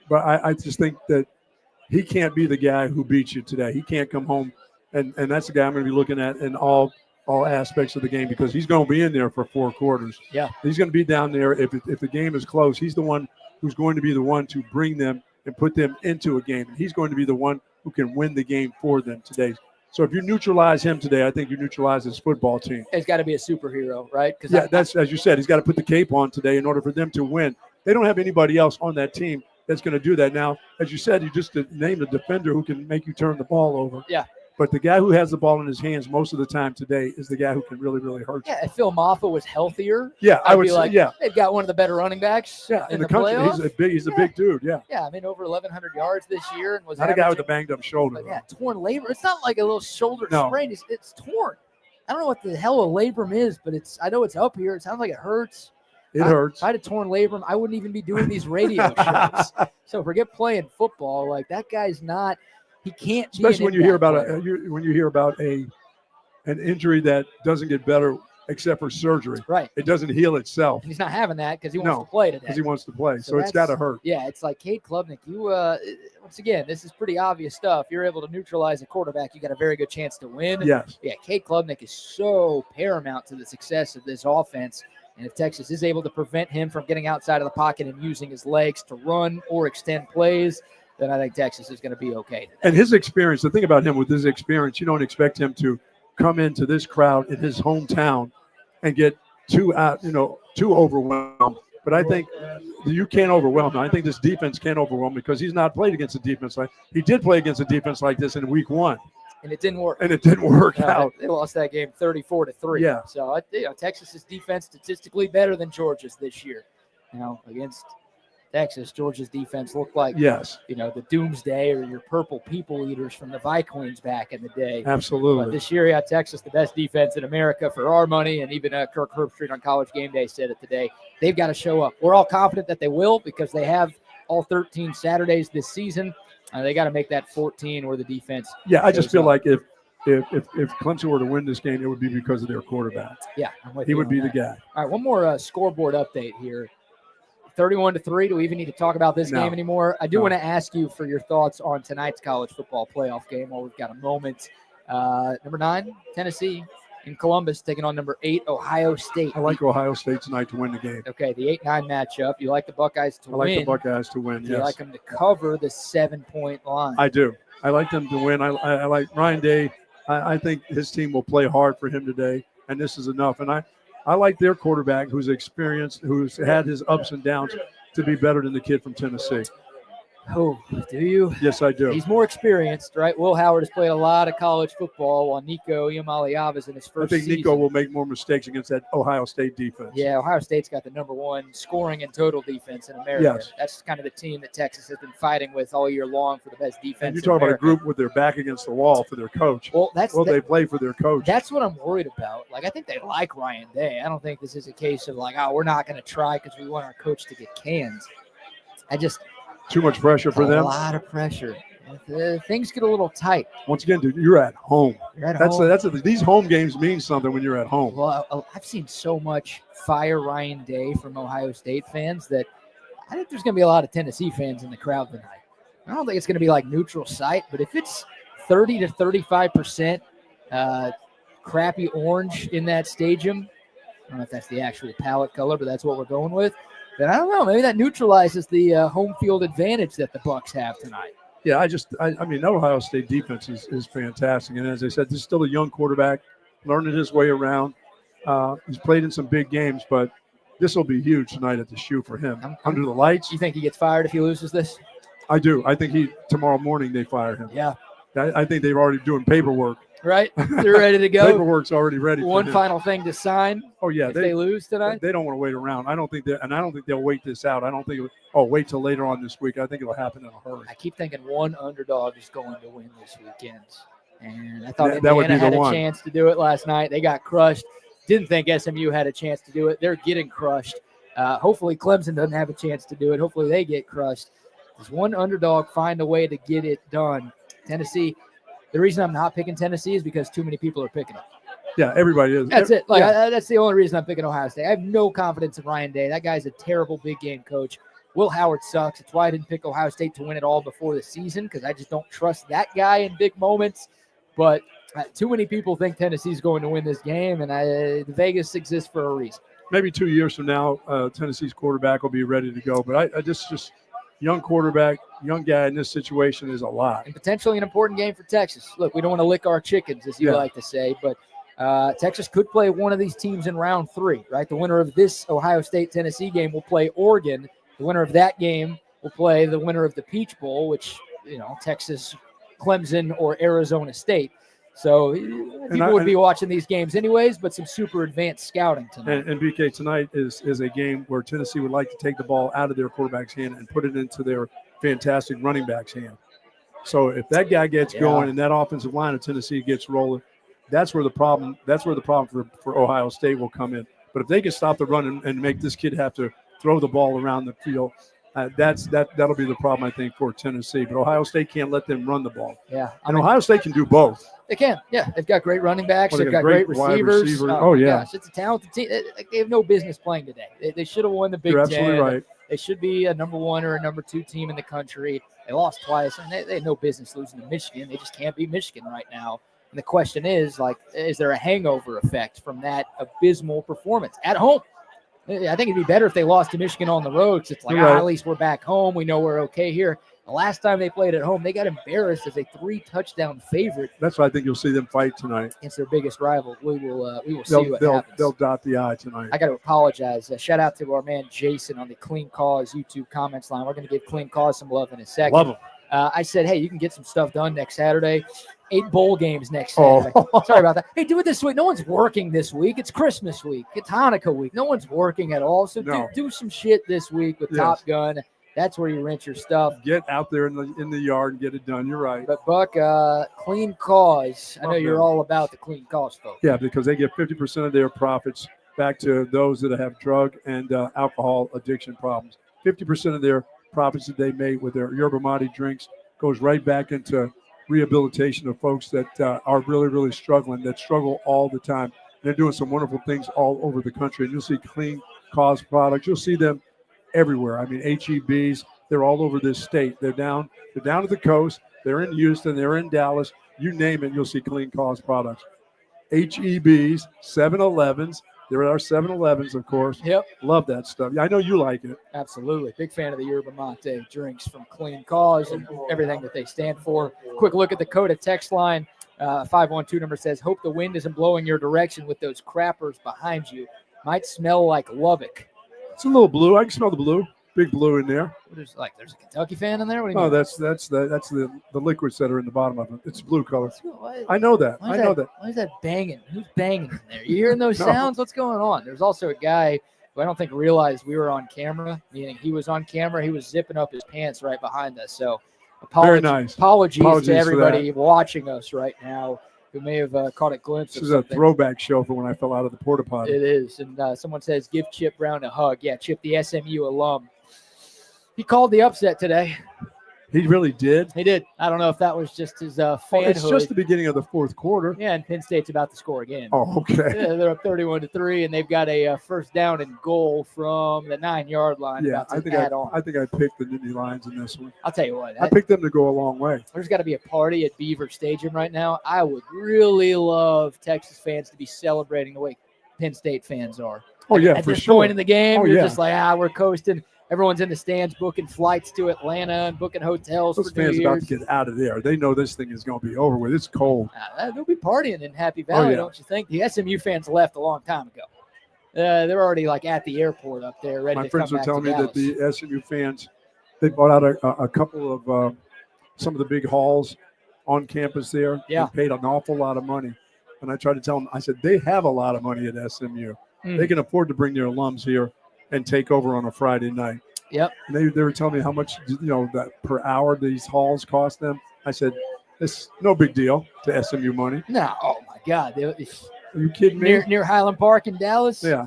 But I just think that he can't be the guy who beats you today. He can't come home, and that's the guy I'm going to be looking at in all aspects of the game because he's going to be in there for 4 quarters. Yeah, he's going to be down there. If the game is close, he's the one who's going to be the one to bring them and put them into a game. And he's going to be the one who can win the game for them today. So if you neutralize him today, I think you neutralize his football team. He's got to be a superhero, right? Yeah, that's as you said. He's got to put the cape on today in order for them to win. They don't have anybody else on that team that's going to do that. Now, as you said, you just named a defender who can make you turn the ball over. Yeah. But the guy who has the ball in his hands most of the time today is the guy who can really, really hurt you. Yeah, if Phil Maffa was healthier, I would say, they've got one of the better running backs in the country. playoffs. He's a big dude, yeah. Yeah, I mean, over 1,100 yards this year. And was not a guy with a banged-up shoulder. Yeah, torn labrum. It's not like a little shoulder sprain. It's torn. I don't know what the hell a labrum is, but I know it's up here. It sounds like it hurts. It hurts. If I had a torn labrum, I wouldn't even be doing these radio shows. So forget playing football. Like, that guy's not – he can't, especially when you hear about an injury that doesn't get better except for surgery. Right, it doesn't heal itself. And he's not having that because he wants to play today. Because he wants to play, so it's got to hurt. Yeah, it's like Cade Klubnik. You once again, this is pretty obvious stuff. You're able to neutralize a quarterback, you got a very good chance to win. Yes. Yeah, Cade Klubnik is so paramount to the success of this offense. And if Texas is able to prevent him from getting outside of the pocket and using his legs to run or extend plays, then I think Texas is going to be okay today. And his experience, the thing about him with his experience, you don't expect him to come into this crowd in his hometown and get too overwhelmed. But I think you can't overwhelm him. I think this defense can't overwhelm him because he's not played against a defense he did play against a defense like this in week 1. and it didn't work. And it didn't work out. They lost that game 34-3. Yeah. So Texas's defense statistically better than Georgia's this year. Against Texas, Georgia's defense looked like the Doomsday or your purple people eaters from the Vikings back in the day. Absolutely. But this year, Texas, the best defense in America for our money, and even Kirk Herbstreit on College Game Day said it today. They've got to show up. We're all confident that they will because they have all 13 Saturdays this season. They got to make that 14 where the defense. Yeah, I just feel like if Clemson were to win this game, it would be because of their quarterback. Yeah, he would be the guy. All right, one more scoreboard update here. 31-3. Do we even need to talk about this game anymore? I do want to ask you for your thoughts on tonight's college football playoff game while we've got a moment. Number 9, Tennessee in Columbus taking on number 8, Ohio State. I like Ohio State tonight to win the game. Okay, the 8-9 matchup. You like the Buckeyes to win. I like the Buckeyes to win, yes. You like them to cover the 7-point line. I do. I like them to win. I like Ryan Day. I think his team will play hard for him today, and this is enough. And I like their quarterback who's experienced, who's had his ups and downs, to be better than the kid from Tennessee. Oh, do you? Yes, I do. He's more experienced, right? Will Howard has played a lot of college football while Nico Iamaleava in his first season. I think Nico will make more mistakes against that Ohio State defense. Yeah, Ohio State's got the number 1 scoring and total defense in America. Yes. That's kind of the team that Texas has been fighting with all year long for the best defense. And you're talking about a group with their back against the wall for their coach. Well, they play for their coach. That's what I'm worried about. Like, I think they like Ryan Day. I don't think this is a case of like, we're not going to try because we want our coach to get cans. Too much pressure for them. A lot of pressure. Things get a little tight. Once again, dude, you're at home. Home. These home games mean something when you're at home. Well, I've seen so much fire Ryan Day from Ohio State fans that I think there's going to be a lot of Tennessee fans in the crowd tonight. I don't think it's going to be like neutral site, but if it's 30 to 35% crappy orange in that stadium, I don't know if that's the actual palette color, but that's what we're going with. Then I don't know. Maybe that neutralizes the home field advantage that the Bucs have tonight. Yeah, I mean, Ohio State defense is fantastic. And as I said, this is still a young quarterback, learning his way around. He's played in some big games, but this will be huge tonight at the shoe for him. Under the lights. You think he gets fired if he loses this? I do. I think tomorrow morning they fire him. Yeah. I think they're already doing paperwork. Right? They're ready to go. Paperwork's already ready. One final thing to sign. Oh, yeah. If they lose tonight? They don't want to wait around. I don't think they'll wait this out. I don't think wait till later on this week. I think it'll happen in a hurry. I keep thinking one underdog is going to win this weekend. And I thought that would be Indiana the had one. a chance to do it last night. They got crushed. Didn't think SMU had a chance to do it. They're getting crushed. Hopefully Clemson doesn't have a chance to do it. Hopefully they get crushed. Does one underdog find a way to get it done? Tennessee. The reason I'm not picking Tennessee is because too many people are picking it. Yeah, everybody is. That's it. That's the only reason I'm picking Ohio State. I have no confidence in Ryan Day. That guy's a terrible big game coach. Will Howard sucks. It's why I didn't pick Ohio State to win it all before the season because I just don't trust that guy in big moments. But too many people think Tennessee's going to win this game, and Vegas exists for a reason. Maybe 2 years from now, Tennessee's quarterback will be ready to go. But I just young quarterback, young guy in this situation is a lot. And potentially an important game for Texas. Look, we don't want to lick our chickens, as you like to say, but Texas could play one of these teams in round 3, right? The winner of this Ohio State-Tennessee game will play Oregon. The winner of that game will play the winner of the Peach Bowl, which, Texas, Clemson, or Arizona State. So people would be watching these games anyways, but some super advanced scouting tonight. And BK, tonight is a game where Tennessee would like to take the ball out of their quarterback's hand and put it into their fantastic running back's hand. So if that guy gets going and that offensive line of Tennessee gets rolling, that's where the problem for Ohio State will come in. But if they can stop the run and make this kid have to throw the ball around the field, that'll be the problem, I think, for Tennessee. But Ohio State can't let them run the ball. Yeah. Ohio State can do both. They can. Yeah. They've got great running backs. They've got great receivers. Oh, yeah. Gosh, it's a talented team. They have no business playing today. They should have won the Big Ten. You're absolutely right. They should be a number 1 or a number 2 team in the country. They lost twice, and they had no business losing to Michigan. They just can't beat Michigan right now. And the question is there a hangover effect from that abysmal performance at home? I think it'd be better if they lost to Michigan on the road. It's like, at least we're back home. We know we're okay here. The last time they played at home, they got embarrassed as a 3-touchdown favorite. That's why I think you'll see them fight tonight against their biggest rival. We will see what happens. They'll dot the I tonight. I got to apologize. Shout out to our man Jason on the Clean Cause YouTube comments line. We're going to give Clean Cause some love in a second. Love them. I said, hey, you can get some stuff done next Saturday. 8 bowl games next Oh. Saturday. Sorry about that. Hey, do it this week. No one's working this week. It's Christmas week. It's Hanukkah week. No one's working at all. So No. do some shit this week with Yes. Top Gun. That's where you rent your stuff. Get out there in the yard and get it done. You're right. But Buck, clean cause. I know Love you're them. all about the clean cause, folks. Yeah, because they give 50% of their profits back to those that have drug and alcohol addiction problems. 50% of their profits that they made with their yerba mate drinks goes right back into rehabilitation of folks that are really, really struggling, that struggle all the time. They're doing some wonderful things all over the country, and you'll see clean cause products. You'll see them everywhere. I mean, HEBs, they're all over this state. They're down at the coast. They're in Houston. They're in Dallas. You name it, you'll see clean cause products. HEBs, 7-Elevens. There are 7-Elevens, of course. Yep. Love that stuff. I know you like it. Absolutely. Big fan of the yerba mate drinks from Clean Cause and everything that they stand for. Quick look at the Coda text line. 512 number says, hope the wind isn't blowing your direction with those crappers behind you. Might smell like Lubbock. It's a little blue. I can smell the blue. Big blue in there. There's a Kentucky fan in there? What do you Oh, mean? that's the liquids that are in the bottom of it. It's blue color. Why- I know that. Why I is know that. that. Why is that banging? Who's banging in there? You hearing those No. sounds? What's going on? There's also a guy who I don't think realized we were on camera, meaning he was on camera. He was zipping up his pants right behind us. So Very nice. apologies Apologies to for everybody watching us right now who may have caught a glimpse This of is a something. throwback show for when I fell out of the porta potty. It is. And someone says, give Chip Brown a hug. Yeah, Chip, the SMU alum. He called the upset today. He really did. He did. I don't know if that was just his fanhood. It's just the beginning of the fourth quarter. Yeah, and Penn State's about to score again. Oh, okay. Yeah, they're up 31-3, and they've got a first down and goal from the 9-yard line. Yeah, about to I think add on. I picked the Nittany Lions in this one. I'll tell you what. I picked them to go a long way. There's got to be a party at Beaver Stadium right now. I would really love Texas fans to be celebrating the way Penn State fans are. Oh, yeah, At for this sure. point in the game, Oh, you're yeah. just like, we're coasting. Everyone's in the stands booking flights to Atlanta and booking hotels Those for New fans about Year's. to get out of there. They know this thing is going to be over with. It's cold. They'll be partying in Happy Valley, yeah. don't you think? The SMU fans left a long time ago. They're already at the airport up there, ready My to friends come were back telling to me Dallas. that the SMU fans, they bought out a couple of some of the big halls on campus there. Yeah. And paid an awful lot of money. And I tried to tell them, I said, they have a lot of money at SMU. They can afford to bring their alums here and take over on a Friday night. Yep. And they were telling me how much, that per hour these halls cost them. I said, it's no big deal to SMU money. No, oh my God. Are you kidding me? Near Highland Park in Dallas? Yeah.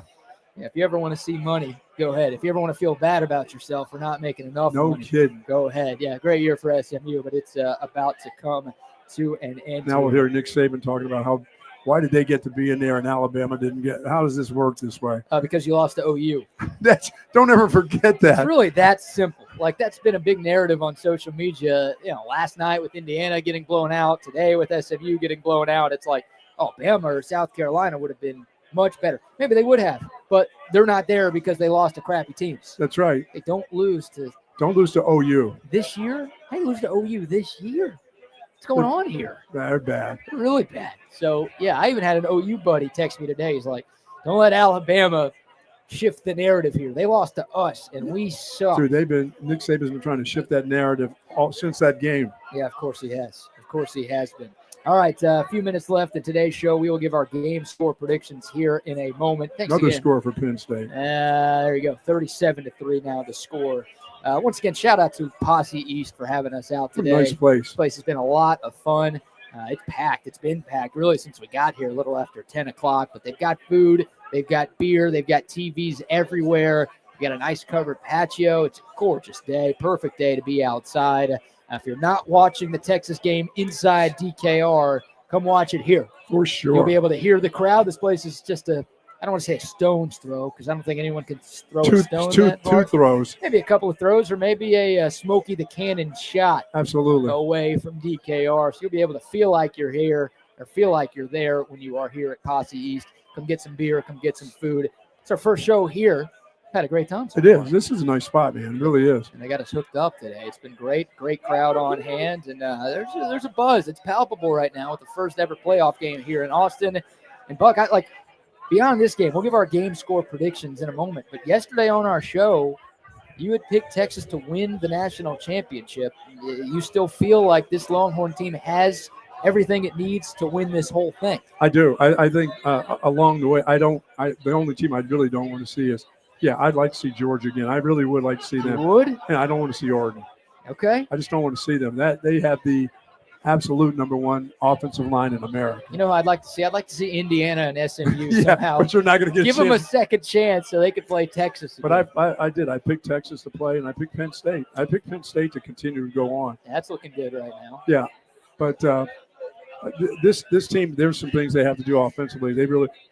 Yeah, if you ever want to see money, go ahead. If you ever want to feel bad about yourself for not making enough No money, kidding. go ahead. Yeah, great year for SMU, but it's about to come to an end. Now we'll hear Nick Saban talking about why did they get to be in there and Alabama didn't get? How does this work this way? Because you lost to OU. Don't ever forget that. It's really that simple. That's been a big narrative on social media. Last night with Indiana getting blown out, today with SMU getting blown out. It's like, Bama or South Carolina would have been much better. Maybe they would have, but they're not there because they lost to crappy teams. That's right. They don't lose to OU. this year. They lose to OU this year. What's going on here? They're bad. They're really bad. So, yeah, I even had an OU buddy text me today. He's like, don't let Alabama shift the narrative here. They lost to us, and we suck. Dude, Nick Saban's been trying to shift that narrative since that game. Yeah, of course he has. Of course he has been. All right, a few minutes left in today's show. We will give our game score predictions here in a moment. Thanks Another again. score for Penn State. There you go, 37-3 now the score. Once again, shout out to Posse East for having us out What a today. nice place. This place has been a lot of fun. It's packed. It's been packed really since we got here a little after 10 o'clock. But they've got food. They've got beer. They've got TVs everywhere. We got a nice covered patio. It's a gorgeous day. Perfect day to be outside. If you're not watching the Texas game inside DKR, come watch it here. For sure. You'll be able to hear the crowd. This place is just I don't want to say a stone's throw because I don't think anyone can throw a stone that two far. throws. Maybe a couple of throws or maybe a Smokey the Cannon shot Absolutely. away from DKR. So you'll be able to feel like you're here or feel like you're there when you are here at Posse East. Come get some beer. Come get some food. It's our first show here. Had a great time. It is. This is a nice spot, man. It really is. And they got us hooked up today. It's been great. Great crowd on hand. And there's a buzz. It's palpable right now with the first ever playoff game here in Austin. And Buck, beyond this game, we'll give our game score predictions in a moment. But yesterday on our show, you had picked Texas to win the national championship. You still feel like this Longhorn team has everything it needs to win this whole thing. I do. I think along the way, the only team I really don't want to see is, I'd like to see Georgia again. I really would like to see them. You would? And I don't want to see Oregon. Okay. I just don't want to see them. That they have the absolute number one offensive line in America. You know, I'd like to see Indiana and SMU somehow. But you're not going to give them a second chance so they could play Texas again. But I did. I picked Texas to play, and I picked Penn State. I picked Penn State to continue to go on. That's looking good right now. Yeah, but this team, there's some things they have to do offensively.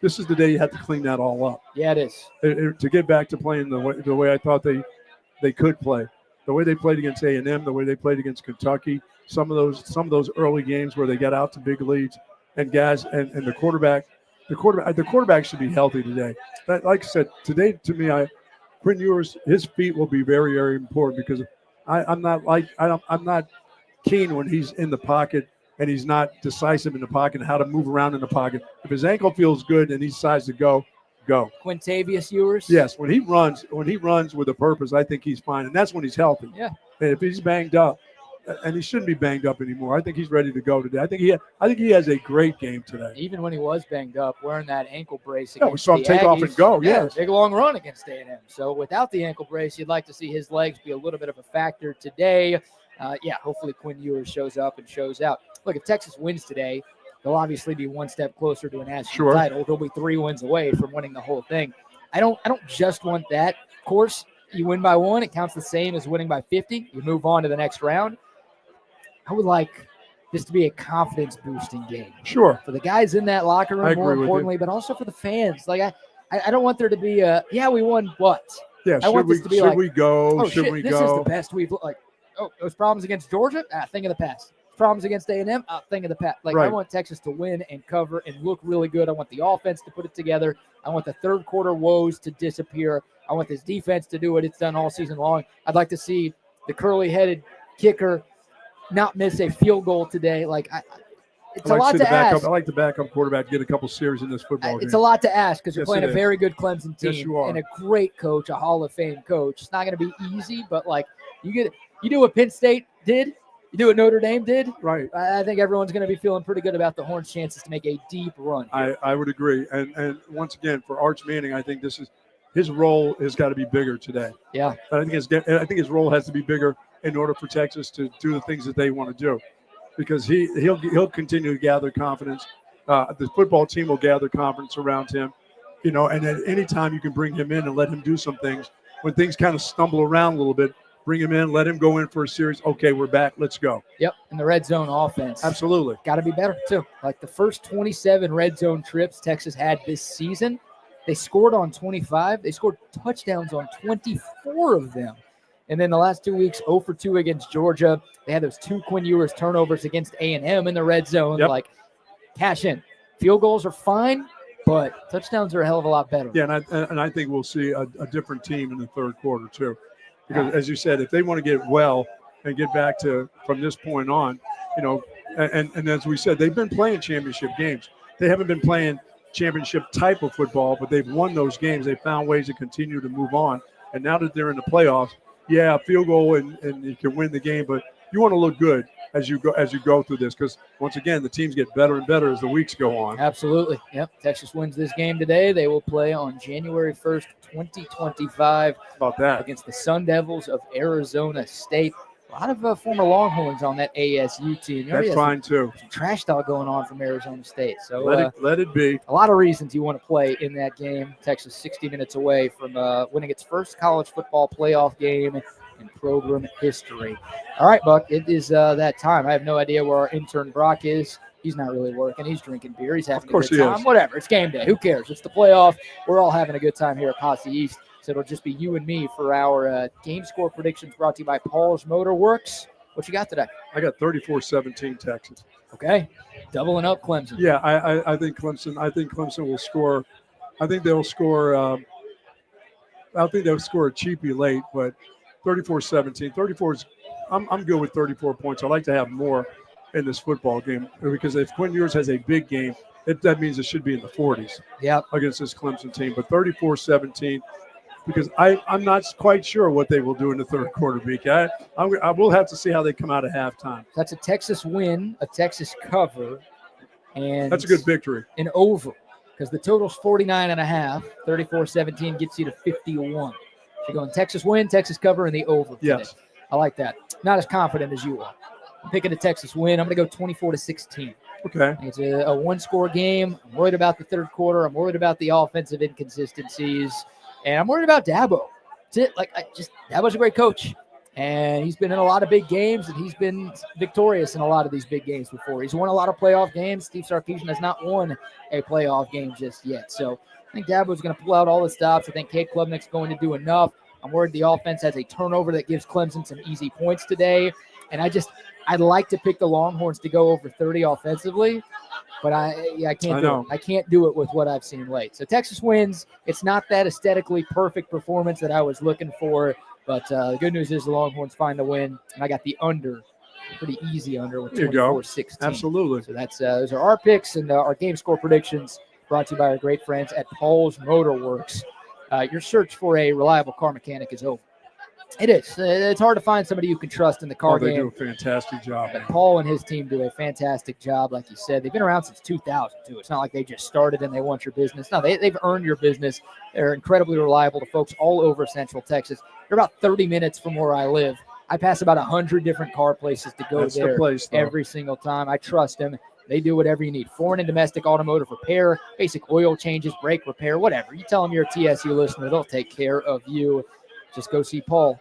This is the day you have to clean that all up. Yeah, it is. To get back to playing the way I thought they could play. The way they played against A&M, the way they played against Kentucky, some of those early games where they got out to big leads, and guys and the quarterback should be healthy today. Like I said, today to me, Quinn Ewers, his feet will be very, very important because I'm not keen when he's in the pocket and he's not decisive in the pocket and how to move around in the pocket. If his ankle feels good and he decides to go. Quintavious Ewers? Yes, when he runs with a purpose, I think he's fine, and that's when he's healthy. Yeah. And if he's banged up, and he shouldn't be banged up anymore, I think he's ready to go today. I think he has a great game today. Even when he was banged up, wearing that ankle brace. We saw him take off and go. Yes. Big long run against A&M. So without the ankle brace, you'd like to see his legs be a little bit of a factor today. Hopefully Quinn Ewers shows up and shows out. Look, if Texas wins today, they'll obviously be one step closer to a national title. They'll be 3 wins away from winning the whole thing. I don't just want that. Of course, you win by 1, it counts the same as winning by 50. You move on to the next round. I would like this to be a confidence-boosting game. Sure. For the guys in that locker room, more importantly, but also for the fans. Like I don't want there to be we won what? Yeah, should we go? Should we go? This is the best we've those problems against Georgia, thing of the past. Problems against A&M, thing of the past. I want Texas to win and cover and look really good. I want the offense to put it together. I want the third quarter woes to disappear. I want this defense to do what it's done all season long. I'd like to see the curly-headed kicker not miss a field goal today. It's a lot to ask. I like the backup quarterback to get a couple series in this football game. It's a lot to ask because you're playing a very good Clemson team. Yes, you are. And a great coach, a Hall of Fame coach. It's not going to be easy, but you do what Penn State did. You do what Notre Dame did. Right. I think everyone's going to be feeling pretty good about the Horns' chances to make a deep run. I would agree. And once again, for Arch Manning, I think his role has got to be bigger today. Yeah. But I think his role has to be bigger in order for Texas to do the things that they want to do, because he'll continue to gather confidence. The football team will gather confidence around him, and at any time you can bring him in and let him do some things. When things kind of stumble around a little bit, bring him in, let him go in for a series. Okay, we're back. Let's go. Yep, and the red zone offense. Absolutely. Got to be better, too. The first 27 red zone trips Texas had this season, they scored on 25. They scored touchdowns on 24 of them. And then the last 2 weeks, 0 for 2 against Georgia. They had those 2 Quinn Ewers turnovers against A&M in the red zone. Yep. Cash in. Field goals are fine, but touchdowns are a hell of a lot better. Yeah, and I think we'll see a different team in the third quarter, too. Because, as you said, if they want to get well and get back to from this point on, and as we said, they've been playing championship games. They haven't been playing championship type of football, but they've won those games. They've found ways to continue to move on. And now that they're in the playoffs, field goal and you can win the game, but you want to look good as you go through this, because once again, the teams get better and better as the weeks go on. Absolutely. Yep. Texas wins this game today. They will play on January 1st, 2025. About that. Against the Sun Devils of Arizona State. A lot of former Longhorns on that ASU team. That's fine, too. Some trash talk going on from Arizona State. So let it be. A lot of reasons you want to play in that game. Texas 60 minutes away from winning its first college football playoff game in program history. All right, Buck, it is that time. I have no idea where our intern Brock is. He's not really working. He's drinking beer. He's having a good time. He is. Whatever. It's game day. Who cares? It's the playoff. We're all having a good time here at Posse East. So it'll just be you and me for our game score predictions brought to you by Paul's Motor Works. What you got today? I got 34-17 Texas. Okay. Doubling up Clemson. Yeah, I think Clemson will score. I think they'll score a cheapie late, but 34-17. 34 is I'm good with 34 points. I like to have more in this football game, because if Quinn Ewers has a big game, that means it should be in the 40s. Yep. Against this Clemson team. But 34-17, because I'm not quite sure what they will do in the third quarter, BK. I will have to see how they come out at halftime. That's a Texas win, a Texas cover, and That's a good victory. An over, because the total's 49.5. 34-17 gets you to 51. You're going Texas win, Texas cover, and the over today. Yes. I like that. Not as confident as you are. I'm picking a Texas win. I'm going to go 24-16. Okay. It's a one-score game. I'm worried about the third quarter. I'm worried about the offensive inconsistencies, and I'm worried about Dabo. That's it. Dabo's a great coach, and he's been in a lot of big games, and he's been victorious in a lot of these big games before. He's won a lot of playoff games. Steve Sarkisian has not won a playoff game just yet. So I think Dabo's going to pull out all the stops. I think Cade Klubnik's going to do enough. I'm worried the offense has a turnover that gives Clemson some easy points today, and I'd like to pick the Longhorns to go over 30 offensively, but I can't do it. I can't do it with what I've seen late. So Texas wins. It's not that aesthetically perfect performance that I was looking for, but the good news is the Longhorns find the win, and I got the under, pretty easy under with 24-16. Absolutely. So that's those are our picks and our game score predictions brought to you by our great friends at Paul's Motor Works. Your search for a reliable car mechanic is over. It is. It's hard to find somebody you can trust in the car game. They do a fantastic job. But Paul and his team do a fantastic job, like you said. They've been around since 2002. It's not like they just started and they want your business. No, they've earned your business. They're incredibly reliable to folks all over Central Texas. They're about 30 minutes from where I live. I pass about 100 different car places to go That's there the place, every single time. I trust them. They do whatever you need. Foreign and domestic automotive repair, basic oil changes, brake repair, whatever. You tell them you're a TSU listener, they'll take care of you. Just go see Paul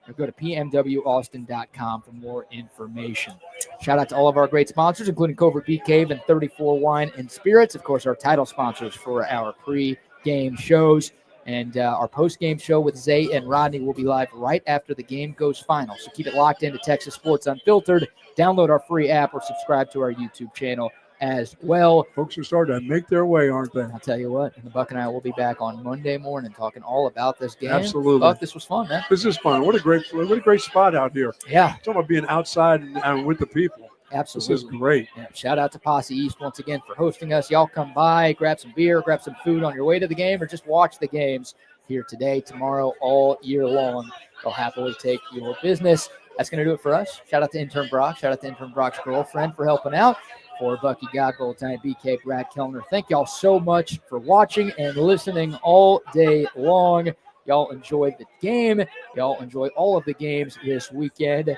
or go to pmwaustin.com for more information. Shout out to all of our great sponsors, including Covert Bee Cave and 34 Wine and Spirits. Of course, our title sponsors for our pre-game shows. And our post-game show with Zay and Rodney will be live right after the game goes final. So keep it locked into Texas Sports Unfiltered. Download our free app or subscribe to our YouTube channel as well. Folks are starting to make their way, aren't they? I'll tell you what, and the Buck and I will be back on Monday morning talking all about this game. Absolutely. Buck, this was fun, man. This is fun. What a great spot out here. Yeah. Talking about being outside and with the people. Absolutely. This is great. Yeah, shout out to Posse East once again for hosting us. Y'all come by, grab some beer, grab some food on your way to the game, or just watch the games here today, tomorrow, all year long. They'll happily take your business. That's going to do it for us. Shout out to intern Brock. Shout out to intern Brock's girlfriend for helping out. For Bucky Godbold, Tiny BK, Brad Kellner. Thank y'all so much for watching and listening all day long. Y'all enjoyed the game. Y'all enjoy all of the games this weekend.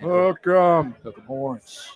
Hook 'em. Hook 'em horns.